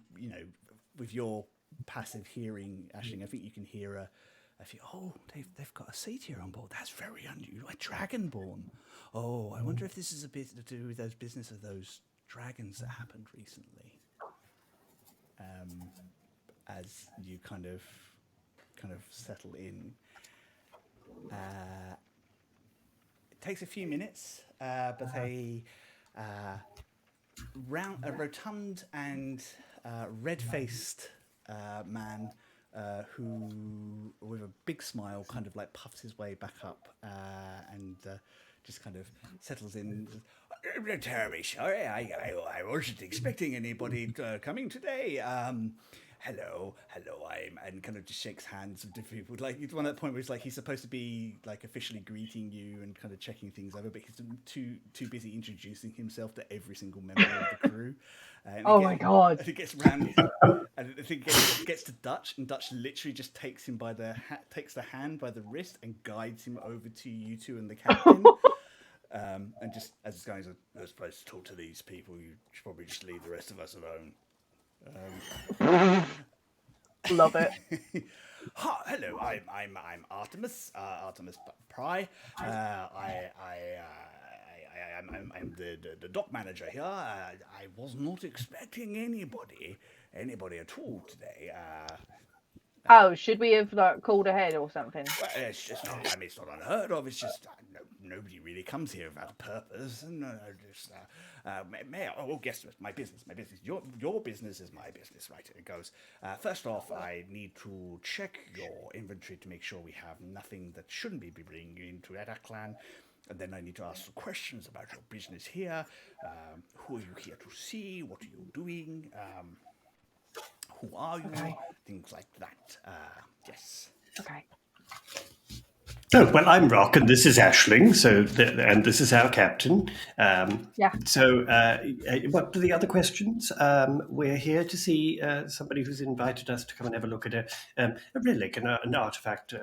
with your passive hearing, Aisling, I think you can hear a few, they've got a satyr on board. That's very unusual. A dragonborn. Oh, I wonder if this is a bit to do with those business of those dragons that happened recently. As you kind of settle in. It takes a few minutes, but a rotund and red-faced man who, with a big smile, kind of like puffs his way back up and just kind of settles in. I'm terribly sorry. I wasn't expecting anybody coming today. Hello, and kind of just shakes hands with different people. Like it's one at the point where it's like he's supposed to be like officially greeting you and kind of checking things over, but he's too busy introducing himself to every single member of the crew. My god! And it gets round, and I think it gets to Dutch, and Dutch literally just takes him by takes the hand by the wrist and guides him over to you two and the captain. And just as it's going, I'm supposed to talk to these people. You should probably just leave the rest of us alone. Love it. Hello, I'm Artemis Pry. I'm the dock manager here. I was not expecting anybody at all today. Should we have called ahead or something? Well, it's just not. I mean, it's not unheard of. It's just nobody really comes here without a purpose, and guess what? My business. Your business is my business, right? It goes. First off, I need to check your inventory to make sure we have nothing that shouldn't be bringing you into Edaklan. And then I need to ask some questions about your business here. Who are you here to see? What are you doing? Who are you? Okay. Things like that. Yes. Okay. Oh, well, I'm Rock, and this is Aisling, and this is our captain. Yeah. So, what are the other questions? We're here to see somebody who's invited us to come and have a look at a relic, an artifact.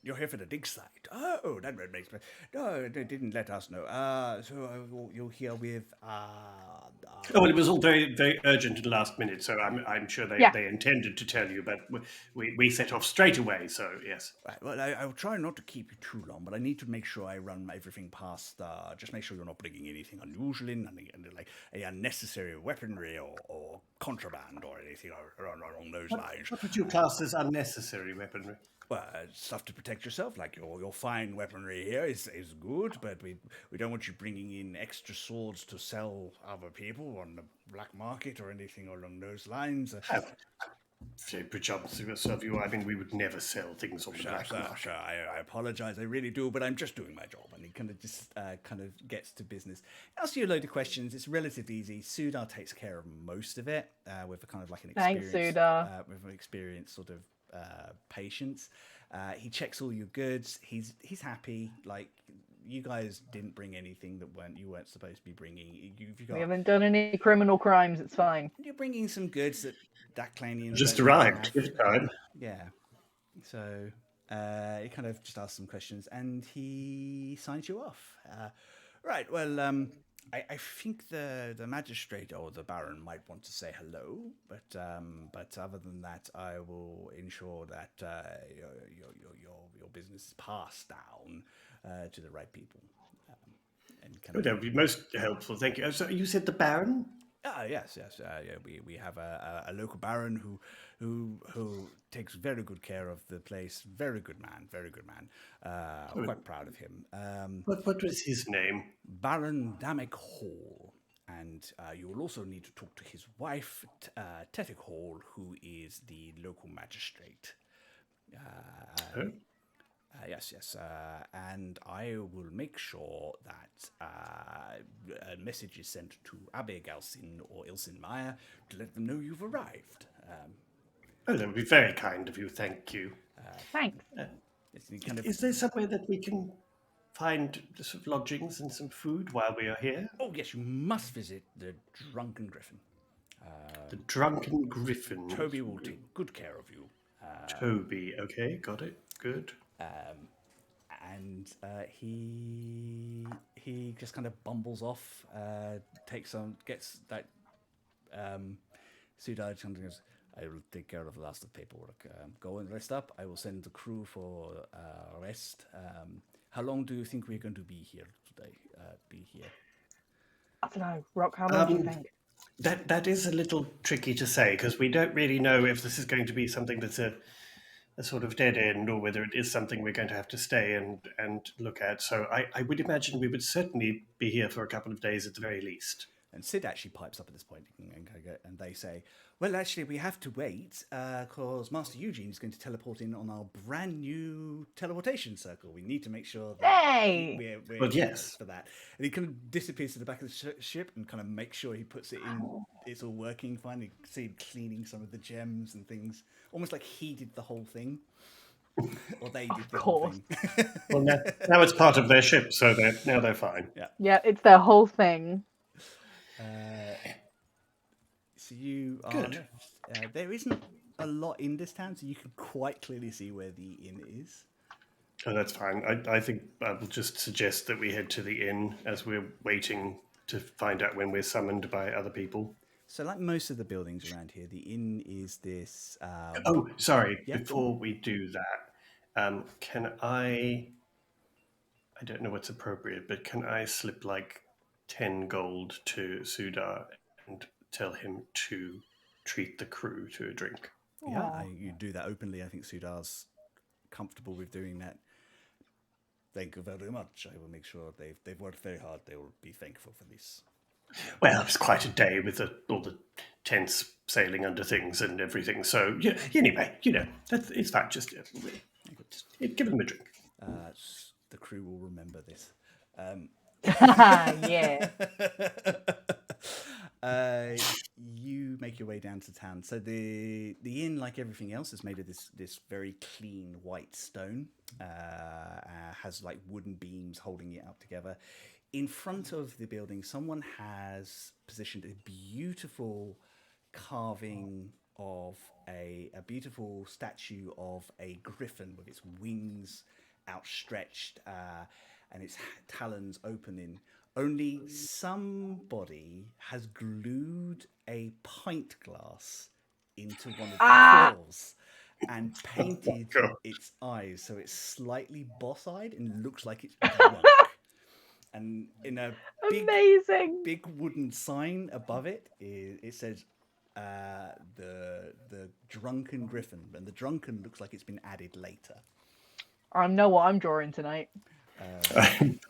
You're here for the dig site. Oh, that makes sense. No, they didn't let us know. So you're here with. Well, it was all very, very urgent and last minute, so I'm sure they intended to tell you, but we set off straight away. So yes. Right, well, I'll try not to keep you too long, but I need to make sure I run everything past. Just make sure you're not bringing anything unusual in, like a unnecessary weaponry or contraband or anything along those lines. What would you class as unnecessary weaponry? Well, stuff to protect yourself, like your fine weaponry here is good, but we don't want you bringing in extra swords to sell other people on the black market or anything along those lines. presumptuous of you. I mean, we would never sell things on the black market. Sure, I apologize. I really do, but I'm just doing my job. And he kind of just kind of gets to business. Asks you a load of questions. It's relatively easy. Sudar takes care of most of it with a kind of like an Thanks, experience, Sudar. with an experienced sort of patience. He checks all your goods. He's happy. Like you guys didn't bring anything that you weren't supposed to be bringing. We haven't done any criminal crimes. It's fine. You're bringing some goods that Daklanians Just don't arrived. have. Gift time. Yeah. So he kind of just asks some questions and he signs you off. Right. Well, I think the magistrate or the baron might want to say hello, but other than that, I will ensure that your business is passed down to the right people. That would be most helpful. Thank you. So you said the Baron? Yes. Yeah, we have a local baron who takes very good care of the place. Very good man. I'm quite proud of him. What was his name? Baron Damek Hall. And you will also need to talk to his wife, Tetic Hall, who is the local magistrate. Yes. And I will make sure that a message is sent to Abe Galsin or Ilsin Meyer to let them know you've arrived. That would be very kind of you. Thank you. Thanks. Is there somewhere that we can find sort of lodgings and some food while we are here? Oh, yes, you must visit the Drunken Griffin. The Drunken Griffin. Toby will take good care of you. Toby, okay, got it. Good. And he just kind of bumbles off, gets that Sudar goes, I will take care of the last of paperwork. Go and rest up. I will send the crew for rest. How long do you think we're going to be here today? I don't know. Rock, how long do you think? That is a little tricky to say because we don't really know if this is going to be something that's a sort of dead end or whether it is something we're going to have to stay and look at. So I would imagine we would certainly be here for a couple of days at the very least. And Sid actually pipes up at this point, and they say, well, actually, we have to wait because Master Eugene is going to teleport in on our brand new teleportation circle. We need to make sure that we're yes, for that. And he kind of disappears to the back of the ship and kind of makes sure he puts it in. It's all working fine. You see him cleaning some of the gems and things, almost like he did the whole thing. Or they did the whole thing. Well, now it's part of their ship, so they're fine. Yeah, it's their whole thing. So you are good. There isn't a lot in this town, so you can quite clearly see where the inn is. Oh, that's fine. I think I will just suggest that we head to the inn as we're waiting to find out when we're summoned by other people. So like most of the buildings around here, the inn is this... oh, sorry. Yeah, before we do that, can I don't know what's appropriate, but can I slip like 10 gold to Sudar and tell him to treat the crew to a drink? Yeah, you do that openly. I think Sudar's comfortable with doing that. Thank you very much. I will make sure they've worked very hard. They will be thankful for this. Well, it was quite a day with all the tents sailing under things and everything. So, yeah, anyway, it's fine. Just give them a drink. The crew will remember this. Yeah. You make your way down to town. So the inn, like everything else, is made of this very clean white stone. Has like wooden beams holding it up together. In front of the building, someone has positioned a beautiful carving of a beautiful statue of a griffin with its wings outstretched and its talons opening. Only somebody has glued a pint glass into one of the claws and painted its eyes so it's slightly boss-eyed and looks like it's drunk. And in a big wooden sign above it, it says the Drunken Griffin, and the drunken looks like it's been added later. I know what I'm drawing tonight.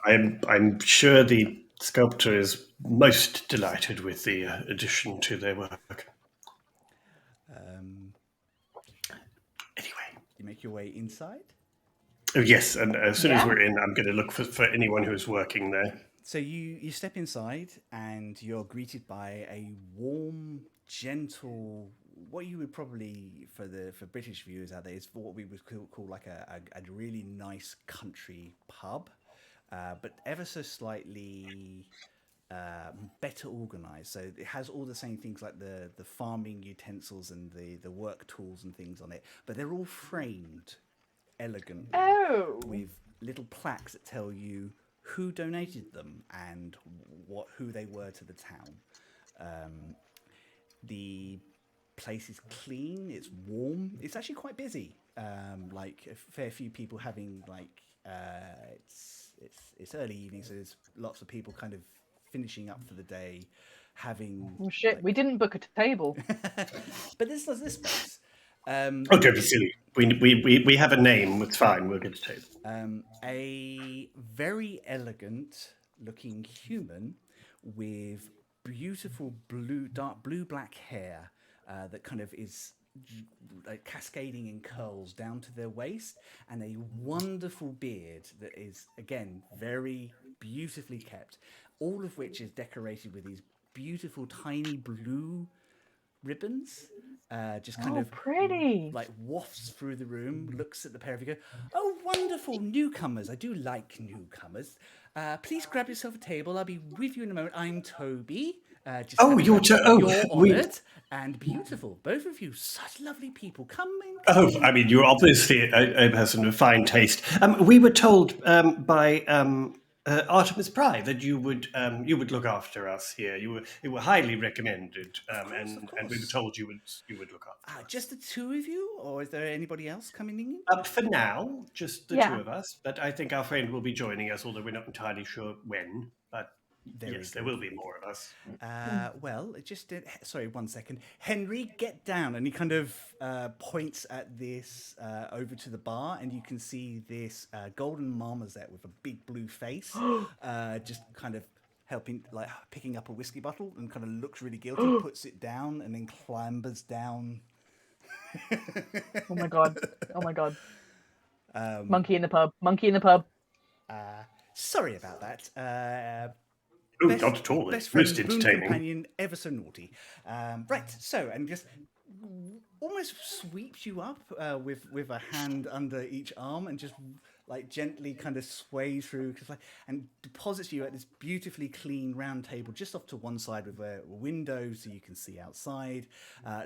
I'm sure the sculptor is most delighted with the addition to their work. make your way inside. Oh, yes, and as soon as Yeah. we're in, I'm going to look for anyone who's working there. So you step inside and you're greeted by a warm, gentle, what you would probably for British viewers out there is what we would call like a really nice country pub, but ever so slightly better organized. So it has all the same things like the farming utensils and the work tools and things on it, but they're all framed elegantly Oh. with little plaques that tell you who donated them and who they were to the town. The place is clean. It's warm. It's actually quite busy. Like a fair few people having it's early evening, so there's lots of people kind of finishing up for the day, having. Oh, shit, we didn't book a table. But this space. Oh, don't be silly. We have a name. It's fine. We'll get a table. A very elegant looking human with beautiful dark blue black hair that kind of is like cascading in curls down to their waist, and a wonderful beard that is again very beautifully kept, all of which is decorated with these beautiful tiny blue ribbons. Just kind of pretty. like wafts through the room, looks at the pair of you, go, "Oh, wonderful newcomers! I do like newcomers. Please grab yourself a table. I'll be with you in a moment. I'm Toby. You're honoured and beautiful. Both of you, such lovely people. Come in. Oh, I mean, you're obviously a person of fine taste. We were told by Artemis Pry that you would look after us here. You were highly recommended, and we were told you would look after us. Just the two of you, or is there anybody else coming in? For now, just the two of us. But I think our friend will be joining us, although we're not entirely sure when. But yes, there will be more of us. Well, it just did. Sorry, 1 second. Henry, get down. And he kind of points at this over to the bar, and you can see this golden marmoset with a big blue face, just kind of picking up a whiskey bottle and kind of looks really guilty, puts it down, and then clambers down. Oh my god. Monkey in the pub. Sorry about that. Not at all. Best It's friend, most boon entertaining. companion, ever so naughty. Right, so, and just almost sweeps you up with a hand under each arm and just like gently kind of sways through and deposits you at this beautifully clean round table just off to one side with a window so you can see outside.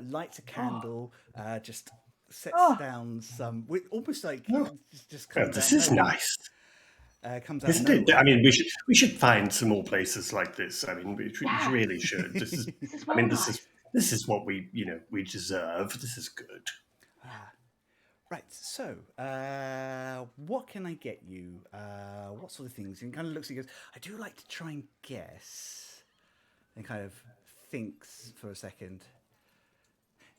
Lights a candle, just sets down some, almost like just kind of. This is nice. Comes out. Isn't it? I mean, we should find some more places like this. I mean, we really should. This is. This is what we deserve. This is good. Right. So, what can I get you? What sort of things? And he kind of looks and goes, "I do like to try and guess." And kind of thinks for a second.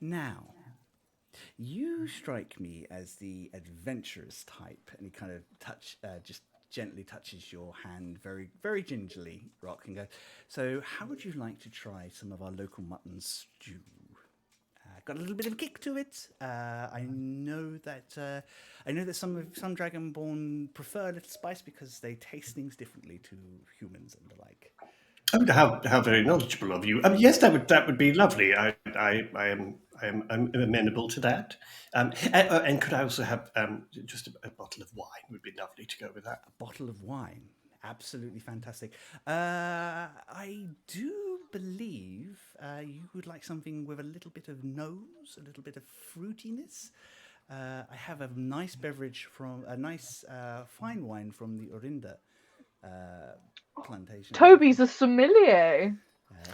Now, you strike me as the adventurous type, and he kind of just gently touches your hand very, very gingerly, Rock, and goes, "So how would you like to try some of our local mutton stew? Got a little bit of a kick to it. I know that some Dragonborn prefer a little spice because they taste things differently to humans and the like." Oh, how very knowledgeable of you. Yes, that would be lovely. I am amenable to that. And could I also have just a bottle of wine? Would be lovely to go with that. A bottle of wine, absolutely fantastic. I do believe you would like something with a little bit of nose, a little bit of fruitiness. I have a nice beverage from a nice fine wine from the Orinda plantation. Toby's a sommelier.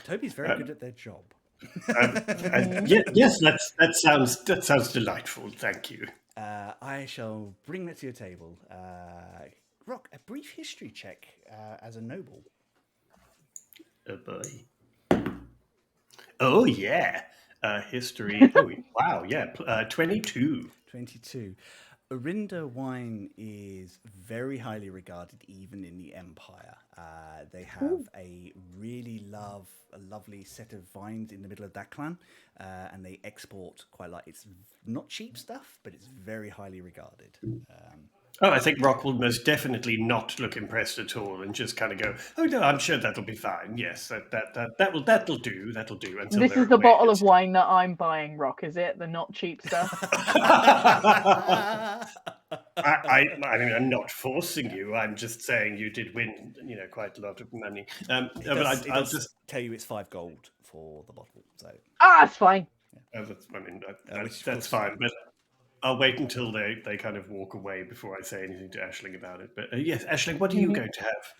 Toby's very good at their job. Yes, that sounds delightful. Thank you. I shall bring that to your table. Rock, a brief history check as a noble. Oh boy. Oh yeah. History. Oh wow. Yeah. 22. 22. Orinda wine is very highly regarded even in the Empire. They have a lovely set of vines in the middle of Daklan, and they export quite a lot. It's not cheap stuff, but it's very highly regarded. Oh, I think Rock will most definitely not look impressed at all, and just kind of go, "Oh no, I'm sure that'll be fine. Yes, that'll do. That'll do." Until This they're is the aware bottle it's- of wine that I'm buying, Rock, is it? The not cheap stuff? I mean, I'm not forcing you. I'm just saying you did win, quite a lot of money. But It I'll does just. tell you it's 5 gold for the bottle. So It's fine. That's fine. But I'll wait until they kind of walk away before I say anything to Aisling about it. But yes, Aisling, what are you going to have?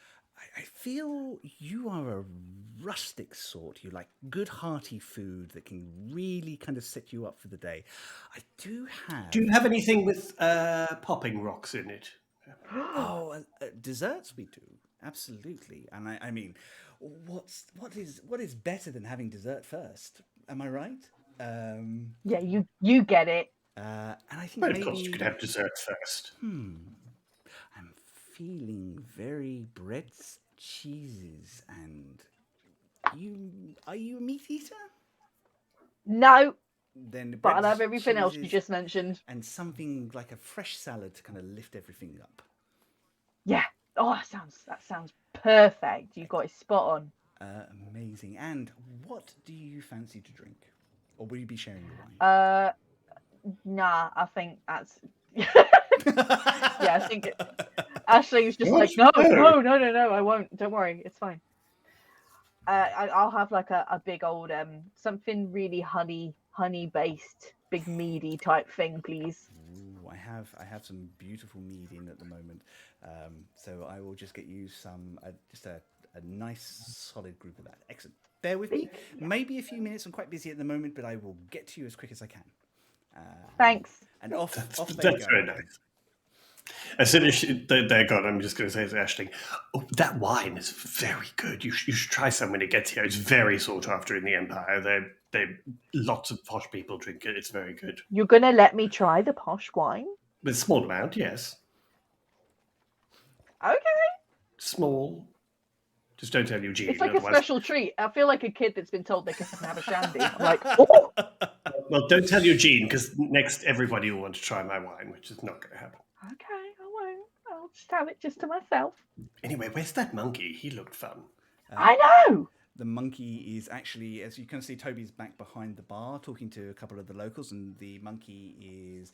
I feel you are a rustic sort. You like good hearty food that can really kind of set you up for the day. I do have. Do you have anything with popping rocks in it? Desserts we do absolutely, and I mean, what is better than having dessert first? Am I right? Yeah, you get it. And I think Well, maybe of course you could have dessert first. I'm feeling very breads, cheeses, and are you a meat eater? No, Then but breads, I'll have everything else you cheeses, just mentioned. and something like a fresh salad to kind of lift everything up. Yeah. Oh, that sounds perfect. You got it spot on. Amazing. And what do you fancy to drink, or will you be sharing your wine? Nah, I think that's. Yeah, I think Ashley's just like, no, I won't. Don't worry, it's fine. I'll have like a big old something really honey based, big meaty type thing, please. Ooh, I have some beautiful mead in at the moment, so I will just get you some just a nice solid group of that. Excellent. Bear with me. Maybe a few minutes. I'm quite busy at the moment, but I will get to you as quick as I can. Thanks. And off they That's go. very nice. As soon as they're gone, I'm just going to say to Aisling, "Oh, that wine is very good. You should try some when it gets here. It's very sought after in the Empire. They lots of posh people drink it. It's very good. You're gonna let me try the posh wine? With a small amount, yes. Okay. Small. Just don't tell Eugene. It's like a otherwise... special treat. I feel like a kid that's been told they can have a shandy. I'm like, oh. Well, don't tell Eugene, because next everybody will want to try my wine, which is not going to happen. Okay, I won't. I'll just have it just to myself. Anyway, where's that monkey? He looked fun. I know. The monkey is actually, as you can see, Toby's back behind the bar talking to a couple of the locals, and the monkey is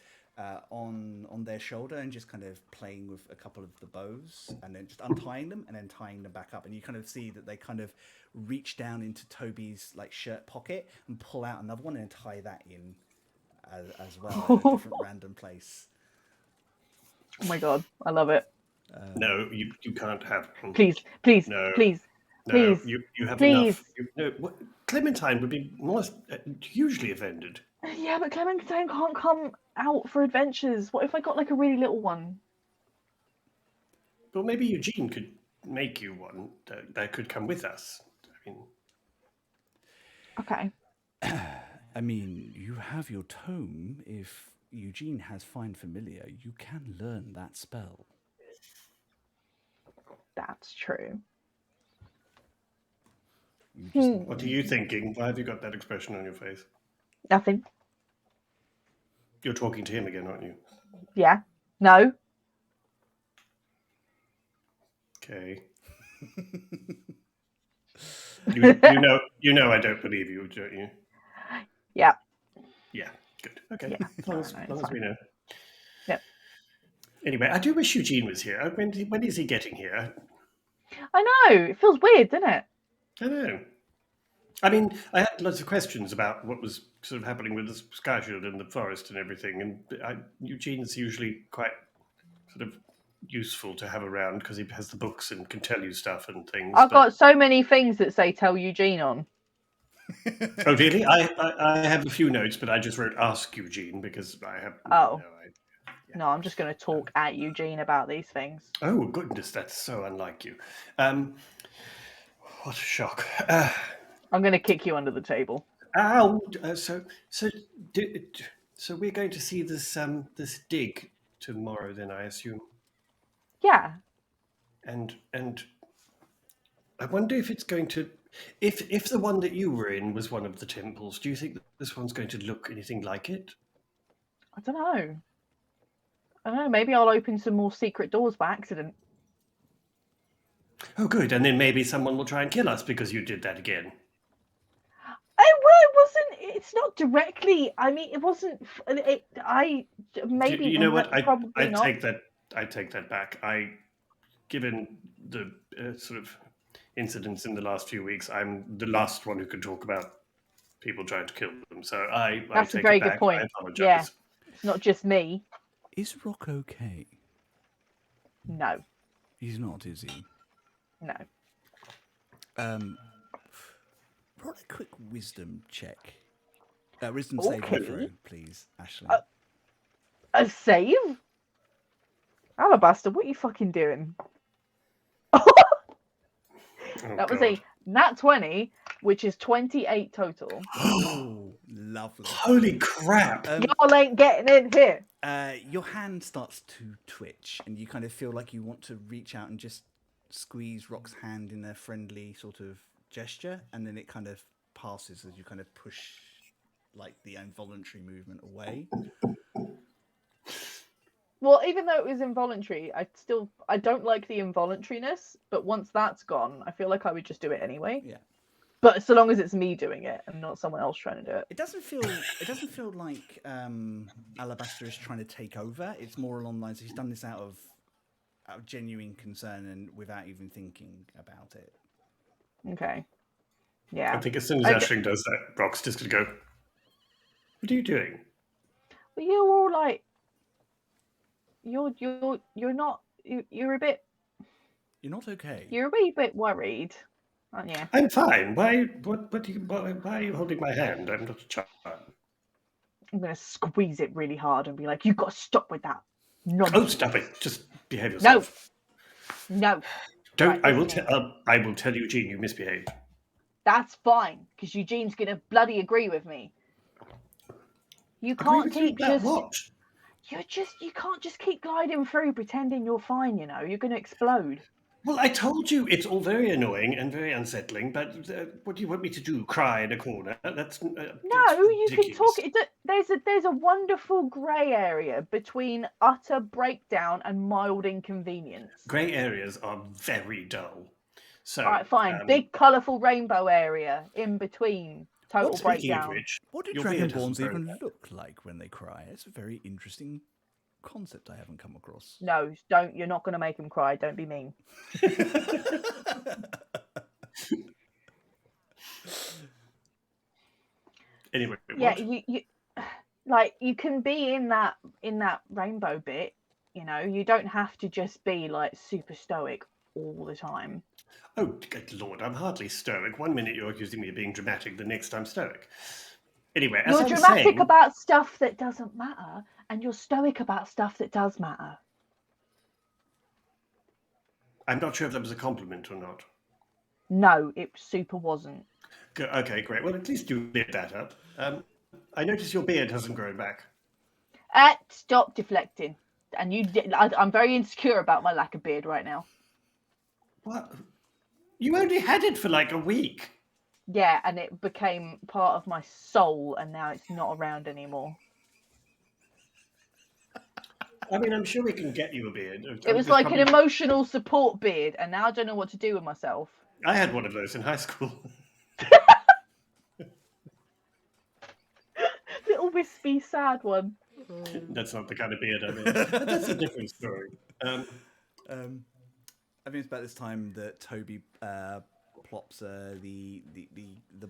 on their shoulder and just kind of playing with a couple of the bows and then just untying them and then tying them back up. And you kind of see that they kind of reach down into Toby's like shirt pocket and pull out another one and tie that in as well at a different random place. Oh my god, I love it. No, you can't have. Please, No. please. No, Please. you have Please. enough. Clementine would be most hugely offended. Yeah, but Clementine can't come out for adventures. What if I got like a really little one? Well, maybe Eugene could make you one that could come with us. I mean, Okay. I mean, you have your tome. If Eugene has Find Familiar, you can learn that spell. That's true. what are you thinking? Why have you got that expression on your face? Nothing. You're talking to him again, aren't you? Yeah. No. Okay. you know I don't believe you, don't you? Yeah. Yeah, good. Okay, Yeah. as long as we know. Yep. Anyway, I do wish Eugene was here. When is he getting here? I know. It feels weird, doesn't it? I know. I mean, I had lots of questions about what was sort of happening with the Sky Shield and the forest and everything, and Eugene's usually quite sort of useful to have around because he has the books and can tell you stuff and things. I've got so many things that say "Tell Eugene" on. Oh, really? I have a few notes, but I just wrote "Ask Eugene" because I have Oh. no idea. No, I'm just going to talk at Eugene about these things. Oh, goodness, that's so unlike you. What a shock. I'm going to kick you under the table. Ow! So we're going to see this this dig tomorrow, then I assume. Yeah. And I wonder if it's going to, if the one that you were in was one of the temples. Do you think that this one's going to look anything like it? I don't know. I don't know. Maybe I'll open some more secret doors by accident. Oh, good. And then maybe someone will try and kill us because you did that again. It wasn't. It's not directly. I mean, it wasn't. Maybe. You know what? Probably I not. take that. I take that back. Given the sort of incidents in the last few weeks, I'm the last one who can talk about people trying to kill them. So I That's take a very it good back. point. I apologize. Yeah, it's not just me. Is Rock okay? No. He's not, is he? No. Roll a quick wisdom check. Wisdom saving throw, please, Ashley. A save? Alabaster, what are you fucking doing? That was a nat 20, which is 28 total. Oh, lovely. Holy crap. Y'all ain't getting in here. Your hand starts to twitch, and you kind of feel like you want to reach out and just squeeze Rock's hand in a friendly sort of gesture, and then it kind of passes as you kind of push like the involuntary movement away. Well, even though it was involuntary, I don't like the involuntariness, but once that's gone, I feel like I would just do it anyway. Yeah. But so long as it's me doing it and not someone else trying to do it. It doesn't feel like Alabaster is trying to take over. It's more along the lines he's done this out of genuine concern and without even thinking about it. Okay. Yeah. I think as soon as Ashling does that, Rock's just going to go, what are you doing? Well, you're all like, you're not, you're a bit. You're not okay. You're a wee bit worried, aren't you? I'm fine. Why are you holding my hand? I'm not a child. I'm going to squeeze it really hard and be like, you've got to stop with that nonsense. Oh, stop it. Just behave yourself. No. Don't. Right, I will tell Eugene you misbehaved. That's fine, because Eugene's going to bloody agree with me. You can't keep just... What? You can't just keep gliding through pretending you're fine, you know. You're going to explode. Well, I told you it's all very annoying and very unsettling, but what do you want me to do? Cry in a corner? That's no, you can talk. There's a wonderful grey area between utter breakdown and mild inconvenience. Grey areas are very dull. So, all right, fine. Big, colourful rainbow area in between total breakdown. What do Dragonborns even look like when they cry? It's a very interesting concept I haven't come across. No, don't. You're not going to make them cry. Don't be mean. Anyway, yeah, you like you can be in that rainbow bit. You know, you don't have to just be like super stoic all the time. Oh, good Lord, I'm hardly stoic. One minute you're accusing me of being dramatic, the next I'm stoic. Anyway, as you're dramatic about stuff that doesn't matter, and you're stoic about stuff that does matter. I'm not sure if that was a compliment or not. No, it super wasn't. Okay, great. Well, at least you cleared that up. I notice your beard hasn't grown back. Stop deflecting. And I'm very insecure about my lack of beard right now. What? You only had it for like a week. Yeah, and it became part of my soul, and now it's not around anymore. I mean, I'm sure we can get you a beard. It was like an emotional support beard, and now I don't know what to do with myself. I had one of those in high school. Little wispy, sad one. That's not the kind of beard I mean. But that's a different story. I think it's about this time that Toby plops the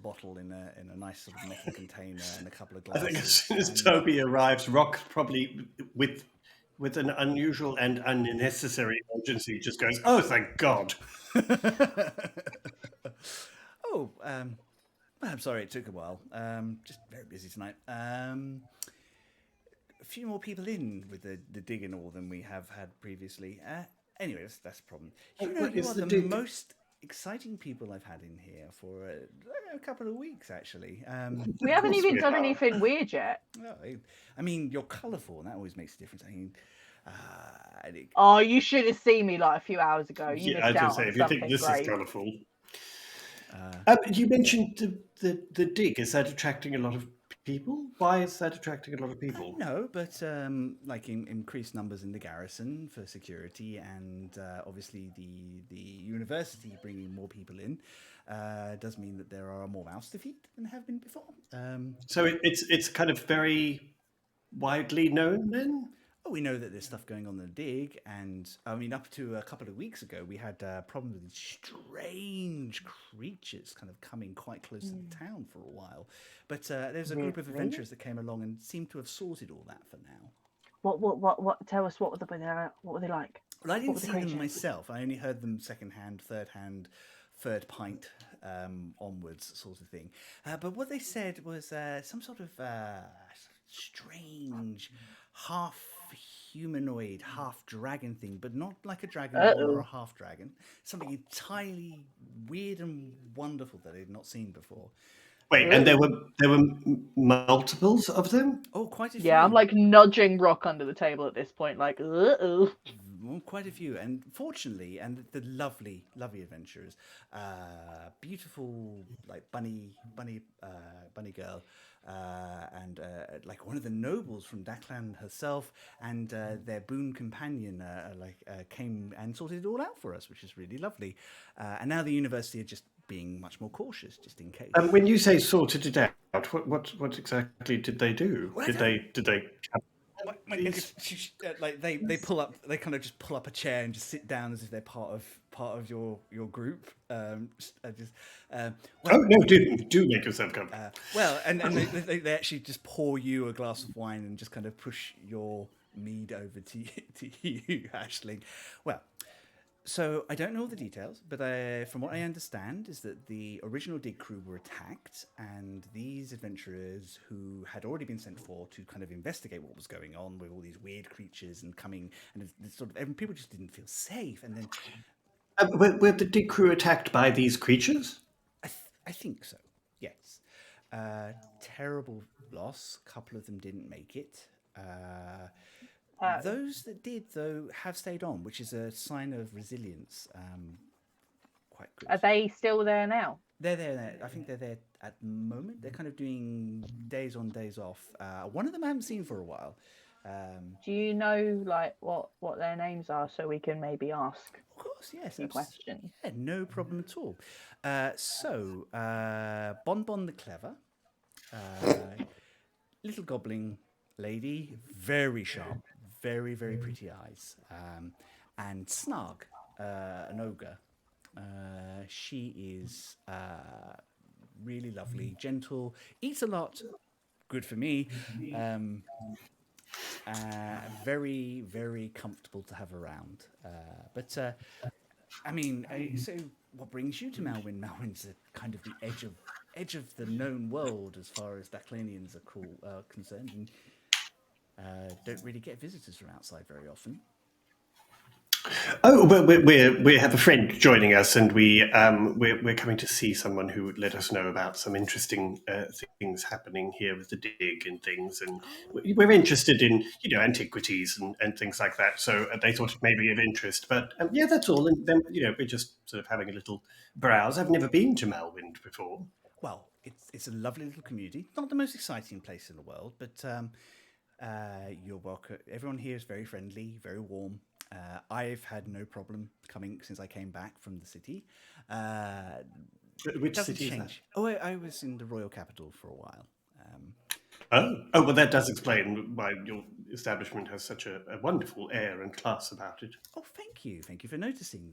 bottle in a nice sort of metal container and a couple of glasses. I think as soon as Toby arrives, Rock probably with an unusual and unnecessary urgency just goes, "Oh, thank God." I'm sorry it took a while. Just very busy tonight. A few more people in with the dig and all than we have had previously. Anyway, that's a problem. You are the most exciting people I've had in here for a couple of weeks, actually. We haven't even done anything weird yet. I mean, you're colourful, and that always makes a difference. I mean, And it, Oh, you should have seen me like a few hours ago. You Yeah, I missed was going to out say, on if you think something this is great. colourful. uh, You mentioned the dig. Is that attracting a lot of people? Why is that attracting a lot of people? no, but like increased numbers in the garrison for security, and obviously the university bringing more people in does mean that there are more mouths to feed than have been before. So it's kind of very widely known then? Oh, we know that there's stuff going on in the dig, and I mean, up to a couple of weeks ago, we had problems with strange creatures kind of coming quite close to the town for a while. But there's a group of Really? adventurers that came along and seemed to have sorted all that for now. What? Tell us what were they like? Well, I What didn't were the see them creatures? myself. I only heard them secondhand, third hand, third pint onwards, sort of thing. But what they said was some sort of strange, half humanoid, half dragon thing, but not like a dragonborn or a Uh-oh. half dragon. Something entirely weird and wonderful that I'd not seen before. Wait, and there were multiples of them? Oh, quite a Yeah, I'm few. like nudging Rock under the table at this point, like, uh-oh. Well, quite a few, and fortunately, and the lovely, lovely adventurers, beautiful like bunny girl, and like one of the nobles from Daklan herself, and their boon companion, came and sorted it all out for us, which is really lovely. And now the university are just being much more cautious, just in case. When you say sorted it out, what exactly did they do? Well, I Did they like they pull up, they kind of just pull up a chair and just sit down as if they're part of your group. Oh Well, no! Do make yourself comfortable. and they actually just pour you a glass of wine and just kind of push your mead over to you, Ashling. Well, so I don't know all the details, but from what I understand is that the original dig crew were attacked, and these adventurers who had already been sent for to kind of investigate what was going on with all these weird creatures and coming, and it's sort of people just didn't feel safe. And then Were the dig crew attacked by these creatures? I think so, yes. Terrible loss. A couple of them didn't make it. Those that did, though, have stayed on, which is a sign of resilience. Quite good. Are they still there now? They're there. I think they're there at the moment. They're kind of doing days on, days off. One of them I haven't seen for a while. Do you know like what their names are so we can maybe ask Of course, yes. a few questions? Yeah, no problem at all. Bonbon the Clever, little goblin lady, very sharp, very, very pretty eyes. And Snarg, an ogre. She is really lovely, gentle, eats a lot, good for me. Very, very comfortable to have around. So what brings you to Malwind? Malwind's kind of the edge of the known world as far as Daklanians are concerned, and don't really get visitors from outside very often. Oh, well, we have a friend joining us, and we're coming to see someone who would let us know about some interesting things happening here with the dig and things, and we're interested in antiquities and things like that. So they thought it may be of interest, but yeah, that's all. And then we're just sort of having a little browse. I've never been to Malwind before. Well, it's a lovely little community. Not the most exciting place in the world, but you're welcome. Everyone here is very friendly, very warm. I've had no problem coming since I came back from the city. Which city is that? Oh, I was in the royal capital for a while. Well, that does explain why your establishment has such a wonderful air and class about it. Oh, thank you for noticing.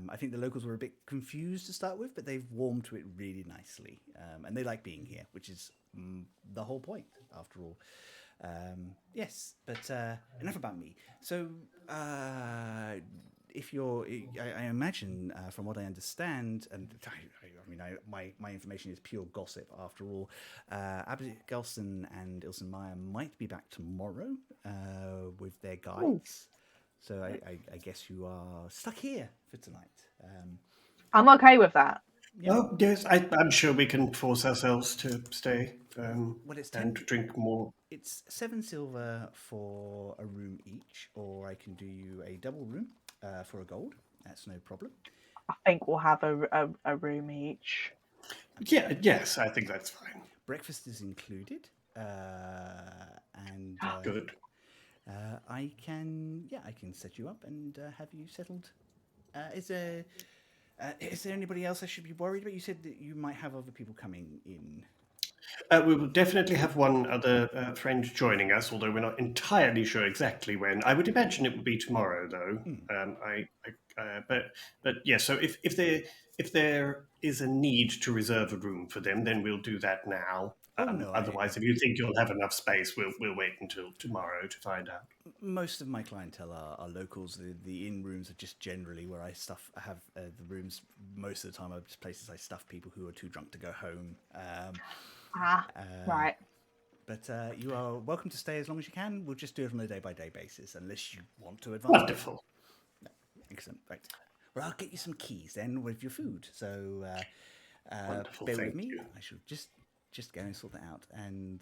I think the locals were a bit confused to start with, but they've warmed to it really nicely, and they like being here, which is the whole point, after all. Yes, but enough about me. So, if you're, I imagine, from what I understand, and my information is pure gossip after all. Abgelson and Ilsen Meyer might be back tomorrow with their guides. So I guess you are stuck here for tonight. I'm okay with that. Yeah. Oh, yes, I'm sure we can force ourselves to stay Well, it's and 10. drink more. It's 7 silver for a room each, or I can do you a double room for a gold. That's no problem. I think we'll have a room each. Yeah, yes, I think that's fine. Breakfast is included, and Good. I can set you up and have you settled. Is there anybody else I should be worried about? You said that you might have other people coming in. We will definitely have one other friend joining us, although we're not entirely sure exactly when. I would imagine it would be tomorrow, though. But yeah. So if there is a need to reserve a room for them, then we'll do that now. Oh no, Otherwise, if you think you'll have enough space, we'll wait until tomorrow to find out. most of my clientele are locals. The inn rooms are just generally where I have the rooms. Most of the time, are just places I stuff people who are too drunk to go home. Right. But you are welcome to stay as long as you can. We'll just do it on a day-by-day basis, unless you want to advance. Wonderful. No. Excellent. Right. Well, I'll get you some keys then with your food. So Wonderful. bear with Thank me. you. I shall just go and sort that out. And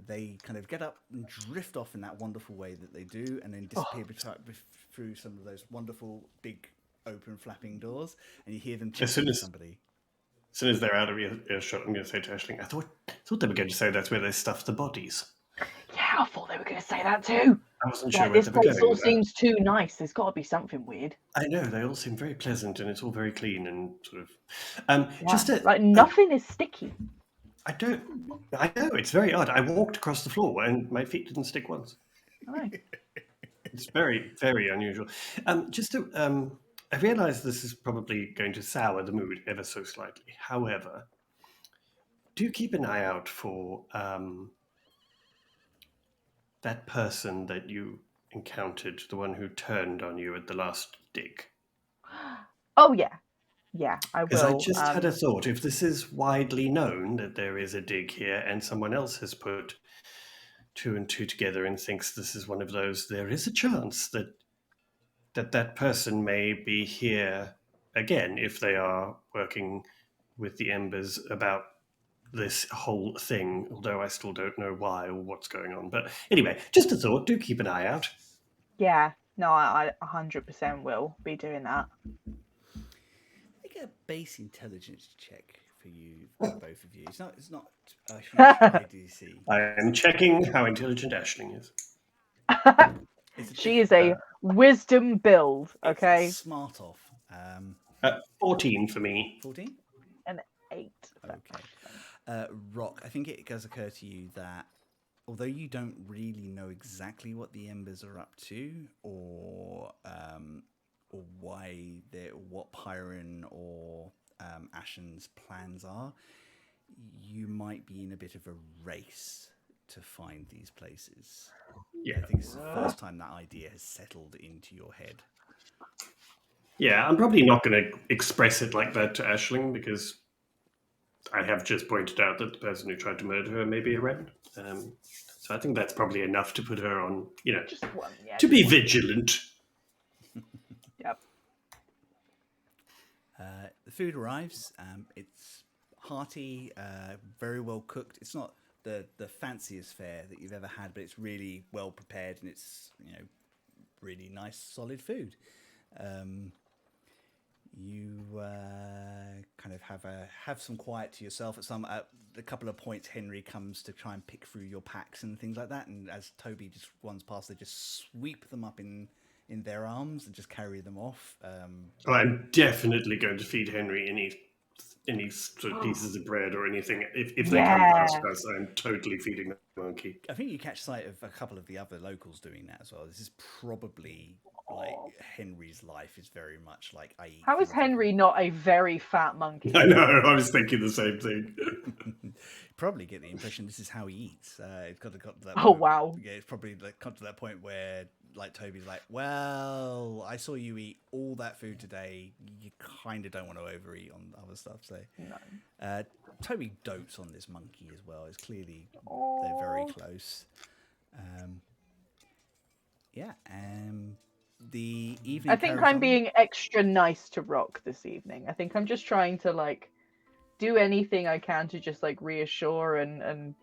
they kind of get up and drift off in that wonderful way that they do, and then disappear through some of those wonderful big open flapping doors, and you hear them chatting to somebody. As soon as they're out of earshot, I'm going to say to Aisling, I thought they were going to say that's where they stuff the bodies. Yeah, I thought they were going to say that too. I wasn't sure where This they were place going all with that. seems too nice. There's got to be something weird. I know, they all seem very pleasant and it's all very clean and sort of... Like nothing is sticky. I know, it's very odd. I walked across the floor and my feet didn't stick once. Oh. It's very, very unusual. I realise this is probably going to sour the mood ever so slightly. However, do keep an eye out for that person that you encountered, the one who turned on you at the last dig. Oh, yeah. Yeah, I will. Because I just had a thought. If this is widely known that there is a dig here and someone else has put 2 and 2 together and thinks this is one of those, there is a chance that person may be here again if they are working with the Embers about this whole thing, although I still don't know why or what's going on. But anyway, just a thought. Do keep an eye out. Yeah, no, I 100% will be doing that. Make a base intelligence check for you, for both of you. It's not a huge IDC. I am checking how intelligent Aisling is. She is a wisdom build, okay? It's smart off. 14 for me. 14? An 8. Okay. Rock, I think it does occur to you that although you don't really know exactly what the Embers are up to, or what Pyron or Ashen's plans are, you might be in a bit of a race to find these places. Yeah. I think it's the first time that idea has settled into your head. Yeah, I'm probably not going to express it like that to Aisling because I have just pointed out that the person who tried to murder her may be around. So I think that's probably enough to put her on, Just one, yeah. to be vigilant. Yep. The food arrives. It's hearty, very well cooked. It's not the fanciest fare that you've ever had, but it's really well prepared and it's really nice, solid food. You kind of have some quiet to yourself at a couple of points. Henry comes to try and pick through your packs and things like that, and as Toby just runs past, they just sweep them up in their arms and just carry them off. I'm definitely going to feed Henry any sort of pieces of bread or anything. If they come past us, I'm totally feeding the monkey. I think you catch sight of a couple of the other locals doing that as well. This is probably like Henry's life is very much like I eat. How is Henry not a very fat monkey? I know, I was thinking the same thing. Probably get the impression this is how he eats. It's got to that Oh, point. wow. Yeah, it's probably got to that point where like Toby's like, well, I saw you eat all that food today. You kind of don't want to overeat on other stuff. So No. Toby dotes on this monkey as well. It's clearly they're very close. The evening. I think I'm being extra nice to Rock this evening. I think I'm just trying to do anything I can to just like reassure and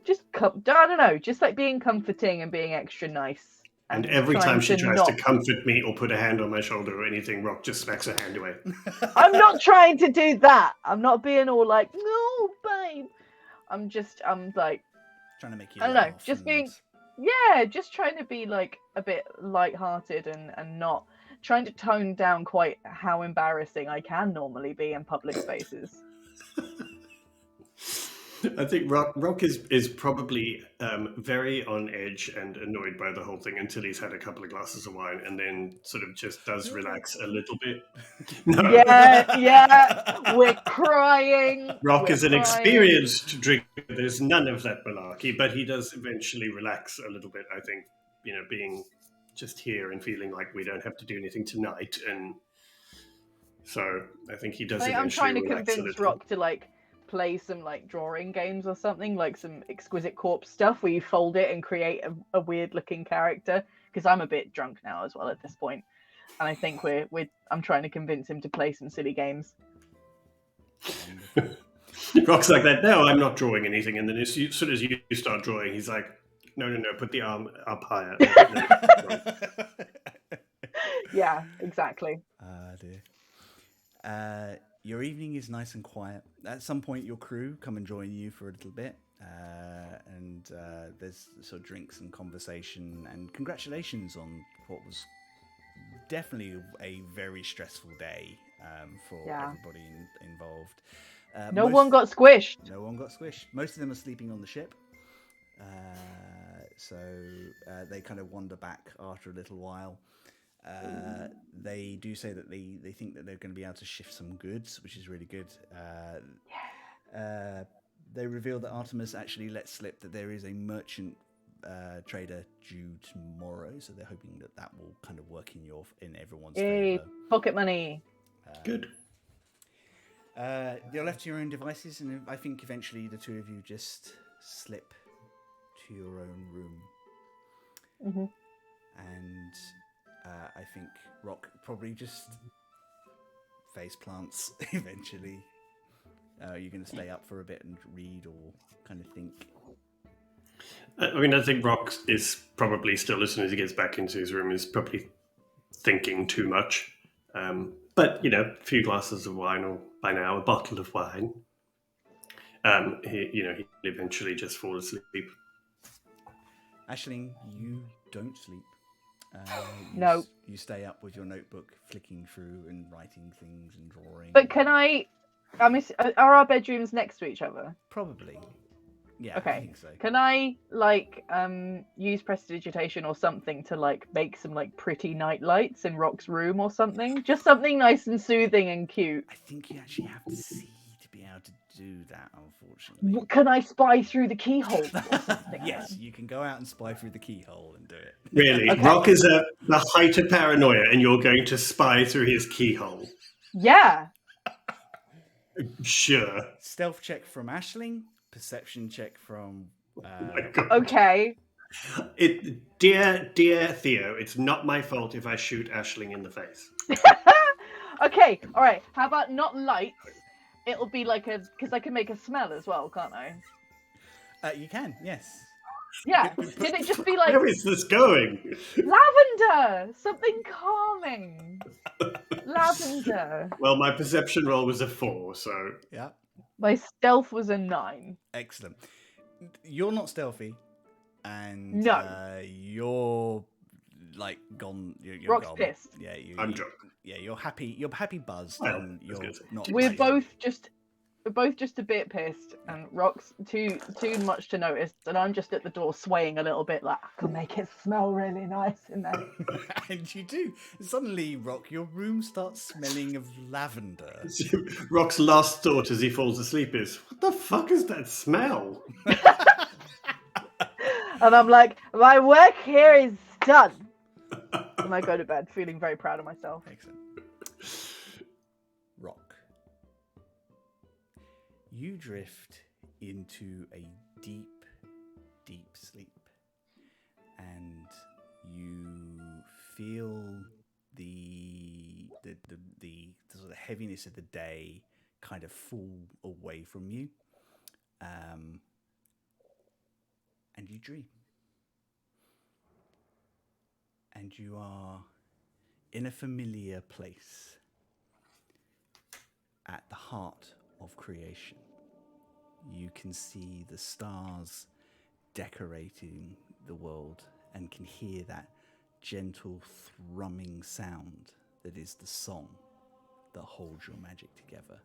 just I don't know, just like being comforting and being extra nice. And every trying time she to tries not... to comfort me or put a hand on my shoulder or anything, Rock just smacks her hand away. I'm not trying to do that. I'm not being all like, no, babe. I'm like, Trying to make you I don't know, laugh. just and- being, just trying to be like a bit light-hearted and not trying to tone down quite how embarrassing I can normally be in public spaces. I think Rock is probably very on edge and annoyed by the whole thing until he's had a couple of glasses of wine, and then sort of just does relax a little bit. No. Yeah, we're crying. Rock we're is an crying. experienced drinker. There's none of that malarkey, but he does eventually relax a little bit. I think, being just here and feeling like we don't have to do anything tonight, and so I think he does. I'm trying to relax a convince little. Rock to like play some like drawing games or something, like some Exquisite Corpse stuff where you fold it and create a weird looking character, because I'm a bit drunk now as well at this point, and I think I'm trying to convince him to play some silly games. Rock's like that. No, I'm not drawing anything. And then as soon as you start drawing, he's like, no, put the arm up higher. Yeah, exactly. Dear. Your evening is nice and quiet. At some point, your crew come and join you for a little bit, and there's sort of drinks and conversation. And congratulations on what was definitely a very stressful day for everybody involved. No one got squished. No one got squished. Most of them are sleeping on the ship. So they kind of wander back after a little while. They do say that they think that they're going to be able to shift some goods, which is really good. They reveal that Artemis actually let slip that there is a merchant trader due tomorrow, so they're hoping that will kind of work in everyone's favor. Pocket money. Good. You're left to your own devices, and I think eventually the two of you just slip to your own room. Mm-hmm. And I think Rock probably just face plants eventually. You're going to stay up for a bit and read or kind of think. I mean, I think Rock is probably still, as soon as he gets back into his room, is probably thinking too much. But, a few glasses of wine, or by now a bottle of wine, he'll eventually just fall asleep. Aisling, you don't sleep. No. You stay up with your notebook, flicking through and writing things and drawing. But can are our bedrooms next to each other? Probably. Yeah, okay. I think so. Can I use prestidigitation or something to make some pretty night lights in Rock's room or something? Just something nice and soothing and cute. I think you actually have to see to be able to do that, unfortunately. Can I spy through the keyhole or something? Yes, you can go out and spy through the keyhole and do it. Really? Okay. Rock is the height of paranoia, and you're going to spy through his keyhole? Yeah. Sure. Stealth check from Aisling. Perception check from... Okay. Dear Theo, it's not my fault if I shoot Aisling in the face. Okay, alright. How about not lights? It'll be because I can make a smell as well, can't I? You can, yes. Yeah. Can it just be Where is this going? lavender? Something calming. Lavender. Well, my perception roll was a 4, so... Yeah. My stealth was a 9. Excellent. You're not stealthy, and No. you're gone. You're Rock's gone. pissed. Yeah, I'm drunk. Yeah, you're happy. You're happy buzzed, Well, and you're that's good. not. We're like- both just a bit pissed, and Rock's too much to notice, and I'm just at the door swaying a little bit, like I can make it smell really nice in there. And you do. Suddenly, Rock, your room starts smelling of lavender. Rock's last thought as he falls asleep is, what the fuck is that smell? And I'm like, my work here is done. And I go to bed feeling very proud of myself. Excellent. Rock. You drift into a deep, deep sleep, and you feel the sort of heaviness of the day kind of fall away from you. And you dream. And you are in a familiar place at the heart of creation. You can see the stars decorating the world and can hear that gentle thrumming sound that is the song that holds your magic together.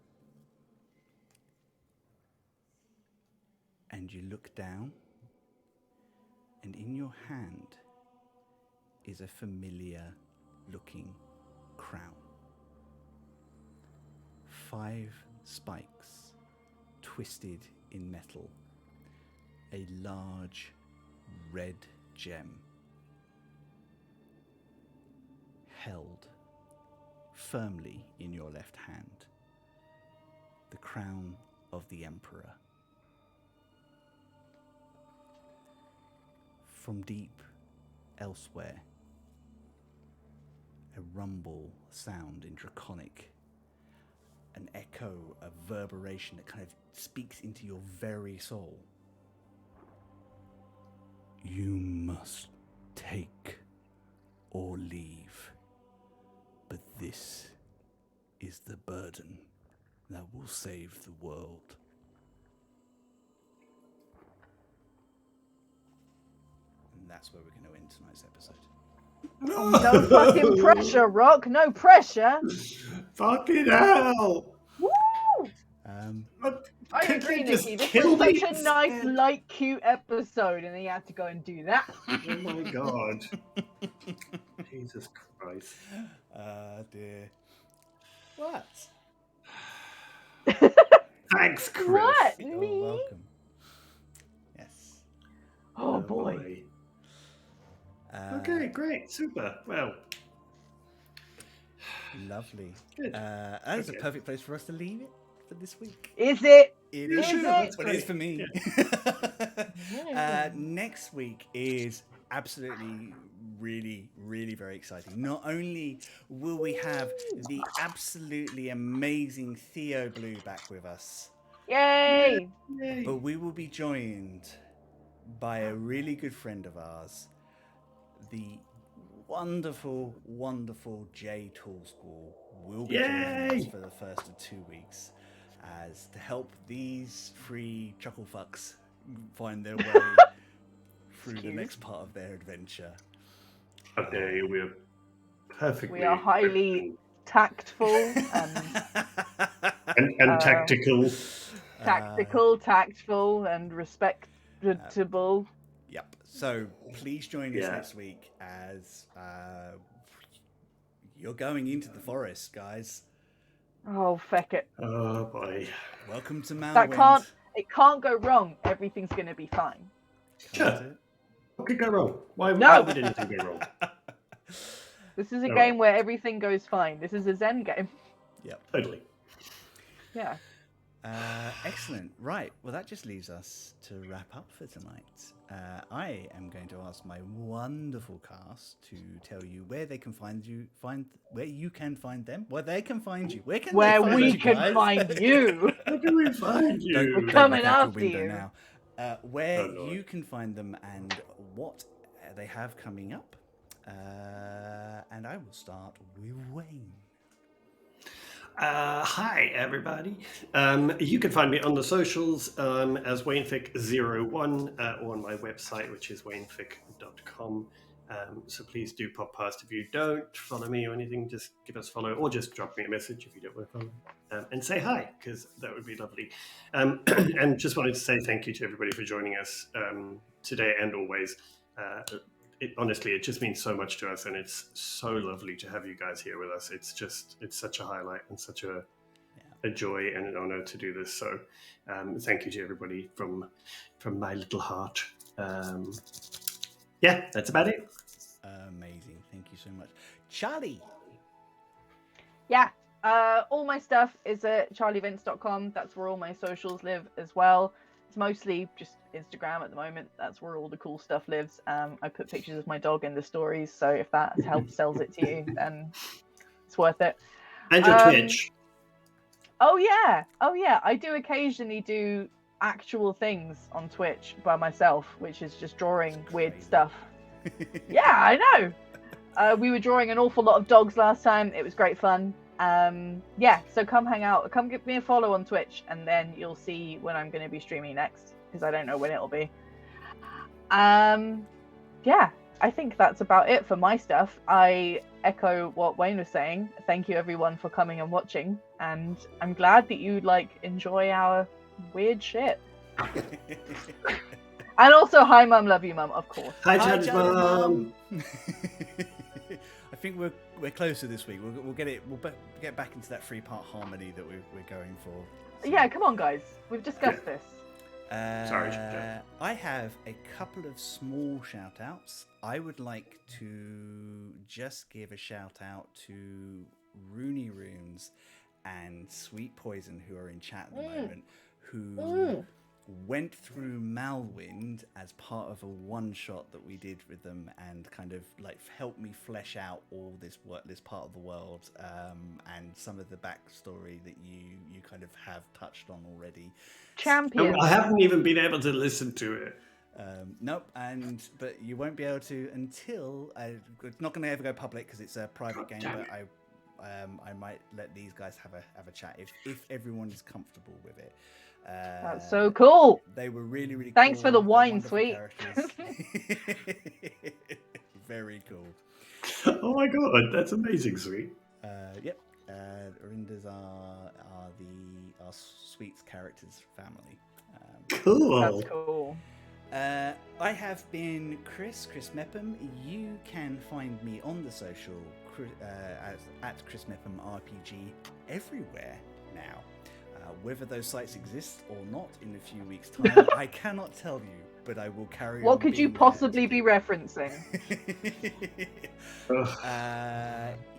And you look down, and in your hand is a familiar looking crown. 5 spikes twisted in metal, a large red gem held firmly in your left hand, the crown of the Emperor. From deep elsewhere, a rumble sound in Draconic, an echo, a reverberation that kind of speaks into your very soul. You must take or leave, but this is the burden that will save the world. And that's where we're going to end tonight's episode. No fucking pressure, Rock. No pressure. Fucking hell! Woo! I Could agree, they just Nikki. This kill was me such a nice, instead? light, cute episode, and then you had to go and do that. Oh my god. Jesus Christ. Dear. What? Thanks, Chris. What? You're Me? welcome. Yes. Oh boy. Okay, great, super. Well, Lovely. good. That is a Okay. perfect place for us to leave it for this week. Is it? It Yeah, is. sure, that's Well, it is great. for me. Yeah. Next week is absolutely, really, really very exciting. Not only will we have the absolutely amazing Theo Blue back with us, Yay! Yay. but we will be joined by a really good friend of ours, the wonderful, wonderful Jay Toolschool will be joining us Yay! for the first of 2 weeks as to help these 3 chuckle fucks find their way through the Excuse. next part of their adventure. Okay, we're perfectly. We are highly tactful and and tactical. tactful, and respectable. Yep. So please join us Yeah. next week as you're going into the forest, guys. Oh, feck it. Oh boy. Welcome to Malwind. It can't go wrong. Everything's gonna be fine. Can't it? What could go wrong? Why No. would anything go wrong? This is a No. game where everything goes fine. This is a Zen game. Yep. Totally. Yeah. Excellent. Right. Well, that just leaves us to wrap up for tonight. I am going to ask my wonderful cast to tell you where they can find where you can find them, where they can find you, where can they find we you can guys? find you. How can we find you? Don't We're coming look out after the window you. now. Where Oh, Lord. you can find them and what they have coming up. And I will start with Wayne. Hi, everybody. You can find me on the socials as WayneFic01 or on my website, which is waynefic.com. So please do pop past. If you don't follow me or anything, just give us a follow or just drop me a message if you don't want to follow. And say hi, because that would be lovely. And just wanted to say thank you to everybody for joining us today and always. Honestly, it just means so much to us, and it's so lovely to have you guys here with us. It's such a highlight and such a joy and an honor to do this. So thank you to everybody from my little heart. Yeah, that's about it. Amazing. Thank you so much. Charlie. Yeah. All my stuff is at charlievince.com. That's where all my socials live as well. It's mostly just Instagram at the moment. That's where all the cool stuff lives. I put pictures of my dog in the stories, so if that helps sells it to you, then it's worth it. And your Twitch. Oh yeah, I do occasionally do actual things on Twitch by myself, which is just drawing weird Crazy. stuff. Yeah, I know. We were drawing an awful lot of dogs last time. It was great fun. Yeah, so come hang out. Come give me a follow on Twitch, and then you'll see when I'm going to be streaming next, because I don't know when it'll be. Yeah, I think that's about it for my stuff. I echo what Wayne was saying. Thank you everyone for coming and watching, and I'm glad that you enjoy our weird shit. And also, hi mum, love you mum, of course. Hi, Hi, Chad's Chad's mum. I think we're closer this week. We'll get back into that 3-part harmony that we're going for. Yeah, come on guys, we've discussed this. Sorry, Chad. I have a couple of small shout outs. I would like to just give a shout out to Rooney Runes and Sweet Poison, who are in chat at the moment, who went through Malwind as part of a one-shot that we did with them, and kind of helped me flesh out all this part of the world, and some of the backstory that you kind of have touched on already. Champion. I haven't even been able to listen to it. Nope, but you won't be able to until it's not going to ever go public because it's a private game. But I might let these guys have a chat if everyone is comfortable with it. That's so cool. They were really, really Thanks cool. for the They're wine, wonderful Sweet. characters. Very cool. Oh my god, that's amazing, Sweet. Yep. Orindas are our Sweet's characters family. Cool. That's cool. I have been Chris Mepham. You can find me on the social at Chris Mepham RPG everywhere now. Whether those sites exist or not in a few weeks' time, I cannot tell you, but I will carry on. What could you being there. possibly be referencing?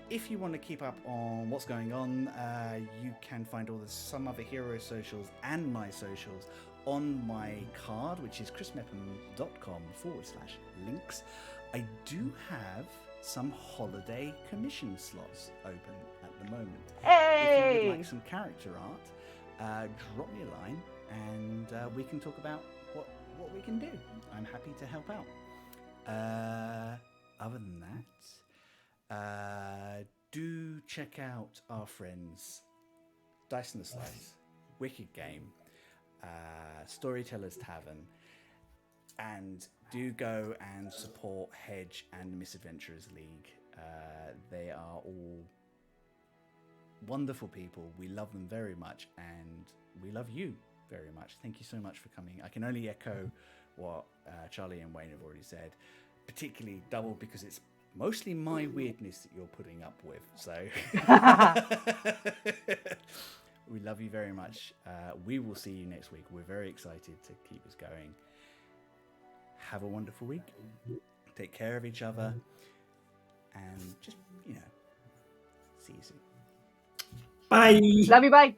If you want to keep up on what's going on, you can find all some other hero socials and my socials on my card, which is chrismepham.com/links. I do have some holiday commission slots open at the moment. If you would like some character art, drop me a line and we can talk about what we can do. I'm happy to help out. Other than that, do check out our friends Dice and the Slice, Wicked Game, Storytellers Tavern, and do go and support Hedge and the Misadventurers League. They are all wonderful people. We love them very much, and we love you very much. Thank you so much for coming. I can only echo what Charlie and Wayne have already said, particularly double because it's mostly my weirdness that you're putting up with. So we love you very much. We will see you next week. We're very excited to keep this going. Have a wonderful week. Take care of each other, and just see you soon. Bye. Love you, bye.